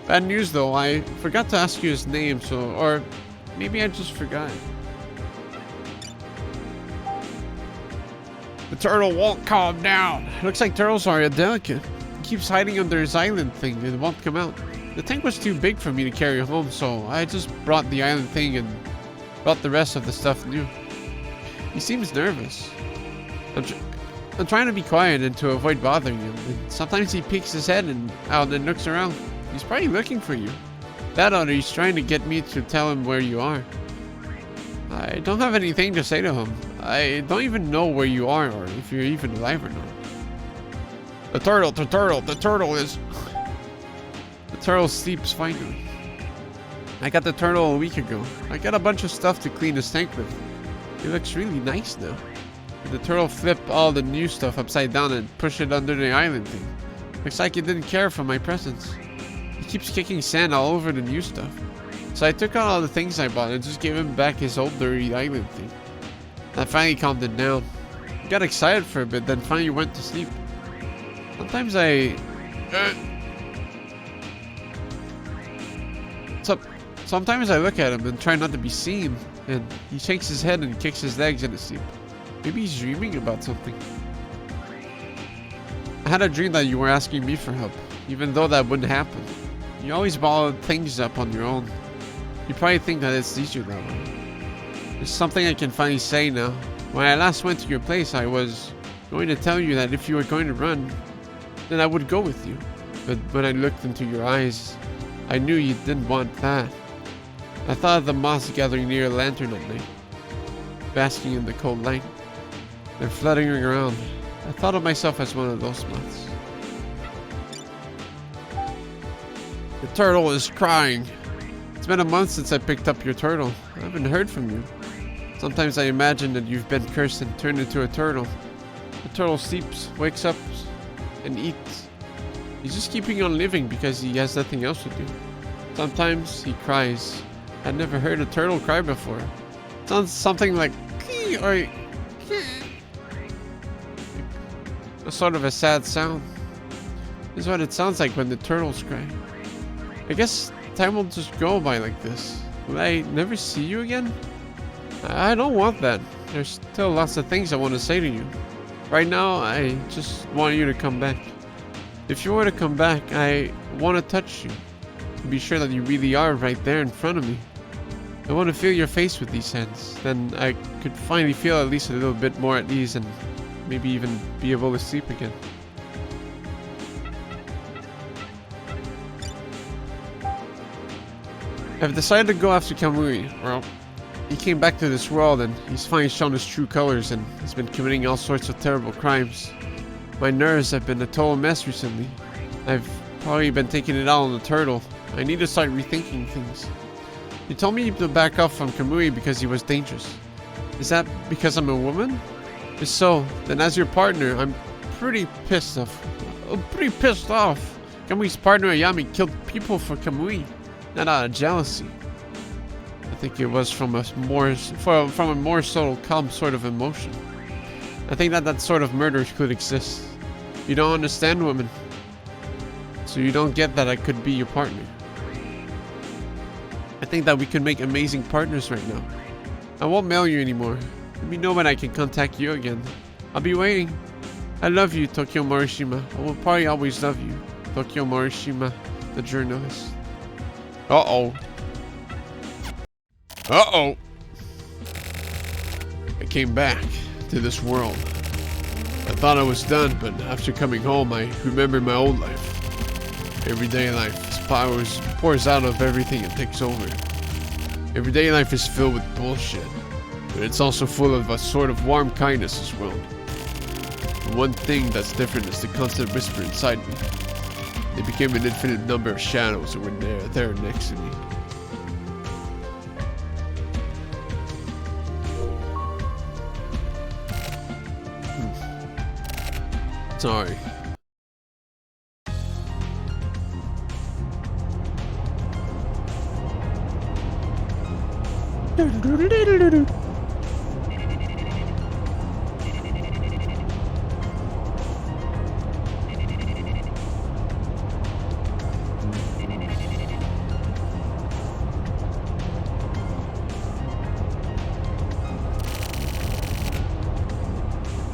Bad news though, I forgot to ask you his name, or maybe I just forgot. The turtle won't calm down. Looks like turtles are delicate. He keeps hiding under his island thing and won't come out. The tank was too big for me to carry home, so I just brought the island thing and brought the rest of the stuff new. He seems nervous. I'm trying to be quiet and to avoid bothering him. And sometimes he peeks his head out and looks around. He's probably looking for you. That or he's trying to get me to tell him where you are. I don't have anything to say to him. I don't even know where you are or if you're even alive or not. The turtle is... The turtle sleeps finally. I got the turtle a week ago. I got a bunch of stuff to clean his tank with. It looks really nice now. The turtle flipped all the new stuff upside down and pushed it under the island thing. Looks like he didn't care for my presence. He keeps kicking sand all over the new stuff. So I took out all the things I bought and just gave him back his old dirty island thing. I finally calmed it down. He got excited for a bit, then finally went to sleep. Sometimes Sometimes I look at him and try not to be seen, and he shakes his head and kicks his legs in his sleep. Maybe he's dreaming about something. I had a dream that you were asking me for help, even though that wouldn't happen. You always bottle things up on your own. You probably think that it's easier that way. There's something I can finally say now. When I last went to your place, I was going to tell you that if you were going to run, then I would go with you. But when I looked into your eyes, I knew you didn't want that. I thought of the moths gathering near a lantern at night, basking in the cold light. They're fluttering around. I thought of myself as one of those moths. The turtle is crying. It's been a month since I picked up your turtle. I haven't heard from you. Sometimes I imagine that you've been cursed and turned into a turtle. The turtle sleeps, wakes up, and eats. He's just keeping on living because he has nothing else to do. Sometimes he cries. I'd never heard a turtle cry before. It sounds something like or a sort of a sad sound. This is what it sounds like when the turtles cry. I guess time will just go by like this. Will I never see you again? I don't want that. There's still lots of things I want to say to you. Right now, I just want you to come back. If you were to come back, I want to touch you. To be sure that you really are right there in front of me. I want to feel your face with these hands. Then I could finally feel at least a little bit more at ease and maybe even be able to sleep again. I've decided to go after Kamui. Well, he came back to this world and he's finally shown his true colors and has been committing all sorts of terrible crimes. My nerves have been a total mess recently. I've probably been taking it out on the turtle. I need to start rethinking things. You told me to back off from Kamui because he was dangerous. Is that because I'm a woman? If so, then as your partner, I'm pretty pissed off. Kamui's partner Ayami killed people for Kamui, not out of jealousy. I think it was from a more subtle, calm sort of emotion. I think that sort of murder could exist. You don't understand women, so you don't get that I could be your partner. I think that we could make amazing partners right now. I won't mail you anymore. Let me know when I can contact you again. I'll be waiting. I love you, Tokyo Morishima. I will probably always love you, Tokyo Morishima, the journalist. Uh-oh. Uh-oh. I came back to this world. I thought I was done, but after coming home, I remembered my old life. Everyday life pours out of everything and takes over. Everyday life is filled with bullshit, but it's also full of a sort of warm kindness as well. The one thing that's different is the constant whisper inside me. They became an infinite number of shadows that were there next to me. Sorry.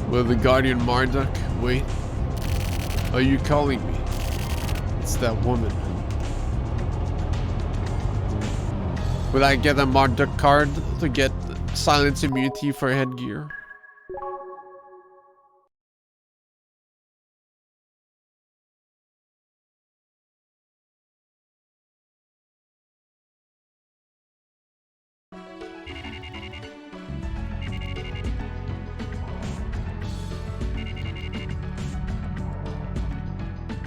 Will the Guardian Marduk wait? Are you calling me? It's that woman. Will I get a Marduk card to get silence immunity for headgear?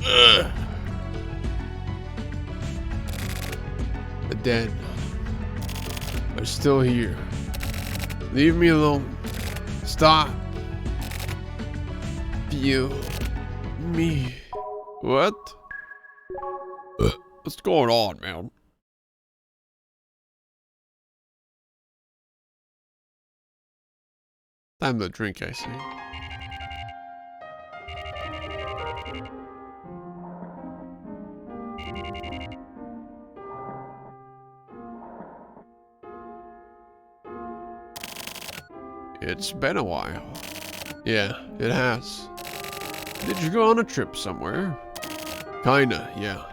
Ugh. The dead are still here. Leave me alone. Stop. Feel me. What? What's going on, man? Time to drink, I see. It's been a while. Yeah, it has. Did you go on a trip somewhere? Kinda, yeah.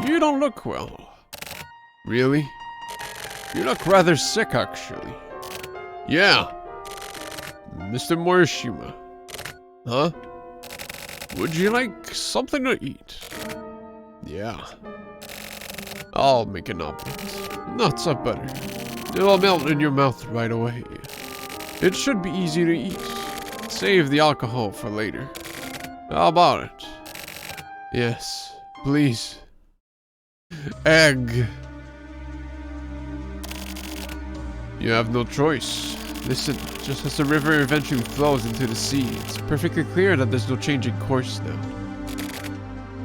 You don't look well. Really? You look rather sick, actually. Yeah. Mr. Morishima. Huh? Would you like something to eat? Yeah. I'll make an omelet. Nuts are better. It'll melt in your mouth right away. It should be easy to eat. Save the alcohol for later. How about it? Yes, please. Egg. You have no choice. Listen, just as the river eventually flows into the sea, it's perfectly clear that there's no changing course now.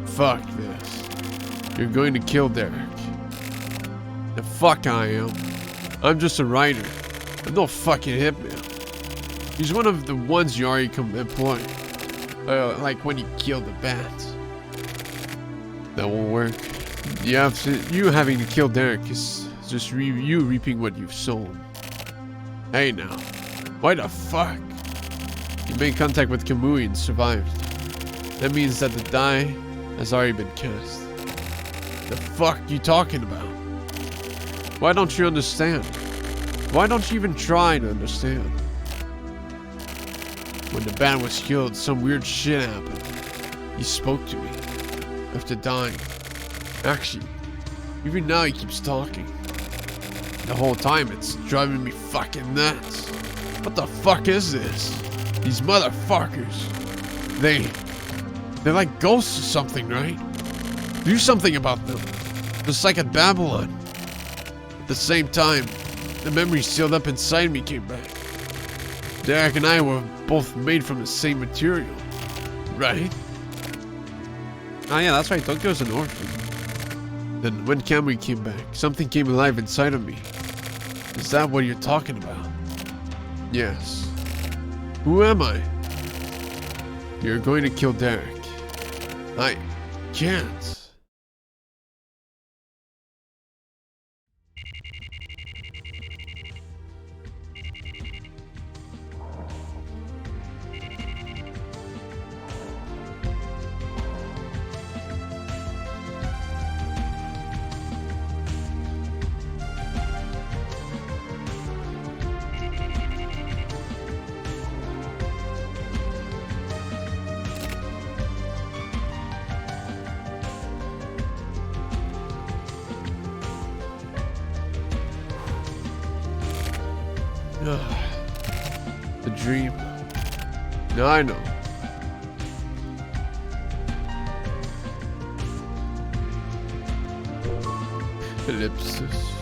Fuck this. You're going to kill Derek. The fuck I am. I'm just a writer. I'm no fucking hitman. He's one of the ones you already employ. Like when you killed the bats. That won't work. You having to kill Derek is just you reaping what you've sown. Hey now, why the fuck? You made contact with Kamui and survived. That means that the die has already been cast. The fuck you talking about? Why don't you understand? Why don't you even try to understand? When the bat was killed, some weird shit happened. He spoke to me after dying. Actually, even now he keeps talking. The whole time it's driving me fucking nuts. What the fuck is this? These motherfuckers. They're like ghosts or something, right? Do something about them. Just like at Babylon. At the same time, the memory sealed up inside me came back. Derek and I were both made from the same material, right? Oh yeah, that's right, Tokyo's an orphan. Then when Kamui came back, something came alive inside of me. Is that what you're talking about? Yes. Who am I? You're going to kill Derek. I can't. The dream. Now I know. Ellipsis.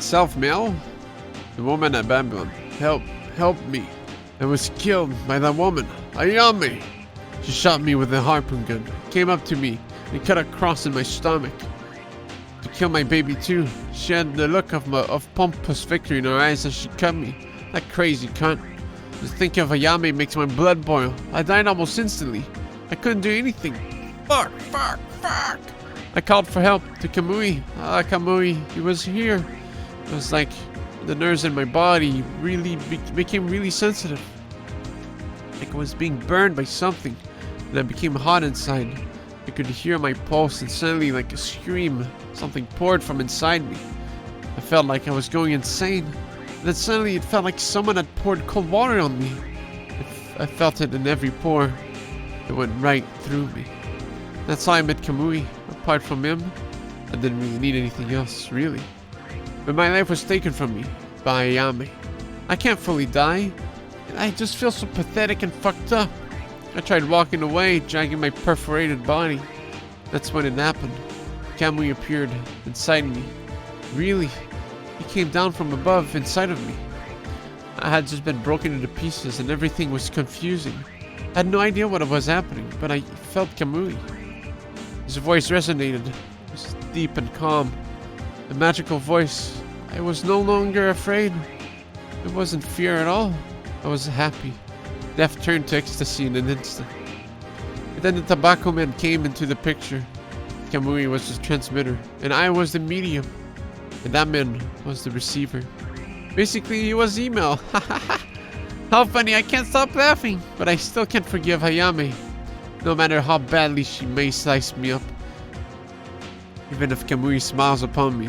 Self-mail? The woman at Babylon. Help me. I was killed by that woman. Ayame. She shot me with a harpoon gun, came up to me, and cut a cross in my stomach. To kill my baby too. She had the look of pompous victory in her eyes as she cut me. That crazy cunt. Just thinking of Ayame makes my blood boil. I died almost instantly. I couldn't do anything. Fuck. I called for help to Kamui. Kamui, he was here. It was like the nerves in my body became really sensitive. Like I was being burned by something. And I became hot inside. I could hear my pulse, and suddenly, like a scream, something poured from inside me. I felt like I was going insane. And then suddenly it felt like someone had poured cold water on me. I felt it in every pore. It went right through me. That's how I met Kamui. Apart from him, I didn't really need anything else, really. But my life was taken from me by Ayame. I can't fully die. I just feel so pathetic and fucked up. I tried walking away, dragging my perforated body. That's when it happened. Kamui appeared inside me. Really, he came down from above inside of me. I had just been broken into pieces and everything was confusing. I had no idea what was happening, but I felt Kamui. His voice resonated. It was deep and calm. A magical voice. I was no longer afraid. It wasn't fear at all. I was happy. Death turned to ecstasy in an instant. And then the tobacco man came into the picture. Kamui was the transmitter, and I was the medium. And that man was the receiver. Basically, he was email. How funny, I can't stop laughing. But I still can't forgive Ayame. No matter how badly she may slice me up. Even if Kamui smiles upon me.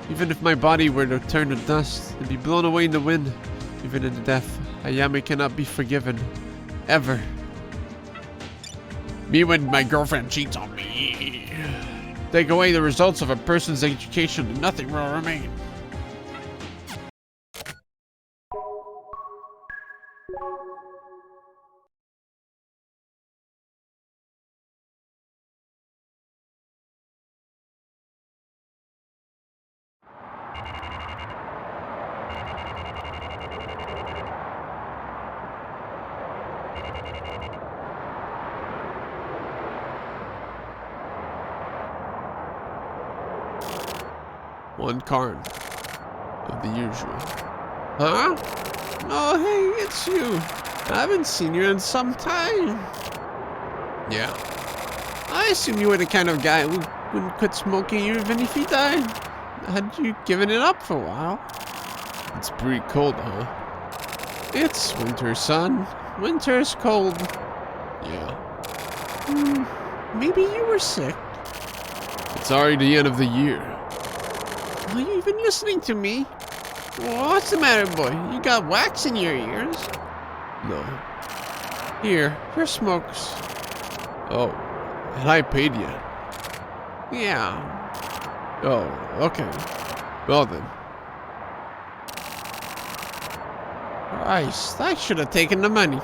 Even if my body were to turn to dust and be blown away in the wind. Even in death, Ayame cannot be forgiven. Ever. Me when my girlfriend cheats on me. Take away the results of a person's education and nothing will remain. One card of the usual. Huh? Oh, hey, it's you. I haven't seen you in some time. Yeah. I assume you were the kind of guy who wouldn't quit smoking even if he died. Had you given it up for a while? It's pretty cold, huh? It's winter, son. Winter's cold. Yeah. Maybe you were sick. It's already the end of the year. Are you even listening to me? What's the matter, boy? You got wax in your ears? No. Here smokes. Oh, and I paid you. Yeah. Oh, okay. Well then. Christ, I should have taken the money.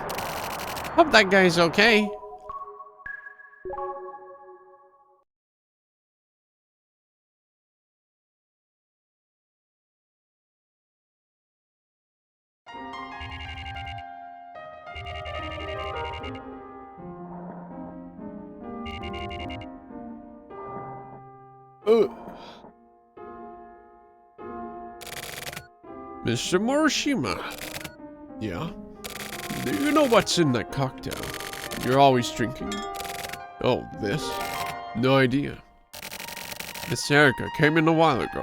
Hope that guy's okay. Mr. Morishima. Yeah? Do you know what's in that cocktail you're always drinking? Oh, this? No idea. Miss Erica came in a while ago.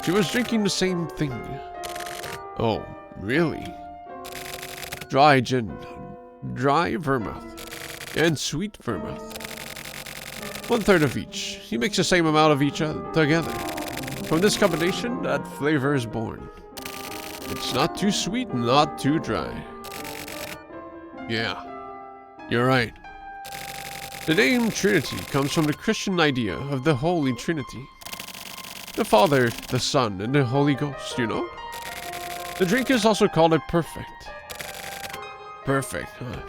She was drinking the same thing. Oh, really? Dry gin, dry vermouth, and sweet vermouth. 1/3 of each. You mix the same amount of each other together. From this combination, that flavor is born. It's not too sweet, not too dry. Yeah, you're right. The name Trinity comes from the Christian idea of the Holy Trinity. The Father, the Son, and the Holy Ghost, you know? The drink is also called a perfect. Perfect, huh?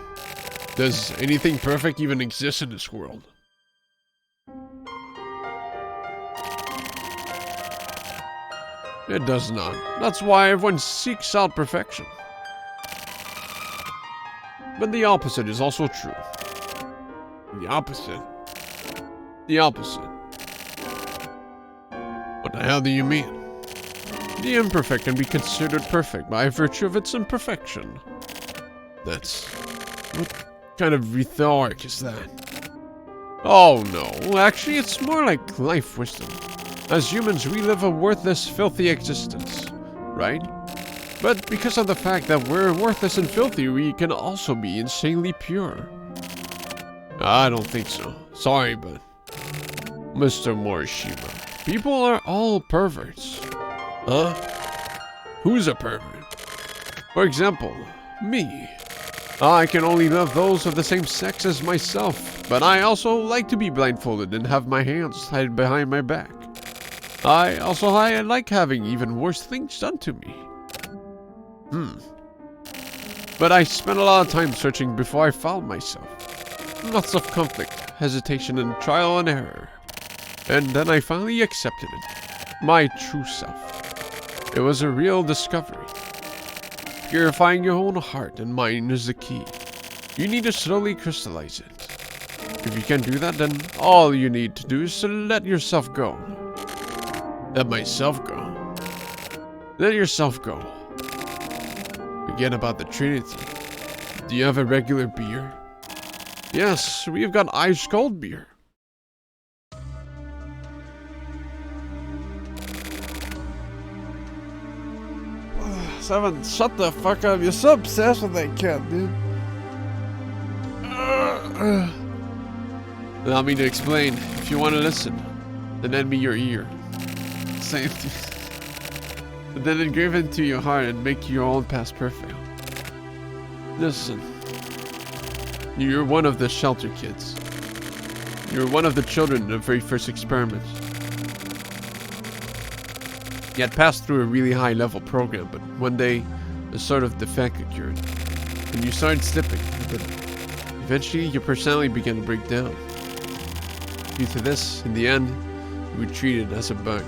Does anything perfect even exist in this world? It does not. That's why everyone seeks out perfection. But the opposite is also true. The opposite? The opposite. What the hell do you mean? The imperfect can be considered perfect by virtue of its imperfection. What kind of rhetoric is that? Oh no, actually it's more like life wisdom. As humans, we live a worthless, filthy existence, right? But because of the fact that we're worthless and filthy, we can also be insanely pure. I don't think so. Sorry, but... Mr. Morishima, people are all perverts. Huh? Who's a pervert? For example, me. I can only love those of the same sex as myself, but I also like to be blindfolded and have my hands tied behind my back. I like having even worse things done to me. But I spent a lot of time searching before I found myself. Lots of conflict, hesitation, and trial and error. And then I finally accepted it. My true self. It was a real discovery. Purifying your own heart and mind is the key. You need to slowly crystallize it. If you can't do that, then all you need to do is to let yourself go. Let myself go. Let yourself go. Forget about the Trinity. Do you have a regular beer? Yes, we've got ice cold beer. Seven, shut the fuck up. You're so obsessed with that cat, dude. Allow me to explain. If you want to listen, then lend me your ear. Same thing. But then engrave it into your heart and make your own past perfect. Listen. You're one of the shelter kids. You're one of the children in the very first experiment. You had passed through a really high-level program, but one day, a sort of defect occurred, and you started slipping. But eventually, your personality began to break down. Due to this, in the end, you were treated as a bug.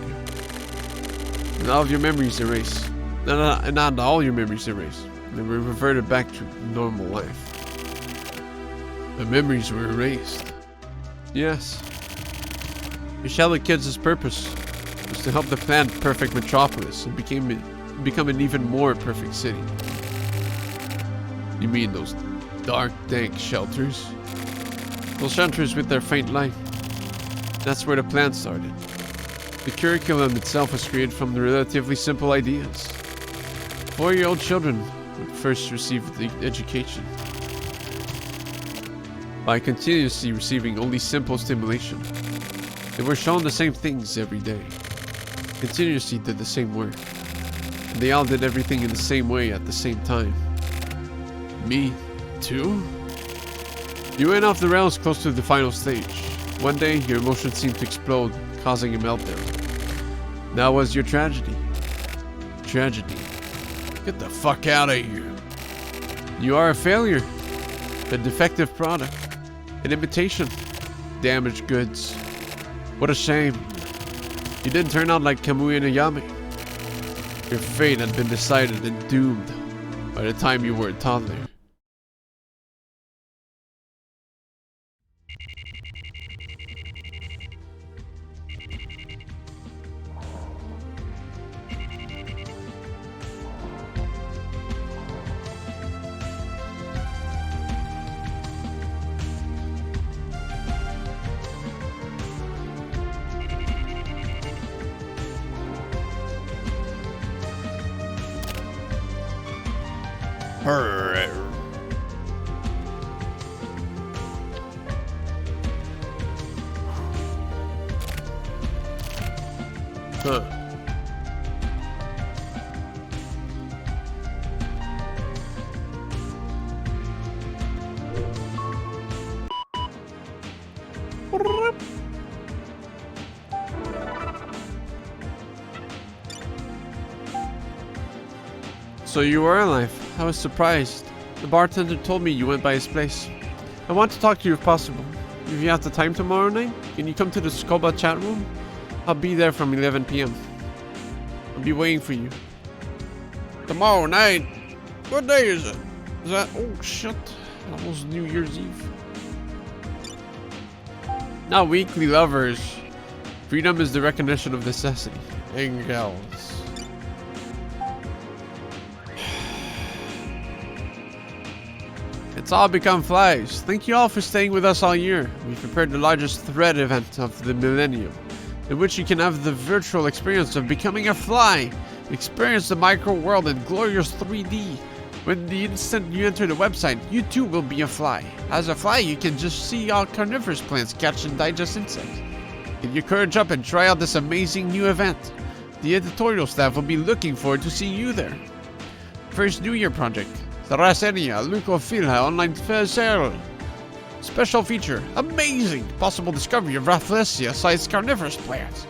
And all of your memories erased. Not all your memories erased. They were reverted back to normal life. The memories were erased. Yes. Your shelter kids' purpose was to help the planned perfect metropolis and become an even more perfect city. You mean those dark, dank shelters? Those shelters with their faint light. That's where the plan started. The curriculum itself was created from the relatively simple ideas. 4-year-old children would first receive the education by continuously receiving only simple stimulation. They were shown the same things every day, continuously did the same work, and they all did everything in the same way at the same time. Me, too? You went off the rails close to the final stage. One day, your emotions seemed to explode, causing a meltdown. That was your tragedy. Tragedy. Get the fuck out of here. You are a failure. A defective product. An imitation. Damaged goods. What a shame. You didn't turn out like Kamui and Ayame. Your fate had been decided and doomed by the time you were a toddler. Huh. So you were alive. I was surprised. The bartender told me you went by his place. I want to talk to you if possible. If you have the time tomorrow night, can you come to the Scuba chat room? I'll be there from 11 p.m. I'll be waiting for you. Tomorrow night? What day is it? Is that... Oh, shit. Almost New Year's Eve. Not weekly lovers. Freedom is the recognition of necessity. Engels. It's all become flies. Thank you all for staying with us all year. We've prepared the largest thread event of the millennium, in which you can have the virtual experience of becoming a fly. Experience the micro world in glorious 3D. When the instant you enter the website, you too will be a fly. As a fly, you can just see all carnivorous plants catch and digest insects. Get your courage up and try out this amazing new event. The editorial staff will be looking forward to seeing you there. First New Year project. Terraceria Leucophila online sale. Special feature. Amazing! Possible discovery of Rafflesia-sized carnivorous plants.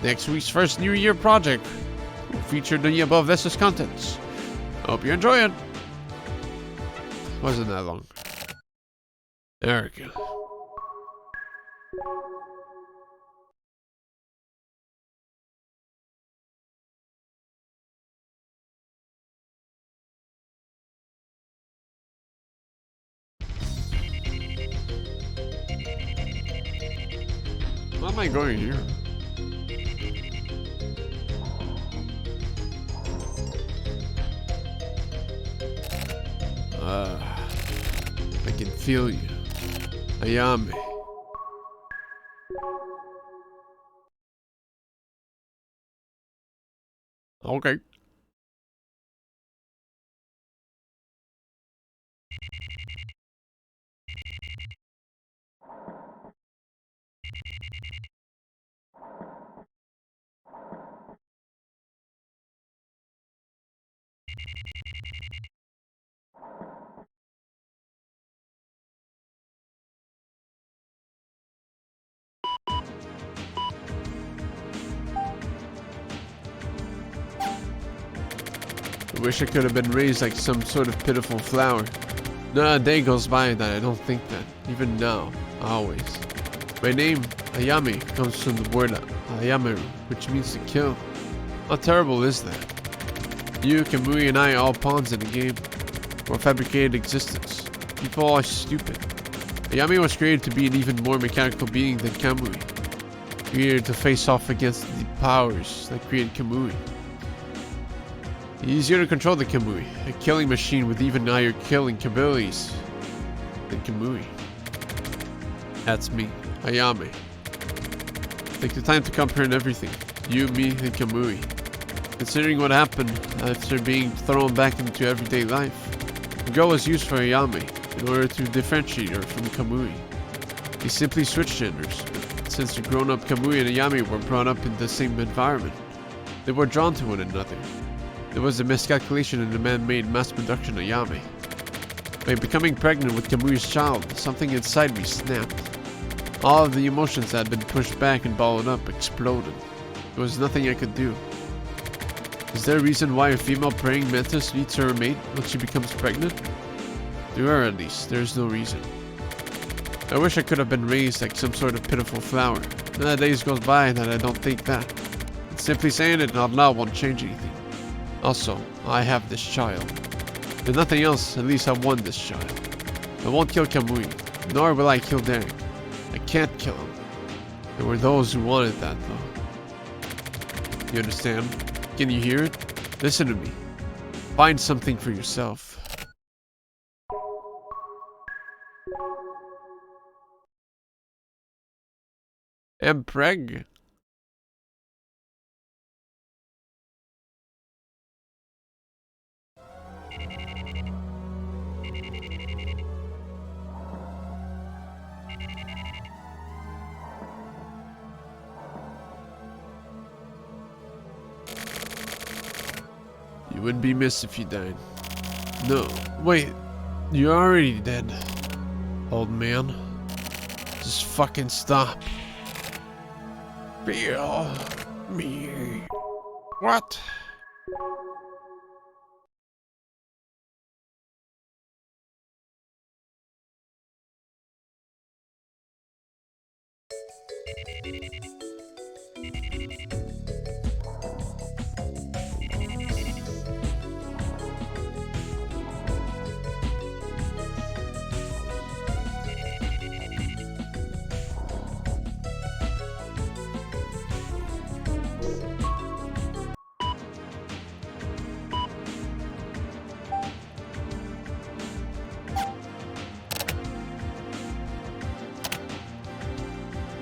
Next week's first New Year project will feature the above listed contents. Hope you enjoy it. Wasn't that long. There we go. Why am I going here? I can feel you. Ayame. Okay. I wish I could have been raised like some sort of pitiful flower. Not a day goes by that I don't think that. Even now. Always. My name, Ayame, comes from the word Ayameru, which means to kill. How terrible is that? You, Kamui, and I are all pawns in the game. Or fabricated existence. People are stupid. Ayame was created to be an even more mechanical being than Kamui. Created to face off against the powers that created Kamui. Easier to control than Kamui, a killing machine with even higher killing capabilities than Kamui. That's me, Ayame. Take the time to comprehend everything, you, me, and Kamui. Considering what happened after being thrown back into everyday life, the girl was used for Ayame in order to differentiate her from Kamui. They simply switched genders, but since the grown-up Kamui and Ayame were brought up in the same environment, they were drawn to one another. There was a miscalculation in the man-made mass production Ayame. By becoming pregnant with Kamui's child, something inside me snapped. All of the emotions that had been pushed back and bottled up exploded. There was nothing I could do. Is there a reason why a female praying mantis needs her mate when she becomes pregnant? To her at least, there is no reason. I wish I could have been raised like some sort of pitiful flower. Not a days goes by that I don't think that. And simply saying it out loud won't change anything. Also, I have this child. If nothing else, at least I won this child. I won't kill Kamui, nor will I kill Derek. I can't kill him. There were those who wanted that, though. You understand? Can you hear it? Listen to me. Find something for yourself. I'm pregnant. You wouldn't be missed if you died. No, wait. You're already dead, old man. Just fucking stop. Feel me. What?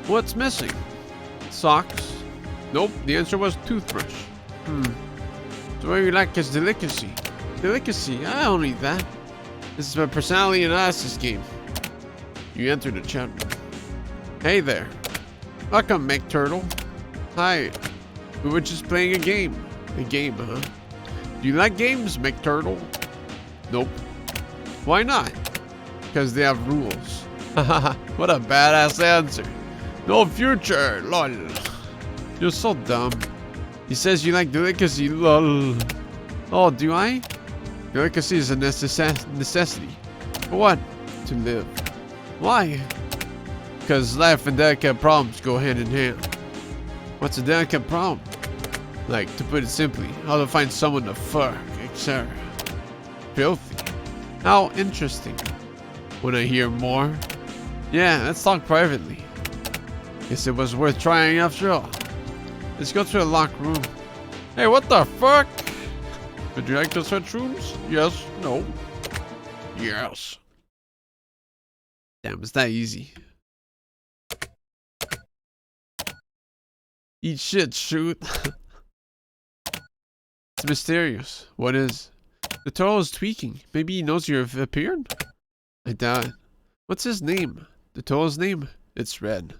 What's missing? Socks? Nope, the answer was toothbrush. So what you like is delicacy. Delicacy? I don't need that. This is my personality analysis game. You enter the chat room. Hey there. Welcome, McTurtle. Hi. We were just playing a game. A game, huh? Do you like games, McTurtle? Nope. Why not? Because they have rules. Haha, what a badass answer. No future, lol. You're so dumb. He says you like delicacy, lol. Oh, do I? Delicacy is a necessity. For what? To live. Why? Because life and delicate problems go hand in hand. What's a delicate problem? Like, to put it simply, how to find someone to fuck, etc. Filthy. How interesting. When I hear more? Yeah, let's talk privately. Guess it was worth trying after all. Let's go to a locked room. Hey, what the fuck? Would you like to switch rooms? Yes. No. Yes. Damn, it's that easy. Eat shit, shoot. It's mysterious. What is? The turtle is tweaking. Maybe he knows you've appeared? I doubt it. What's his name? The turtle's name? It's Red.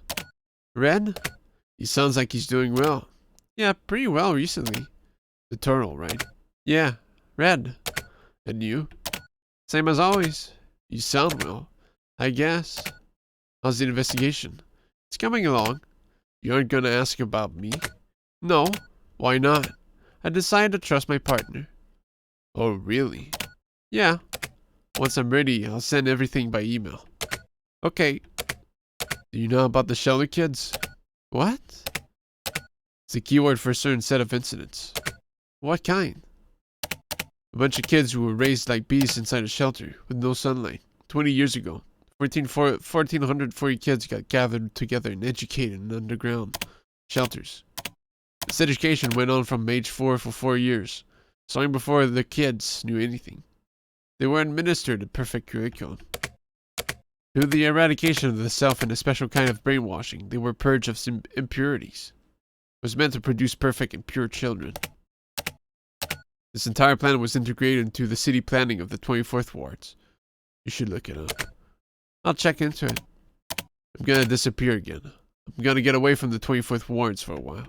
Red? He sounds like he's doing well. Yeah, pretty well recently. The turtle, right? Yeah, Red. And you? Same as always. You sound well. I guess. How's the investigation? It's coming along. You aren't gonna ask about me? No. Why not? I decided to trust my partner. Oh, really? Yeah. Once I'm ready, I'll send everything by email. Okay. Do you know about the shelter kids? What? It's a keyword for a certain set of incidents. What kind? A bunch of kids who were raised like beasts inside a shelter with no sunlight. 20 years ago, 1,440 kids got gathered together and educated in underground shelters. This education went on from age 4 for 4 years, long before the kids knew anything. They were administered a perfect curriculum. Through the eradication of the self and a special kind of brainwashing, they were purged of some impurities. It was meant to produce perfect and pure children. This entire plan was integrated into the city planning of the 24th wards. You should look it up. I'll check into it. I'm gonna disappear again. I'm gonna get away from the 24th wards for a while.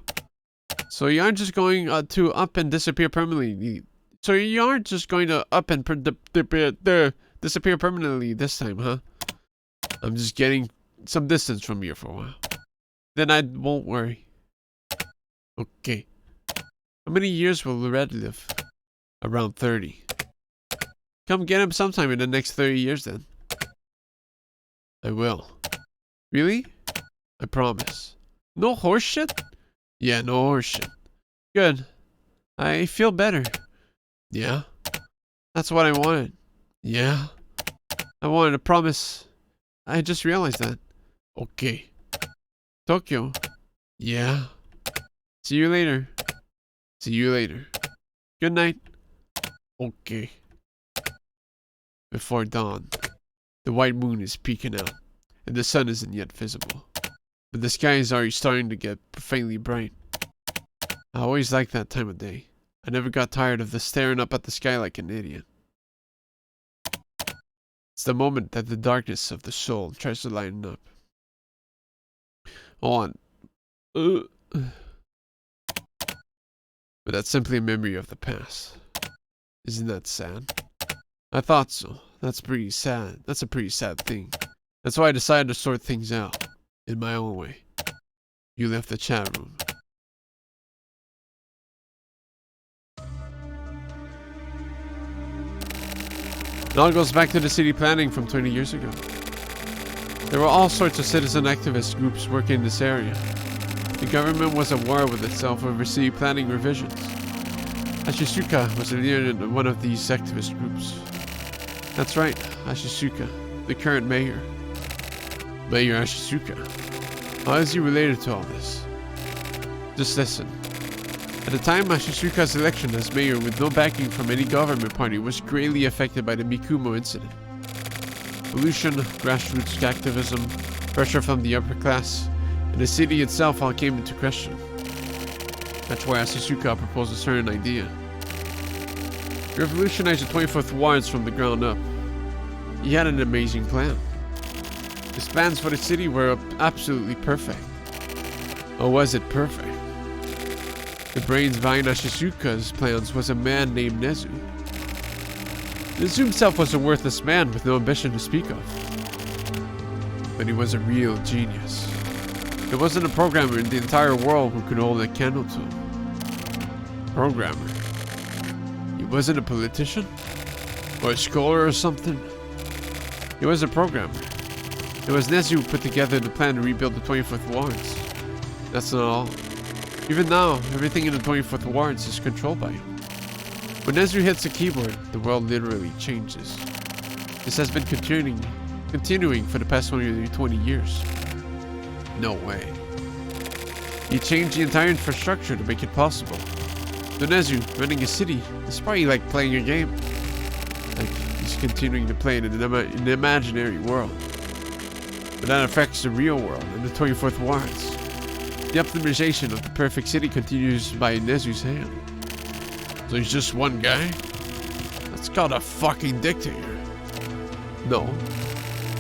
So you aren't just going to up and disappear permanently. So you aren't just going to up and disappear permanently this time, huh? I'm just getting some distance from you for a while. Then I won't worry. Okay. How many years will Red live? Around 30. Come get him sometime in the next 30 years then. I will. Really? I promise. No horse shit? Yeah, no horse shit. Good. I feel better. Yeah? That's what I wanted. Yeah? I wanted to promise. I just realized that. Okay. Tokyo. Yeah? See you later. See you later. Good night. Okay. Before dawn, the white moon is peeking out, and the sun isn't yet visible. But the sky is already starting to get profanely bright. I always liked that time of day. I never got tired of the staring up at the sky like an idiot. It's the moment that the darkness of the soul tries to lighten up. Hold on. But that's simply a memory of the past. Isn't that sad? I thought so. That's pretty sad. That's a pretty sad thing. That's why I decided to sort things out. In my own way. You left the chat room. It all goes back to the city planning from 20 years ago. There were all sorts of citizen activist groups working in this area. The government was at war with itself over city planning revisions. Ashisuka was a leader in one of these activist groups. That's right, Ashisuka, the current mayor. Mayor Ashisuka. How is he related to all this? Just listen. At the time, Ashisuka's election as mayor with no backing from any government party was greatly affected by the Mikumo incident. Pollution, grassroots activism, pressure from the upper class, and the city itself all came into question. That's why Ashisuka proposed a certain idea. Revolutionize the 24th wards from the ground up. He had an amazing plan. His plans for the city were absolutely perfect. Or was it perfect? The brains behind Ashisuka's plans was a man named Nezu. Nezu himself was a worthless man with no ambition to speak of. But he was a real genius. There wasn't a programmer in the entire world who could hold a candle to him. Programmer? He wasn't a politician? Or a scholar or something? He was a programmer. It was Nezu who put together the plan to rebuild the 24th wards. That's not all. Even now, everything in the 24th wards is controlled by him. When Nezu hits the keyboard, the world literally changes. This has been continuing for the past 20 years. No way. He changed the entire infrastructure to make it possible. So Nezu, running a city, is probably like playing a game. Like, he's continuing to play in an imaginary world. But that affects the real world and the 24th wards. The optimization of the perfect city continues by Nezu's hand. So he's just one guy? That's called a fucking dictator. No,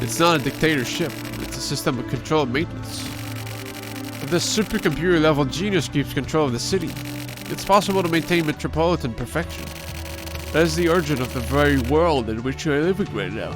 it's not a dictatorship. It's a system of control and maintenance. If this supercomputer level genius keeps control of the city, it's possible to maintain metropolitan perfection. That is the origin of the very world in which we are living right now.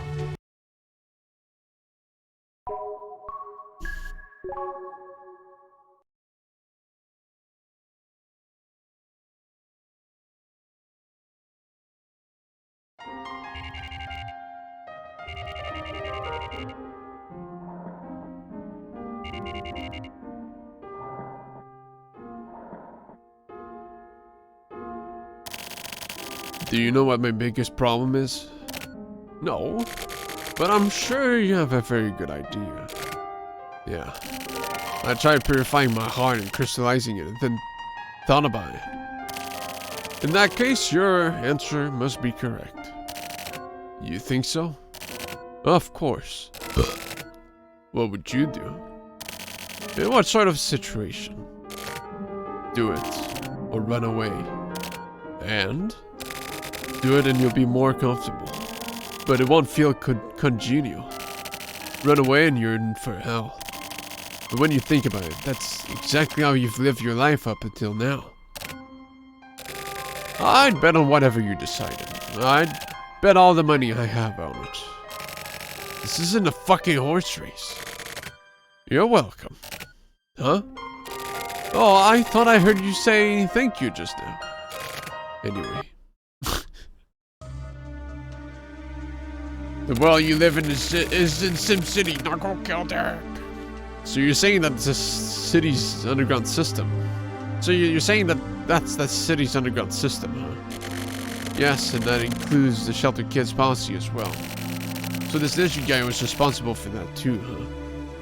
Do you know what my biggest problem is? No, but I'm sure you have a very good idea. Yeah, I tried purifying my heart and crystallizing it and then thought about it. In that case, your answer must be correct. You think so? Of course. What would you do? In what sort of situation? Do it, or run away. And? Do it and you'll be more comfortable. But it won't feel congenial. Run away and you're in for hell. But when you think about it, that's exactly how you've lived your life up until now. I'd bet on whatever you decided. I'd bet all the money I have on it. This isn't a fucking horse race. You're welcome. Huh? Oh, I thought I heard you say thank you just now. Anyway. The world you live in is in SimCity. Now go kill Derek. So you're saying that the city's underground system. So you're saying that that's the city's underground system, huh? Yes, and that includes the Shelter Kids policy as well. So this Ninja guy was responsible for that too, huh?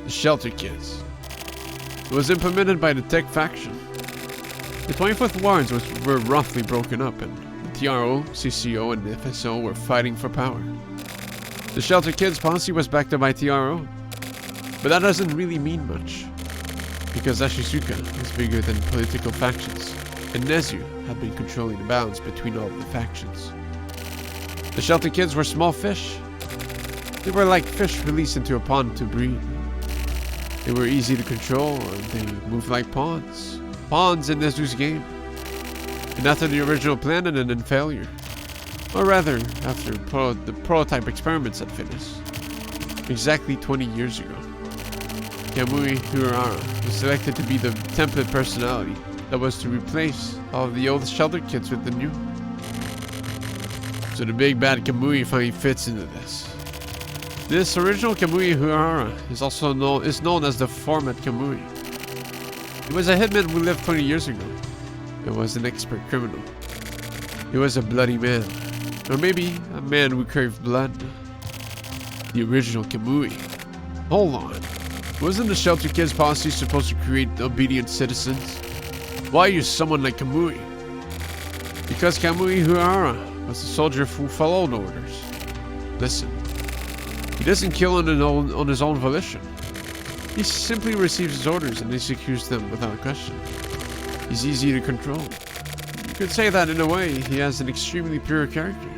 The Shelter Kids. It was implemented by the Tech faction. The 24th wards were roughly broken up, and the TRO, CCO, and FSO were fighting for power. The Shelter Kids policy was backed up by TRO, but that doesn't really mean much, because Ashisuka is bigger than political factions, and Nezu had been controlling the balance between all of the factions. The Shelter Kids were small fish. They were like fish released into a pond to breed. They were easy to control, and they moved like pawns. Pawns in Nezu's game. And after the original plan and then failure, Or rather, after the prototype experiments had finished. Exactly 20 years ago. Kamui Hirahara was selected to be the template personality that was to replace all of the old shelter kids with the new. So the big bad Kamui finally fits into this. This original Kamui Hirahara is known as the format Kamui. He was a hitman who lived 20 years ago. It was an expert criminal. He was a bloody man. Or maybe a man who craved blood. The original Kamui. Hold on. Wasn't the Shelter Kids policy supposed to create obedient citizens? Why use someone like Kamui? Because Kamui Hirahara was a soldier who followed orders. Listen. He doesn't kill on his own volition. He simply receives his orders and executes them without question. He's easy to control. You could say that in a way, he has an extremely pure character.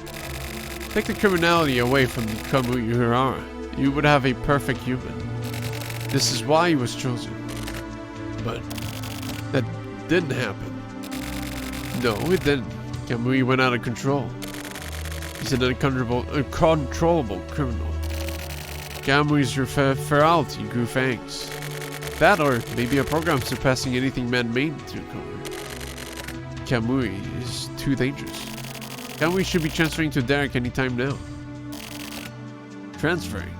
Take the criminality away from Kamui Hirahara, you would have a perfect human. This is why he was chosen. But that didn't happen. No, it didn't. Kamui went out of control. He's an uncontrollable criminal. Kamui's ferality grew fangs. That or maybe a program surpassing anything man made to cover. Kamui is too dangerous. Kamui should be transferring to Derek anytime now. Transferring?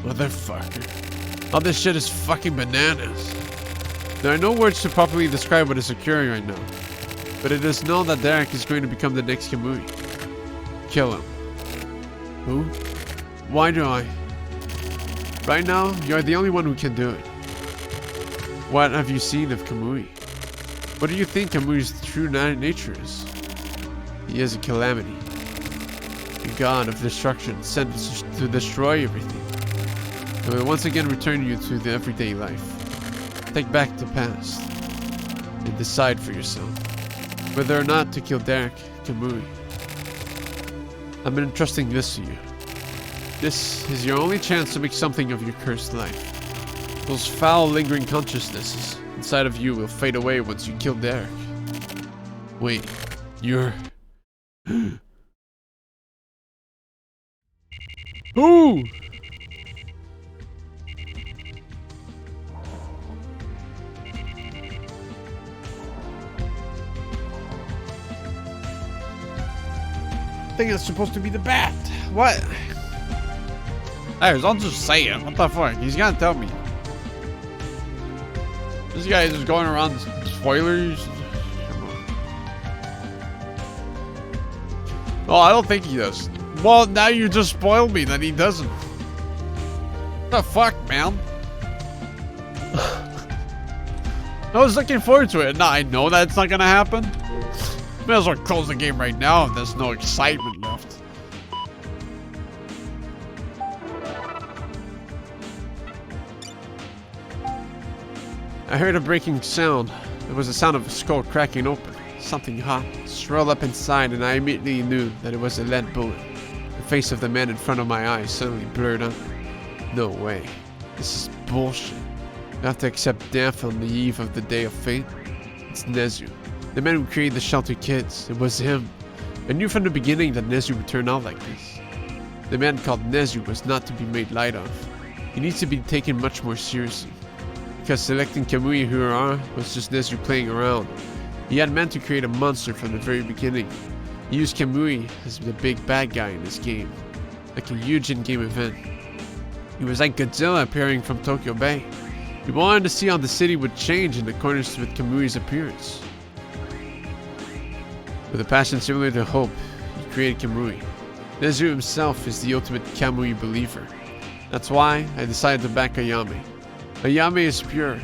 Motherfucker. All this shit is fucking bananas. There are no words to properly describe what is occurring right now. But it is known that Derek is going to become the next Kamui. Kill him. Who? Why do I? Right now, you're the only one who can do it. What have you seen of Kamui? What do you think Kamui's true nature is? He is a calamity. A god of destruction sent to destroy everything. He will once again return you to the everyday life. Take back the past. And decide for yourself whether or not to kill Derek Kamui. I'm entrusting this to you. This is your only chance to make something of your cursed life. Those foul, lingering consciousnesses inside of you will fade away once you kill Derek. Wait, you're... Who? I think it's supposed to be the bat. What? Hey, I'll just say it. What the fuck? He's gonna tell me. This guy is just going around spoilers. Oh, I don't think he does. Well, now you just spoiled me that he doesn't. What the fuck, man? I was looking forward to it. Now I know that's not gonna happen. May as well close the game right now if there's no excitement left. I heard a breaking sound. It was the sound of a skull cracking open. Something hot swirled up inside, and I immediately knew that it was a lead bullet. The face of the man in front of my eyes suddenly blurred up. No way. This is bullshit. I have to accept death on the eve of the day of fate. It's Nezu. The man who created the Shelter Kids. It was him. I knew from the beginning that Nezu would turn out like this. The man called Nezu was not to be made light of. He needs to be taken much more seriously. Because selecting Kamui Hirahara was just Nezu playing around. He had meant to create a monster from the very beginning. He used Kamui as the big bad guy in this game. Like a huge in-game event. He was like Godzilla appearing from Tokyo Bay. We wanted to see how the city would change in accordance with Kamui's appearance. With a passion similar to hope, he created Kamui. Nezu himself is the ultimate Kamui believer. That's why I decided to back Ayame. Ayame is pure.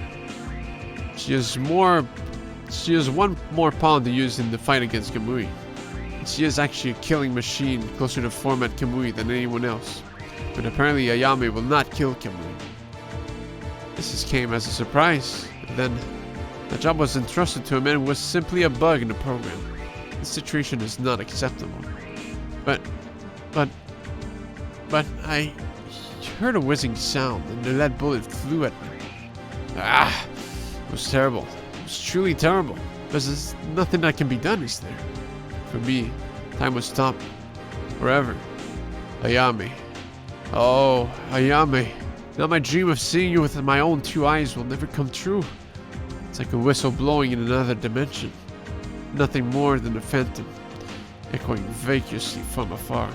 She has one more pawn to use in the fight against Kamui. And she is actually a killing machine closer to format Kamui than anyone else. But apparently Ayame will not kill Kamui. This just came as a surprise. And then the job was entrusted to a man who was simply a bug in the program. This situation is not acceptable. But I heard a whizzing sound and the lead bullet flew at me. It was terrible. It was truly terrible. Because there's nothing that can be done, is there? For me, Time was stopped. Forever. Ayame. Oh, Ayame. Now my dream of seeing you with my own 2 eyes will never come true. It's like a whistle blowing in another dimension. Nothing more than a phantom, echoing vacuously from afar.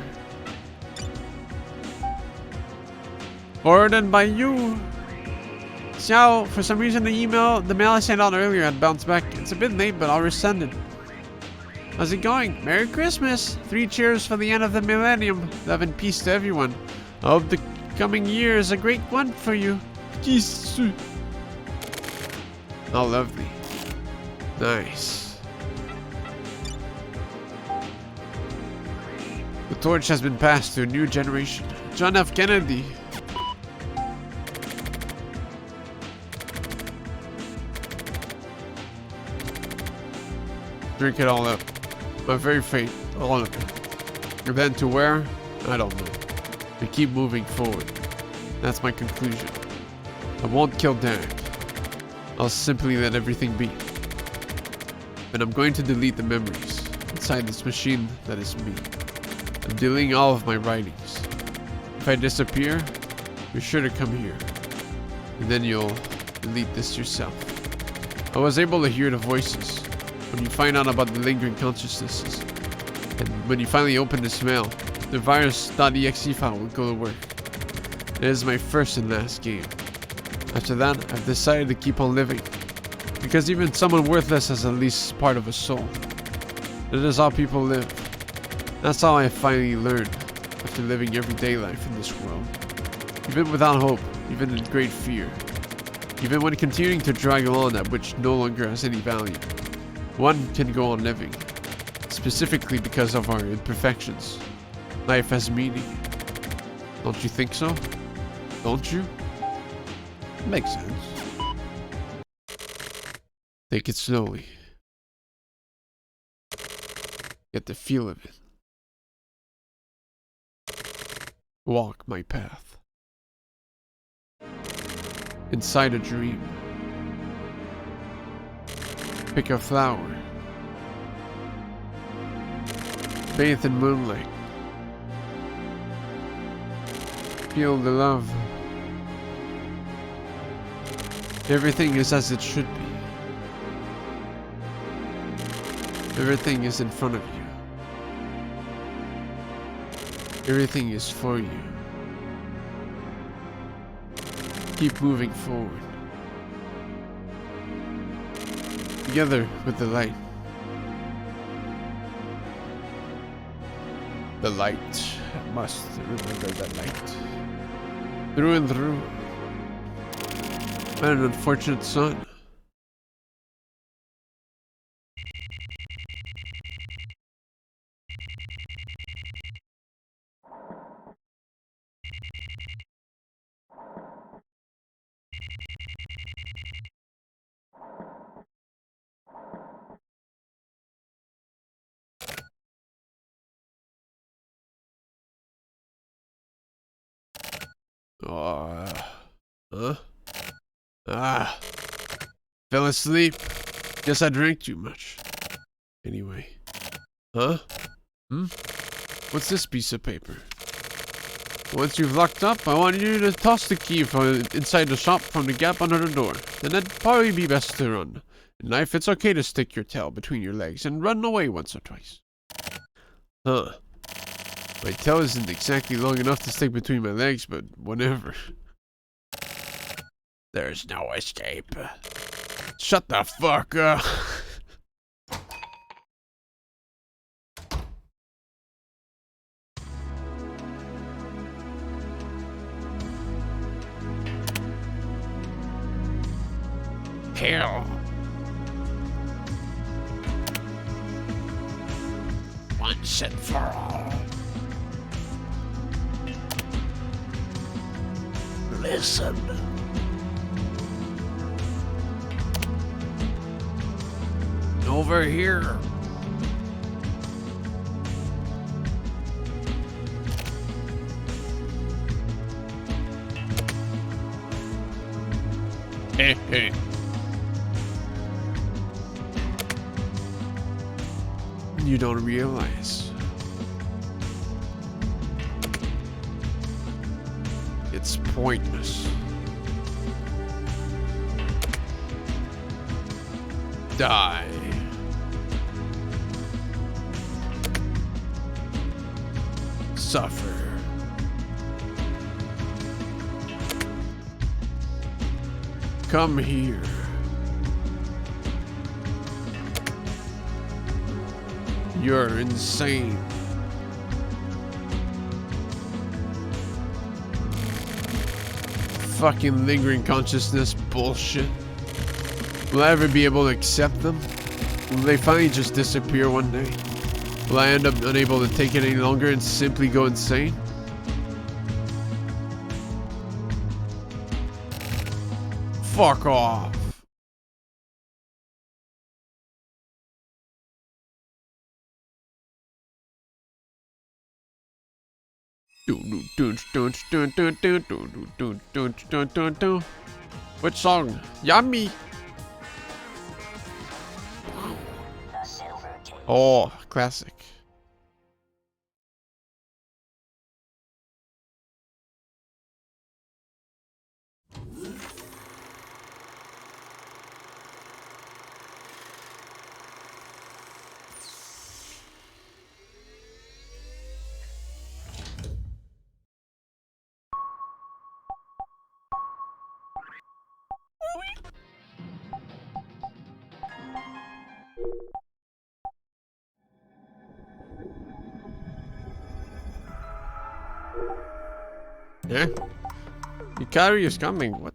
Forwarded by you. Xiao, for some reason the mail I sent out earlier had bounced back. It's a bit late, but I'll resend it. How's it going? Merry Christmas! 3 cheers for the end of the millennium. Love and peace to everyone. I hope the coming year is a great one for you. Kiss. Oh, lovely. Nice. The torch has been passed to a new generation. John F. Kennedy. Drink it all up. My very fate, all of it. And then to where? I don't know. We keep moving forward. That's my conclusion. I won't kill Derek. I'll simply let everything be. And I'm going to delete the memories inside this machine that is me. I'm deleting all of my writings. If I disappear, be sure to come here. And then you'll delete this yourself. I was able to hear the voices. When you find out about the lingering consciousnesses, and when you finally open this mail, the virus.exe file will go to work. It is my first and last game. After that, I've decided to keep on living, because even someone worthless has at least part of a soul. That is how people live. That's how I finally learned, after living everyday life in this world. Even without hope, even in great fear, even when continuing to drag along that which no longer has any value. One can go on living, specifically because of our imperfections. Life has meaning. Don't you think so? Don't you? Makes sense. Take it slowly. Get the feel of it. Walk my path. Inside a dream. Pick a flower. Bathe in moonlight. Feel the love. Everything is as it should be. Everything is in front of you. Everything is for you. Keep moving forward. Together with the light. The light. I must remember the light. Through and through. What an unfortunate son. Huh? Ah. Fell asleep. Guess I drank too much. Anyway. Huh? What's this piece of paper? Once you've locked up, I want you to toss the key from inside the shop from the gap under the door. Then it'd probably be best to run. In life, it's okay to stick your tail between your legs and run away once or twice. Huh. My tail isn't exactly long enough to stick between my legs, but whatever. There's no escape. Shut the fuck up. Kill. Once and for all. Listen. Over here. Hey. You don't realize It's pointless. Die. Suffer. Come here. You're insane. Fucking lingering consciousness bullshit. Will I ever be able to accept them? Will they finally just disappear one day? Will I end up unable to take it any longer and simply go insane? Fuck off. Which song? Yummy. Oh, classic. Yeah? Ikari is coming, what?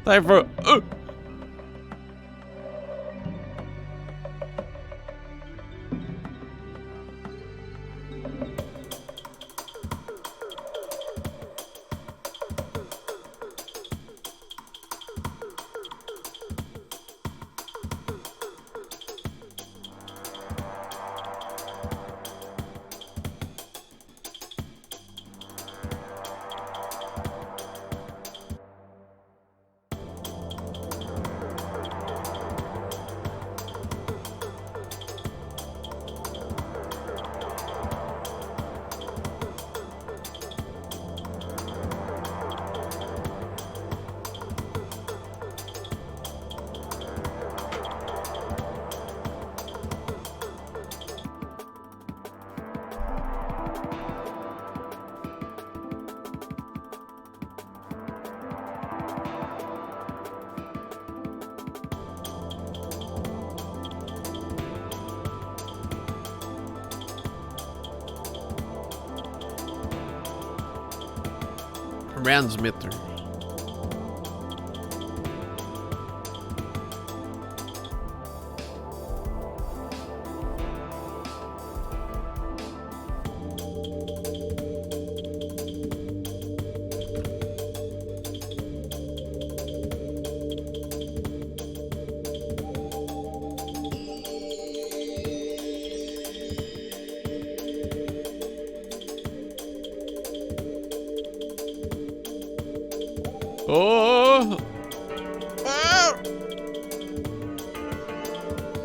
Time for transmitter. Oh! Ah!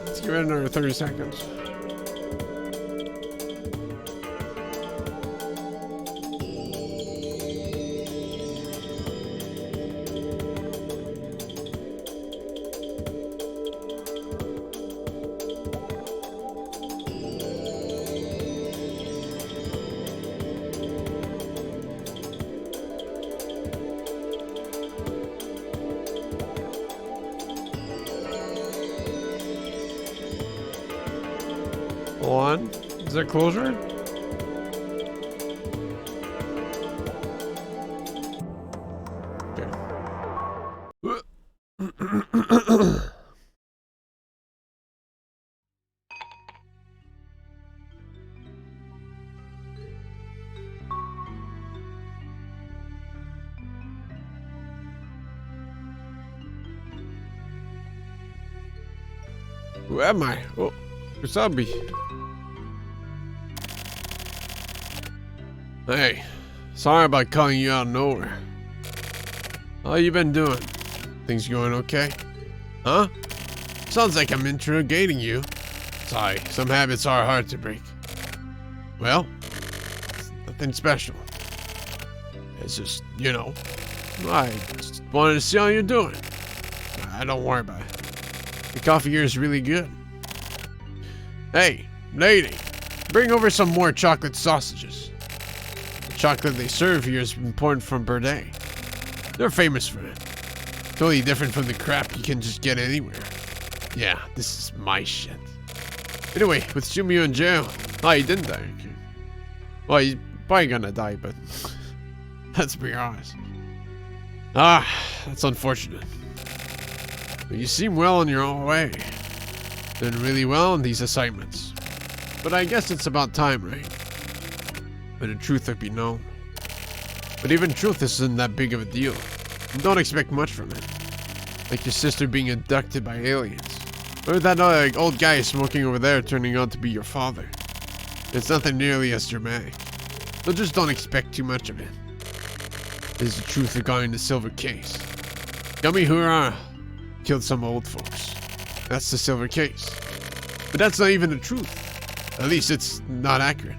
Let's give it another 30 seconds. One. Is that closer? Okay. Who am I? Oh, Kusabi. Hey, sorry about calling you out of nowhere. How you been doing? Things going okay? Huh? Sounds like I'm interrogating you. Sorry, some habits are hard to break. Well, nothing special. It's just, you know, I just wanted to see how you're doing. Don't worry about it. The coffee here is really good. Hey, lady, bring over some more chocolate sausages. The chocolate they serve here is imported from Bordeaux. They're famous for it. Totally different from the crap you can just get anywhere. Yeah, this is my shit. Anyway, with Sumio in jail. Oh, he didn't die. Okay. Well, he's probably gonna die, but let's be honest. Ah, that's unfortunate. But you seem well on your own way. Did really well on these assignments. But I guess it's about time, right? For the truth to be known. But even truth isn't that big of a deal. Don't expect much from it. Like your sister being abducted by aliens. Or that old guy smoking over there turning out to be your father. It's nothing nearly as dramatic. So just don't expect too much of it. This is the truth regarding the silver case. Yamihura killed some old folks. That's the silver case. But that's not even the truth. At least it's not accurate.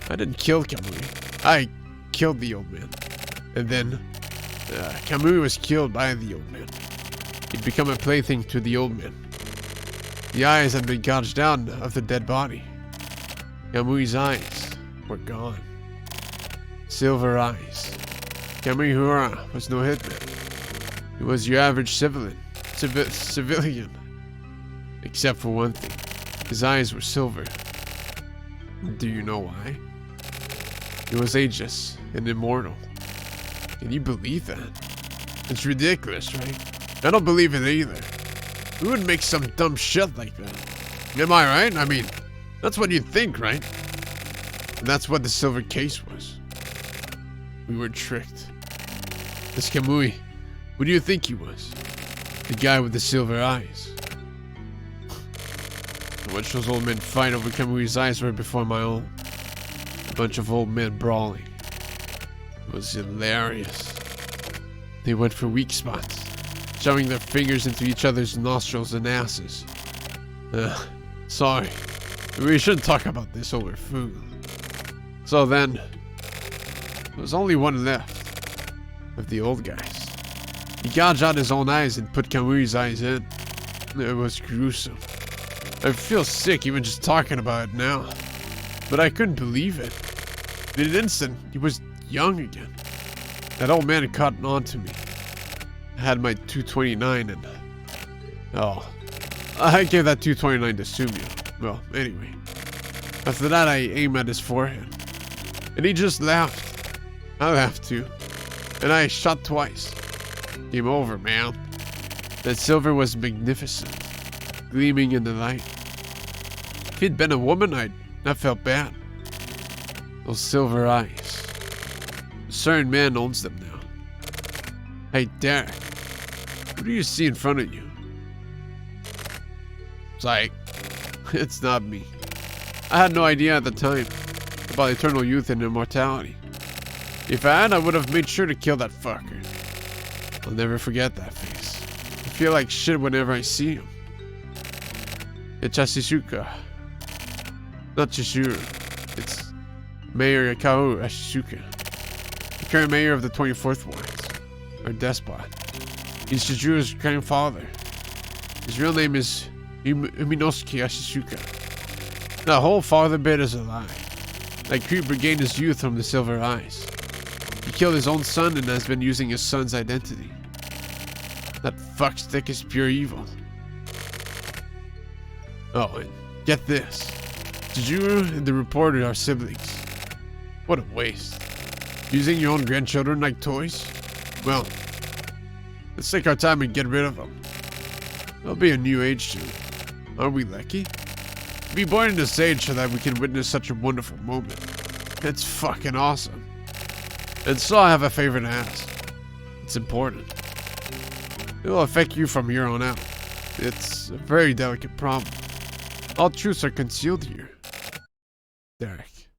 I didn't kill Kamui. I killed the old man. And then, Kamui was killed by the old man. He'd become a plaything to the old man. The eyes had been gouged out of the dead body. Kamui's eyes were gone. Silver eyes. Kamihura was no hitman. He was your average civilian. Except for one thing. His eyes were silver. Do you know why? He was ageless and immortal. Can you believe that? It's ridiculous, right? I don't believe it either. Who would make some dumb shit like that? Am I right? I mean, that's what you'd think, right? And that's what the silver case was. We were tricked. This Kamui, who do you think he was? The guy with the silver eyes. I watched those old men fight over Kamui's eyes right before my own. A bunch of old men brawling. It was hilarious. They went for weak spots, shoving their fingers into each other's nostrils and asses. Sorry. We shouldn't talk about this over food. So then, there was only one left of the old guys. He gouged out his own eyes and put Kamui's eyes in. It was gruesome. I feel sick even just talking about it now. But I couldn't believe it. In an instant, he was young again. That old man had caught on to me. I had my 229 and... Oh. I gave that 229 to Sumio. Well, anyway. After that, I aimed at his forehead. And he just laughed. I laughed too. And I shot twice. Game over, man. That silver was magnificent. Gleaming in the light. If he'd been a woman, I'd not felt bad. Those silver eyes. A certain man owns them now. Hey, Derek. What do you see in front of you? Psych. It's not me. I had no idea at the time about eternal youth and immortality. If I had, I would have made sure to kill that fucker. I'll never forget that face. I feel like shit whenever I see him. It's Ashizuka. Not Chishuru. It's Mayor Kao Ashizuka. The current mayor of the 24th Ward. Or despot. He's Chijuru's grandfather. His real name is Uminosuke Ashizuka. The whole father bit is a lie. That creep regained his youth from the silver eyes. He killed his own son and has been using his son's identity. That fuckstick is pure evil. Oh, and get this. Chijuru and the reporter are siblings. What a waste. Using your own grandchildren like toys? Well, let's take our time and get rid of them. There'll be a new age soon. Aren't we lucky? To be born in this age so that we can witness such a wonderful moment. It's fucking awesome. And so I have a favor to ask. It's important. It will affect you from here on out. It's a very delicate problem. All truths are concealed here. Derek.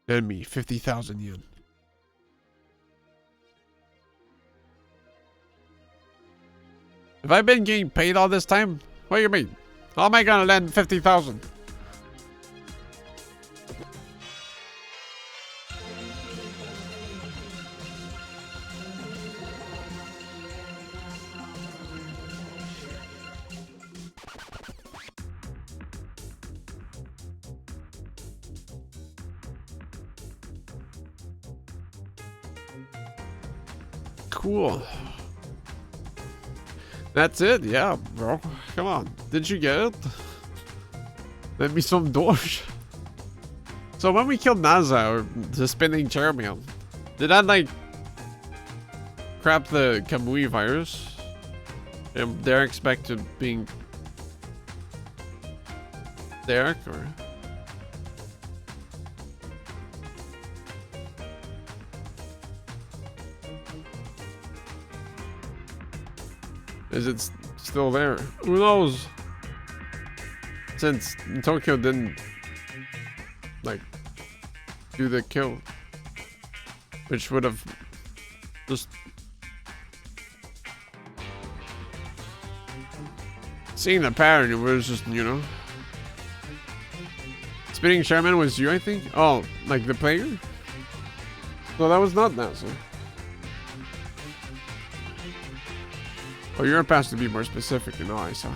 Lend me 50,000 yen. Have I been getting paid all this time? What do you mean? How am I gonna lend 50,000? Cool. That's it? Yeah, bro. Come on. Did you get it? Let me some doors. So when we killed NASA, or the spinning chair man, did that like crap the Kamui virus? And Derek's back to being Derek, or? Is it still there? Who knows? Since Tokyo didn't like do the kill, which would have just seeing the pattern, it was just, you know, spinning chairman was you, I think. Oh, like the player? No, that was not NASA. Oh, Europe has to be more specific. No, I saw it.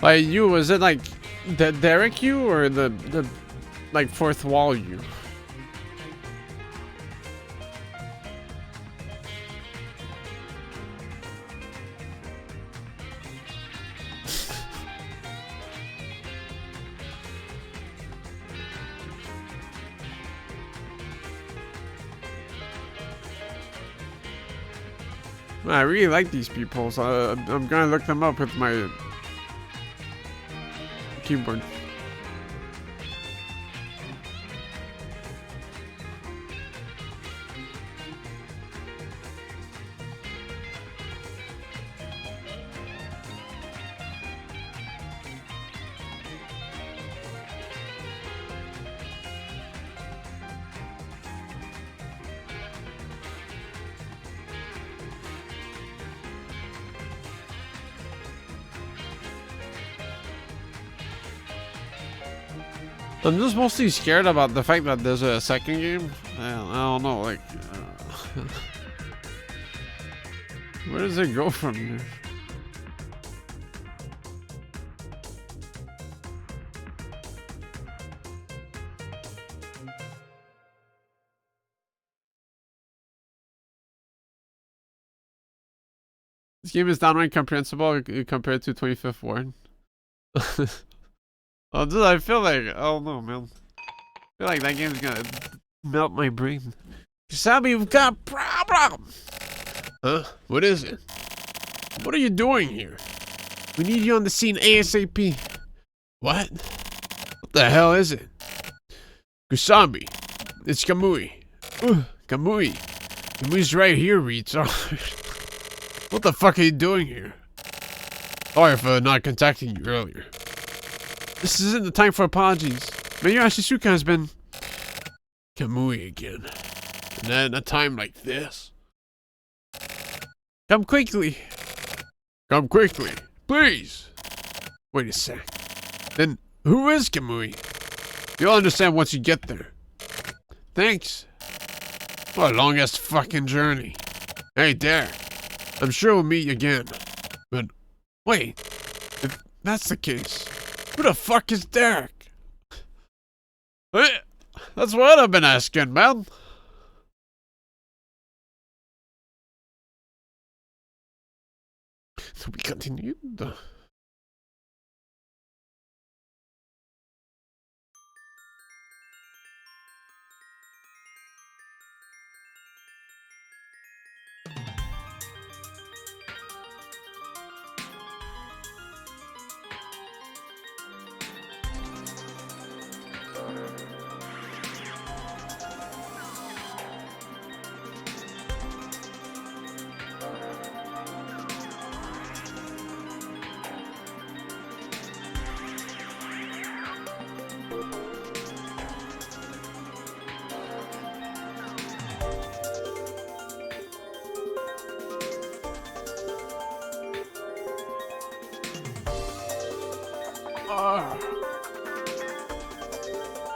Like you, was it like the Derek you or the like fourth wall you? I really like these people, so I'm gonna look them up with my keyboard. I'm just mostly scared about the fact that there's a second game. I don't know, like, where does it go from here? This game is downright comprehensible compared to 25th Ward. Oh, dude, I feel like, I don't know, man. I feel like that game's gonna melt my brain. Sabi, we've got a problem! Huh? What is it? What are you doing here? We need you on the scene ASAP. What? What the hell is it? Kusambi, it's Kamui. Kamui. Kamui's right here, retard. What the fuck are you doing here? Sorry for not contacting you earlier. This isn't the time for apologies. Mayor Ashisuka has been Kamui again. And at a time like this. Come quickly. Come quickly. Please. Wait a sec. Then who is Kamui? You'll understand once you get there. Thanks. What a long-ass fucking journey. Hey, Derek. I'm sure we'll meet again. But wait. If that's the case, who the fuck is Derek? That's what I've been asking, man. So we continue.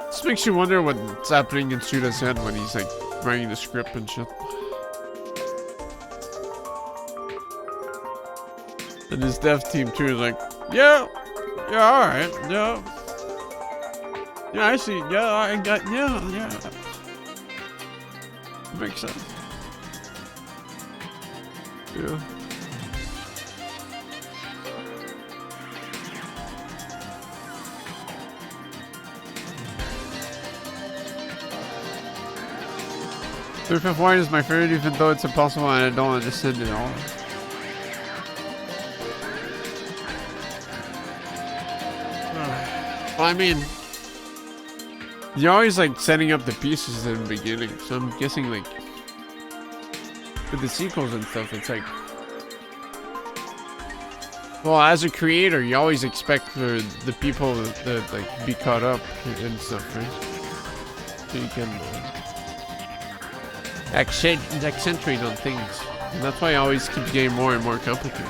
This makes you wonder what's happening in Suda's head when he's like writing the script and shit. And his dev team too is like, yeah, alright, yeah. Yeah, I see, yeah, I got, yeah. Makes sense. Yeah. The fifth wine is my favorite, even though it's impossible and I don't understand it all. Well, I mean, you're always like setting up the pieces in the beginning, so I'm guessing like with the sequels and stuff, it's like, well, as a creator, you always expect for the people to like be caught up and stuff, right? So you can accentuate on things, and that's why I always keep getting more and more complicated.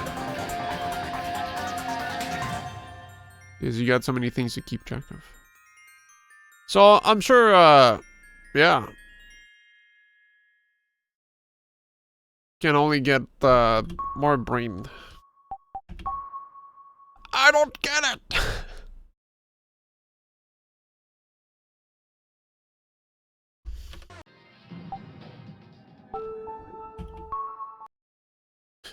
Because you got so many things to keep track of. So I'm sure, yeah. Can only get more brain. I don't get it.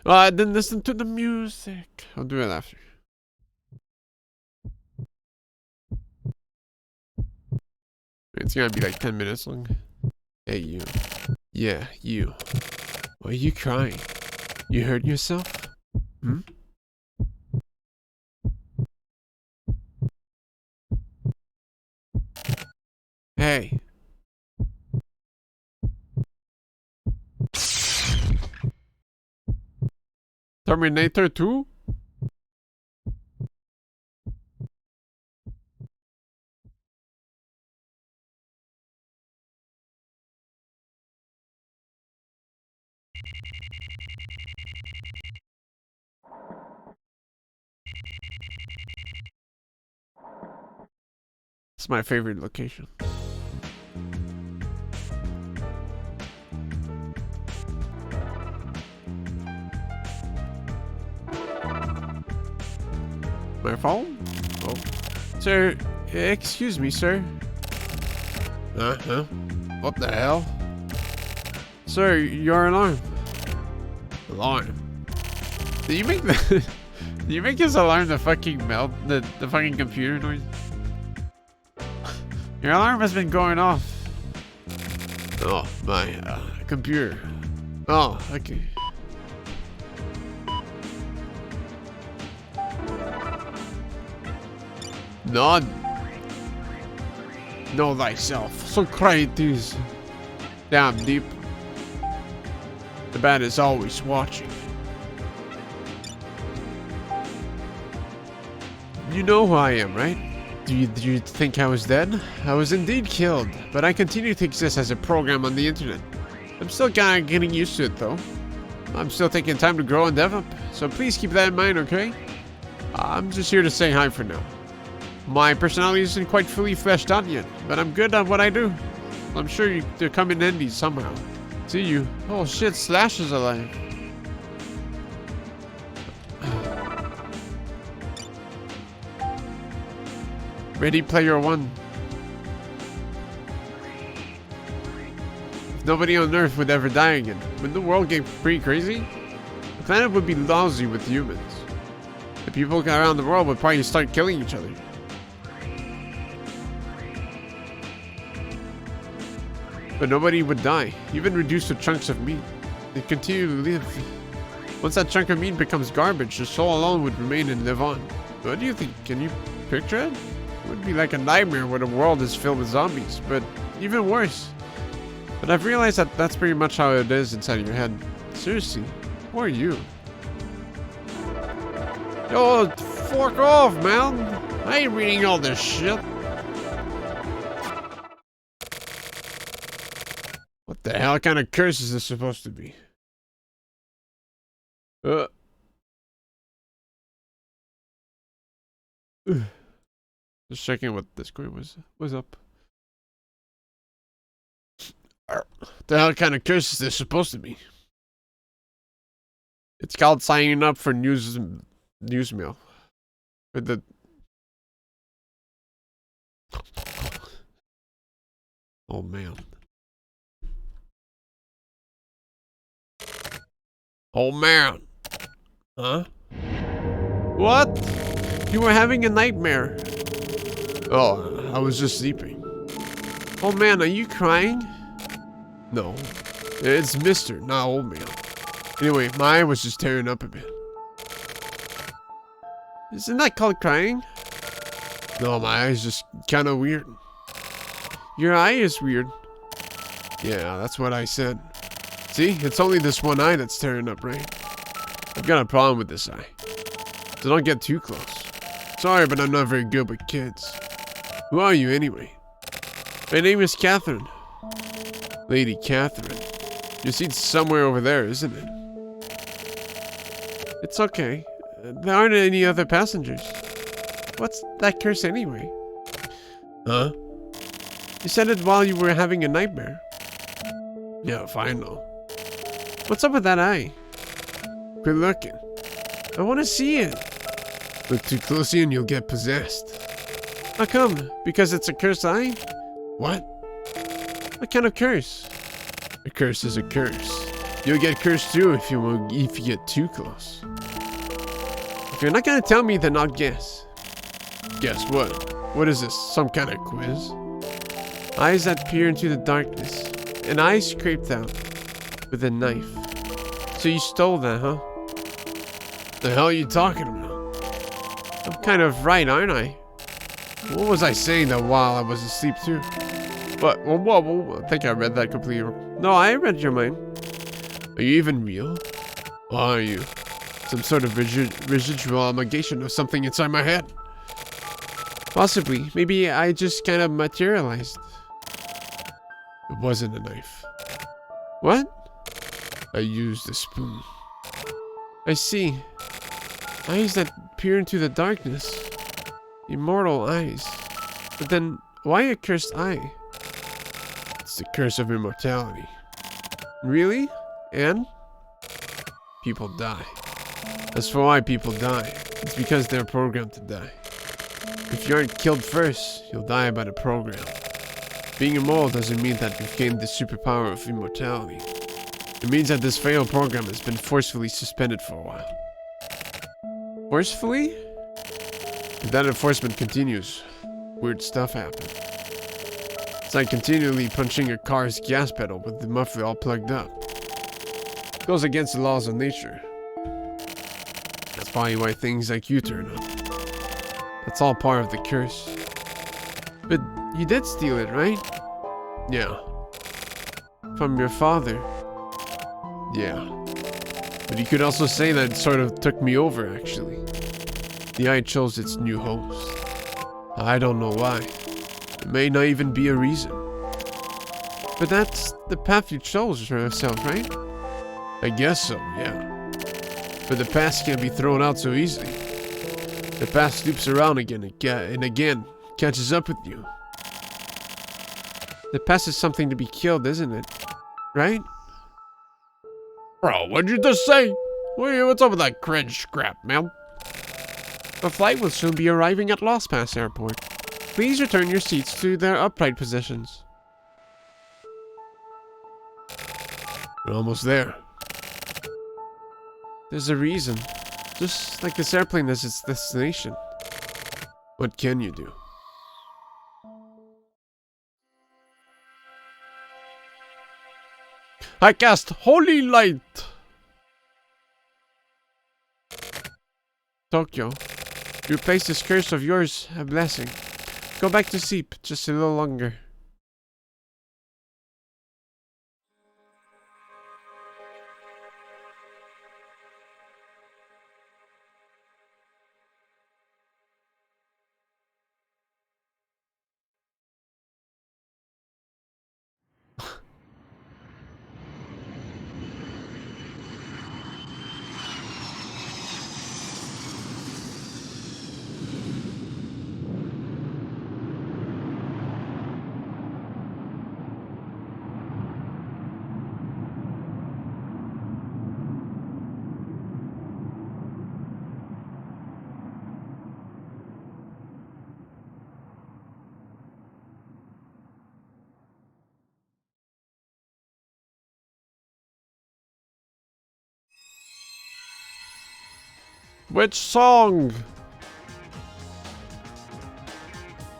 Then listen to the music. I'll do it after. It's gonna be like 10 minutes long. Hey, you. Yeah, you. Why are you crying? You hurt yourself? Hmm? Hey. Terminator 2? It's my favorite location. My phone? Oh. Sir, excuse me, sir. Uh-huh. What the hell? Sir, your alarm. Alarm? Did you make the... Did you make his alarm the fucking melt? The fucking computer noise? Your alarm has been going off. Oh, my computer. Oh, okay. None. Know thyself. So cry it is. Damn deep. The bat is always watching. You know who I am, right? Do you think I was dead? I was indeed killed, but I continue to exist as a program on the internet. I'm still kinda getting used to it though. I'm still taking time to grow and develop, so please keep that in mind, okay? I'm just here to say hi for now. My personality isn't quite fully fleshed out yet, but I'm good at what I do. I'm sure they'll come in handy somehow. See you. Oh shit, Slash is alive. Ready Player One. If nobody on Earth would ever die again, when the world get pretty crazy, the planet would be lousy with humans. The people around the world would probably start killing each other. But nobody would die, even reduced to chunks of meat. They'd continue to live. Once that chunk of meat becomes garbage, the soul alone would remain and live on. What do you think? Can you picture it? It would be like a nightmare where the world is filled with zombies, but even worse. But I've realized that that's pretty much how it is inside of your head. Seriously, who are you? Yo, fuck off, man! I ain't reading all this shit. What the hell kind of curse is this supposed to be? Just checking what Discord was up. The hell kind of curse is this supposed to be? It's called signing up for newsmail. With the oh man. Oh man. Huh? What? You were having a nightmare. Oh, I was just sleeping. Oh man, are you crying? No. It's Mr., not old man. Anyway, my eye was just tearing up a bit. Isn't that called crying? No, my eye's just kind of weird. Your eye is weird. Yeah, that's what I said. See, it's only this one eye that's tearing up, right? I've got a problem with this eye. So don't get too close. Sorry, but I'm not very good with kids. Who are you anyway? My name is Catherine. Lady Catherine. Your seat's somewhere over there, isn't it? It's okay. There aren't any other passengers. What's that curse anyway? Huh? You said it while you were having a nightmare. Yeah, fine though. What's up with that eye? Quit looking. I want to see it. Look too closely and you'll get possessed. How come? Because it's a cursed eye? What? What kind of curse? A curse is a curse. You'll get cursed too if you get too close. If you're not gonna tell me, then I'll guess. Guess what? What is this? Some kind of quiz? Eyes that peer into the darkness. An eye scraped out with a knife. So you stole that, huh? The hell are you talking about? I'm kind of right, aren't I? What was I saying that while I was asleep too? But whoa, I think I read that completely wrong. No, I read your mind. Are you even real? Or are you? Some sort of residual amalgamation of something inside my head? Possibly. Maybe I just kind of materialized. It wasn't a knife. What? I used a spoon. I see. Eyes that peer into the darkness. Immortal eyes. But then, why a cursed eye? It's the curse of immortality. Really? And? People die. As for why people die, it's because they're programmed to die. If you aren't killed first, you'll die by the program. Being immortal doesn't mean that you've gained the superpower of immortality. It means that this failed program has been forcefully suspended for a while. Forcefully? If that enforcement continues, weird stuff happens. It's like continually punching a car's gas pedal with the muffler all plugged up. It goes against the laws of nature. That's probably why things like you turn up. That's all part of the curse. But you did steal it, right? Yeah. From your father. Yeah. But you could also say that it sort of took me over, actually. The eye chose its new host. I don't know why. It may not even be a reason. But that's the path you chose for yourself, right? I guess so, yeah. But the past can't be thrown out so easily. The past loops around again and again, catches up with you. The past is something to be killed, isn't it? Right? Bro, what'd you just say? What's up with that cringe crap, man? A flight will soon be arriving at Lost Pass Airport. Please return your seats to their upright positions. We're almost there. There's a reason. Just like this airplane has its destination. What can you do? I cast Holy Light! Tokyo, you replace this curse of yours a blessing. Go back to sleep just a little longer. Which song?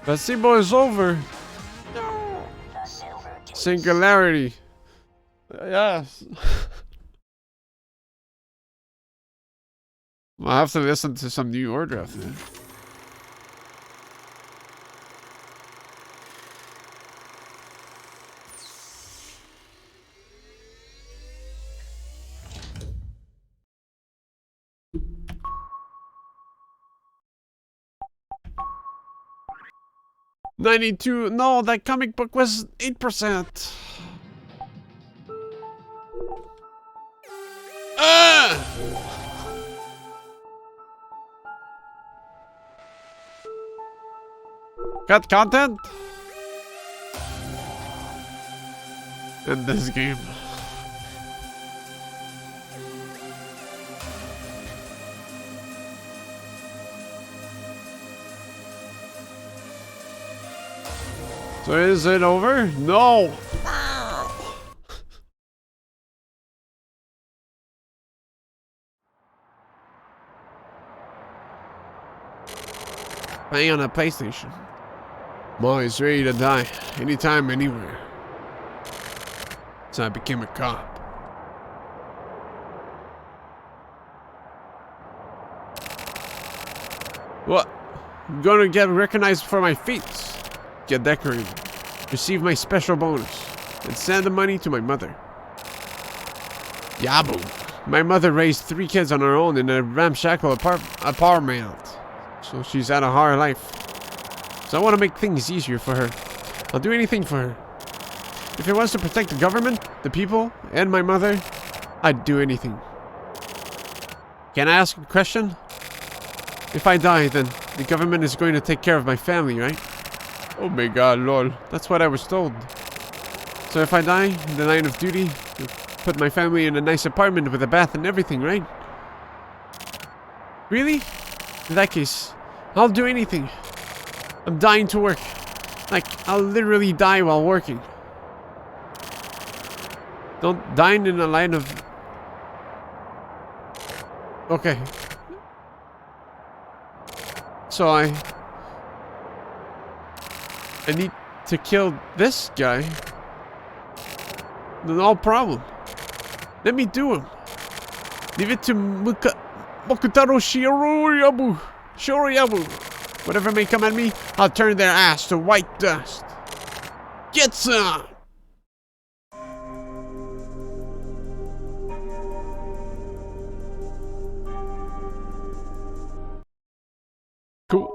Placebo is over. Singularity. Yes. I'll have to listen to some New Order after this. $92. No, that comic book was 8%. Got content in this game. So is it over? No. Playing on a PlayStation. I'm always ready to die, anytime, anywhere. So I became a cop. What? I'm gonna get recognized for my feats. Get decorated. Receive my special bonus. And send the money to my mother. Yabu. My mother raised 3 kids on her own in a ramshackle apartment. So she's had a hard life. So I want to make things easier for her. I'll do anything for her. If it was to protect the government, the people, and my mother, I'd do anything. Can I ask a question? If I die, then the government is going to take care of my family, right? Oh my god, lol. That's what I was told. So if I die in the line of duty, you'll put my family in a nice apartment with a bath and everything, right? Really? In that case, I'll do anything. I'm dying to work. Like, I'll literally die while working. Don't dine in a line of... Okay. So I need to kill this guy. No problem. Let me do him. Leave it to Mokutaro Shoroyabu. Whatever may come at me, I'll turn their ass to white dust. Get some! Cool.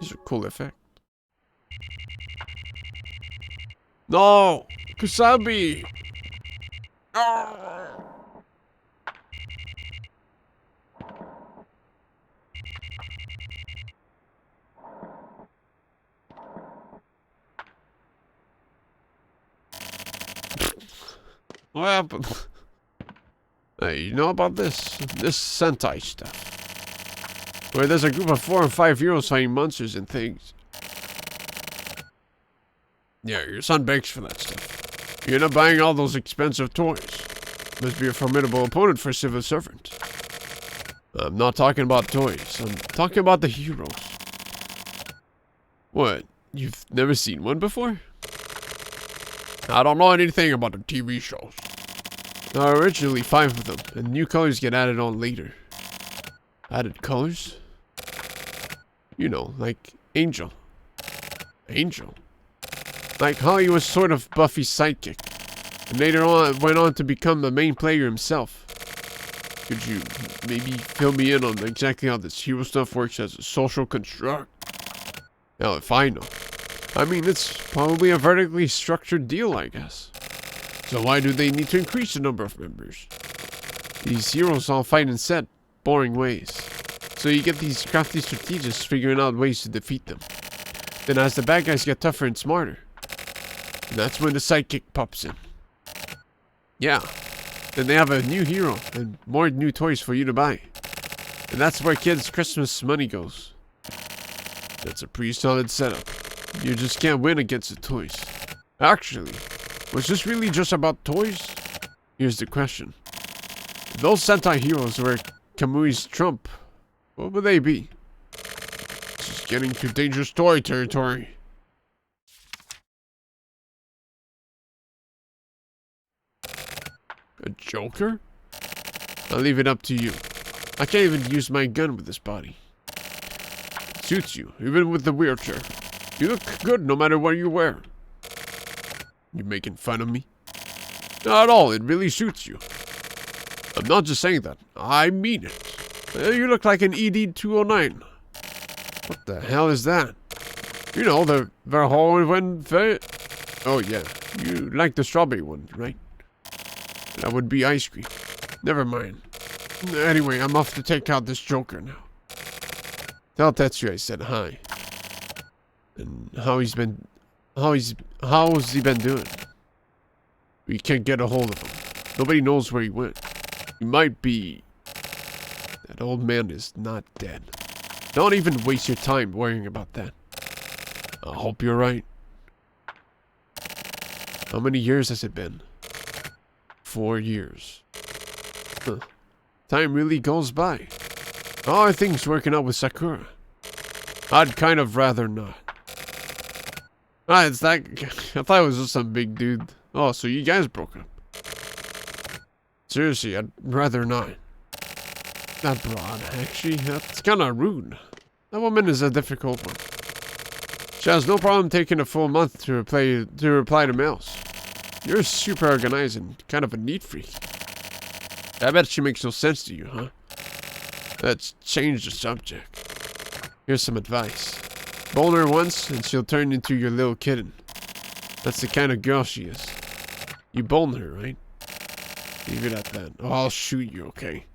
These are cool effects. No! Kusabi! Ah! What happened? Hey, you know about this? This Sentai stuff. Where there's a group of 4 and 5 heroes fighting monsters and things. Yeah, your son begs for that stuff. You end up buying all those expensive toys. Must be a formidable opponent for a civil servant. I'm not talking about toys. I'm talking about the heroes. What? You've never seen one before? I don't know anything about the TV shows. There are originally 5 of them, and new colors get added on later. Added colors? You know, like Angel. Angel? Like Holly was sort of Buffy's sidekick, and later on went on to become the main player himself. Could you maybe fill me in on exactly how this hero stuff works as a social construct? Hell, if I know. I mean, it's probably a vertically structured deal, I guess. So why do they need to increase the number of members? These heroes all fight in set, boring ways. So you get these crafty strategists figuring out ways to defeat them. Then as the bad guys get tougher and smarter, and that's when the sidekick pops in. Yeah, then they have a new hero and more new toys for you to buy. And that's where kids' Christmas money goes. That's a pretty solid setup. You just can't win against the toys. Actually, was this really just about toys? Here's the question. If those Sentai heroes were Kamui's trump, what would they be? This is getting to dangerous toy territory. A Joker? I'll leave it up to you. I can't even use my gun with this body. It suits you, even with the wheelchair. You look good no matter what you wear. You making fun of me? Not at all, it really suits you. I'm not just saying that, I mean it. You look like an ED-209. What the hell is that? You know, the Verhoeven. Oh yeah, you like the strawberry one, right? That would be ice cream. Never mind. Anyway, I'm off to take out this Joker now. Tell Tetsuya I said hi. And how's he been doing? We can't get a hold of him. Nobody knows where he went. He might be... That old man is not dead. Don't even waste your time worrying about that. I hope you're right. How many years has it been? 4 years. Huh. Time really goes by. How are things working out with Sakura? I'd kind of rather not. Ah, it's that... I thought it was just some big dude. Oh, so you guys broke up. Seriously, I'd rather not. Not broad, actually. That's kind of rude. That woman is a difficult one. She has no problem taking a full month to reply to mails. You're super organized and kind of a neat freak. I bet she makes no sense to you, huh? Let's change the subject. Here's some advice. Bone her once and she'll turn into your little kitten. That's the kind of girl she is. You bone her, right? Leave it at that. Oh, I'll shoot you, okay?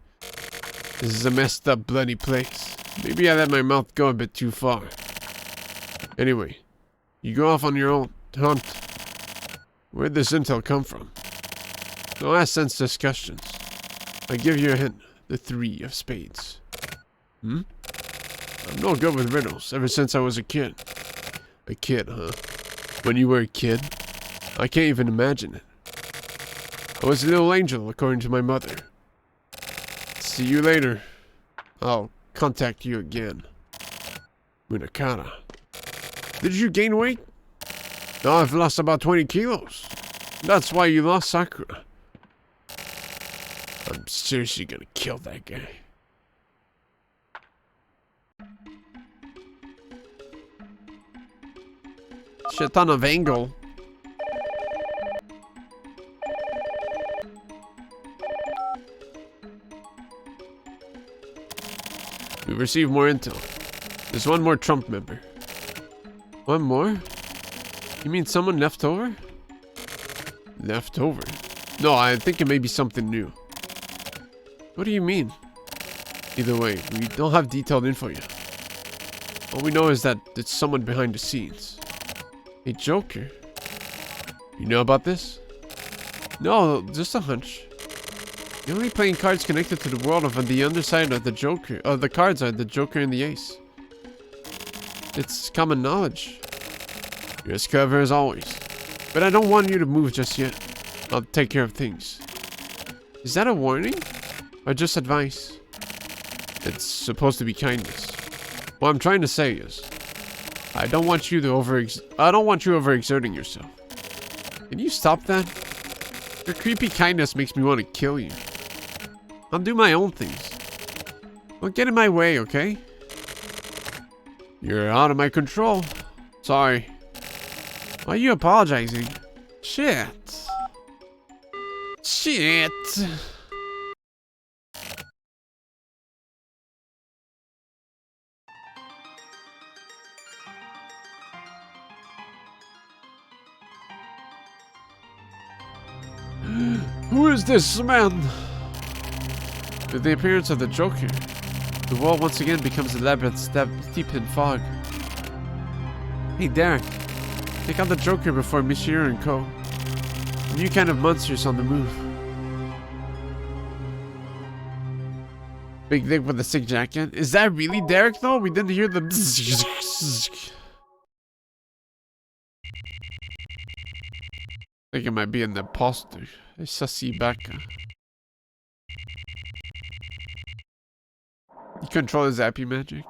This is a messed up, bloody place. Maybe I let my mouth go a bit too far. Anyway, you go off on your own hunt. Where'd this intel come from? Don't ask sense discussions. I give you a hint. The 3 of spades. I'm no good with riddles ever since I was a kid. A kid, huh? When you were a kid? I can't even imagine it. I was a little angel, according to my mother. See you later. I'll contact you again. Munakata. Did you gain weight? No, I've lost about 20 kilos. That's why you lost Sakura. I'm seriously gonna kill that guy. Shit ton of angle. We received more intel. There's one more Trump member. One more? You mean someone left over? Left over? No, I think it may be something new. What do you mean? Either way, we don't have detailed info yet. All we know is that it's someone behind the scenes. A Joker. You know about this? No, just a hunch. You're only playing cards connected to the world of on the underside of the Joker. The cards are the Joker and the Ace. It's common knowledge. You're as clever as always. But I don't want you to move just yet. I'll take care of things. Is that a warning? Or just advice? It's supposed to be kindness. What I'm trying to say is, I don't want you overexerting yourself. Can you stop that? Your creepy kindness makes me want to kill you. I'll do my own things. Don't get in my way, okay? You're out of my control. Sorry. Why are you apologizing? Shit. Shit. Who is this man? With the appearance of the Joker, the world once again becomes a labyrinth steeped in fog. Hey Derek, take out the Joker before Michiru and Co. A new kind of monsters on the move. Big Dick with a sick jacket. Is that really Derek though? We didn't hear the I think it might be an imposter. Essa Baka. control his zappy magic.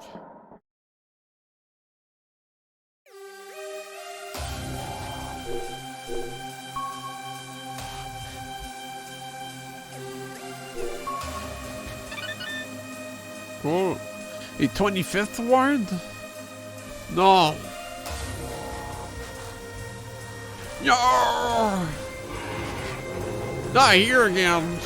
Cool. A 25th ward? No. No. Not here again.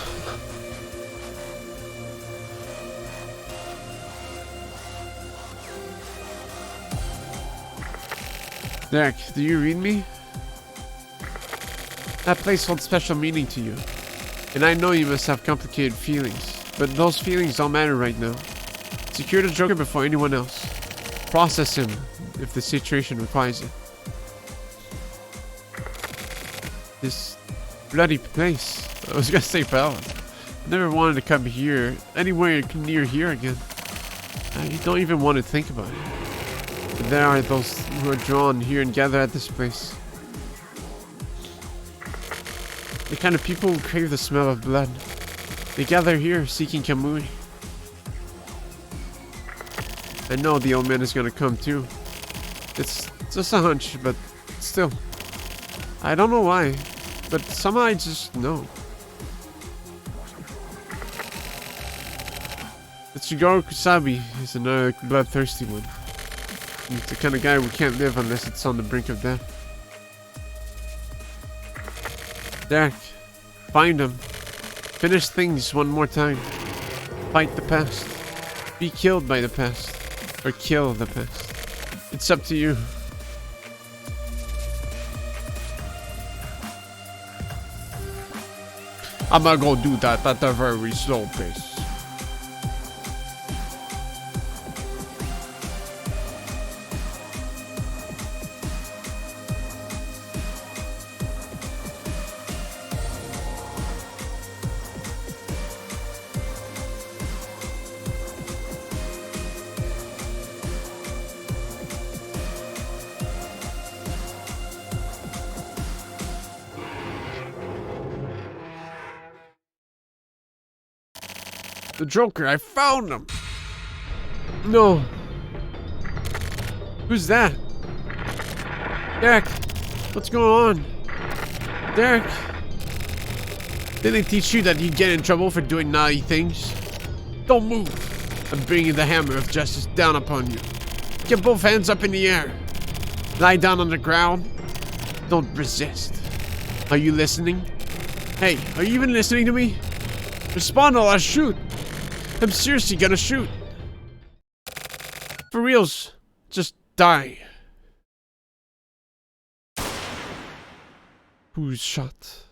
Derek, do you read me? That place holds special meaning to you. And I know you must have complicated feelings, but those feelings don't matter right now. Secure the Joker before anyone else. Process him if the situation requires it. This bloody place. I was gonna say palace. Never wanted to come here, anywhere near here again. I don't even want to think about it. But there are those who are drawn here and gather at this place. The kind of people who crave the smell of blood. They gather here seeking Kamui. I know the old man is gonna come too. It's just a hunch, but still. I don't know why, but somehow I just know. Tsugaru Kusabi is another bloodthirsty one. He's the kind of guy who can't live unless it's on the brink of death. Derek, find him. Finish things one more time. Fight the past. Be killed by the past. Or kill the past. It's up to you. I'm not gonna do that at a very slow pace. The Joker, I found him! No. Who's that? Derek, what's going on? Derek? Didn't they teach you that you get in trouble for doing naughty things? Don't move. I'm bringing the hammer of justice down upon you. Get both hands up in the air. Lie down on the ground. Don't resist. Are you listening? Hey, are you even listening to me? Respond or I'll shoot. I'm seriously gonna shoot. For reals, just die. Who's shot?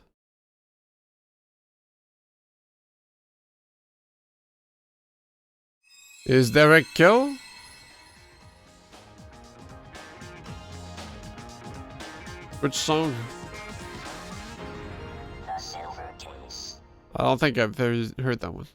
Is there a kill? Which song? I don't think I've ever heard that one.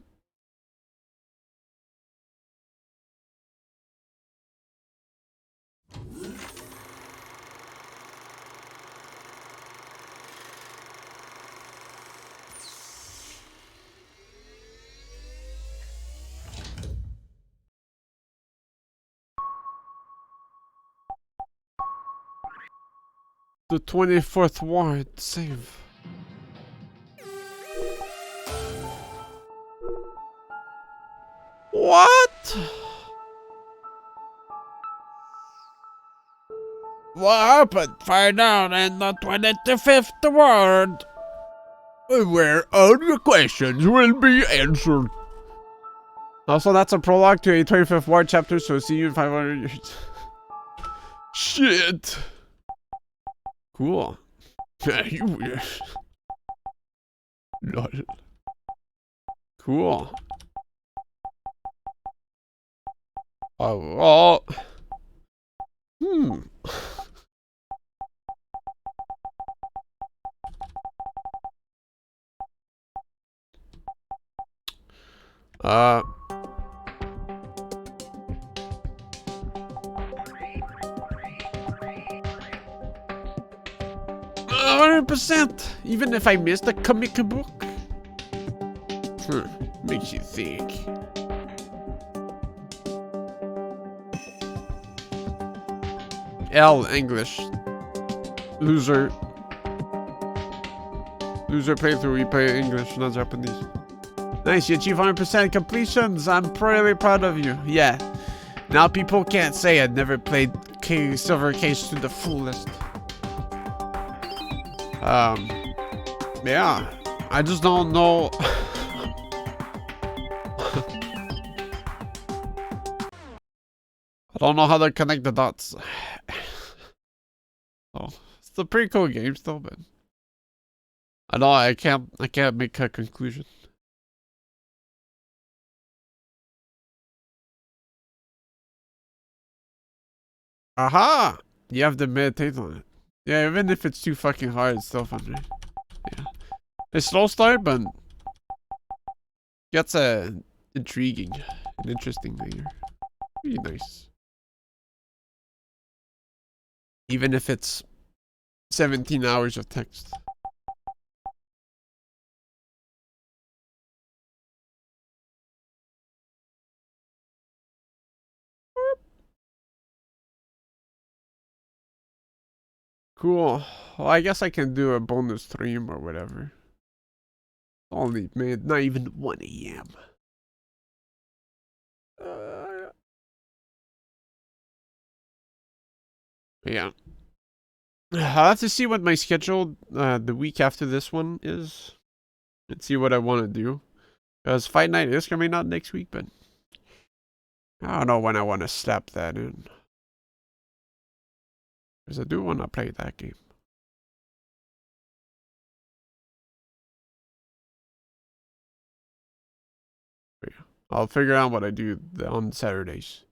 The 24th ward, save. What? What happened? Find out in the 25th ward. Where all your questions will be answered. Also, that's a prologue to a 25th ward chapter, so see you in 500 years. Shit. Cool. You weird. Lol. Cool. Oh. Uh. 100%, even if I missed a comic book. Makes you think. L English. Loser. Loser playthrough, we play English, not Japanese. Nice, you achieve 100% completions. I'm really proud of you. Yeah. Now people can't say I never played Silver Case to the fullest. Yeah. I just don't know. I don't know how to connect the dots. Oh, it's a pretty cool game still, but I know I can't make a conclusion. Aha! You have to meditate on it. Yeah, even if it's too fucking hard, it's still fun, right? Yeah. It's slow start, but gets intriguing and interesting later. Pretty nice. Even if it's 17 hours of text. Cool. Well, I guess I can do a bonus stream or whatever. Only made not even 1 a.m. Yeah. I'll have to see what my schedule the week after this one is. And see what I want to do. Because Fight Night is coming out next week, but I don't know when I want to slap that in. Because I do want to play that game. But yeah, I'll figure out what I do on Saturdays.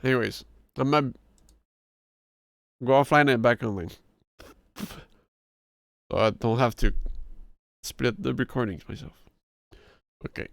Anyways, I'm gonna go offline and back online. So I don't have to split the recordings myself. Okay.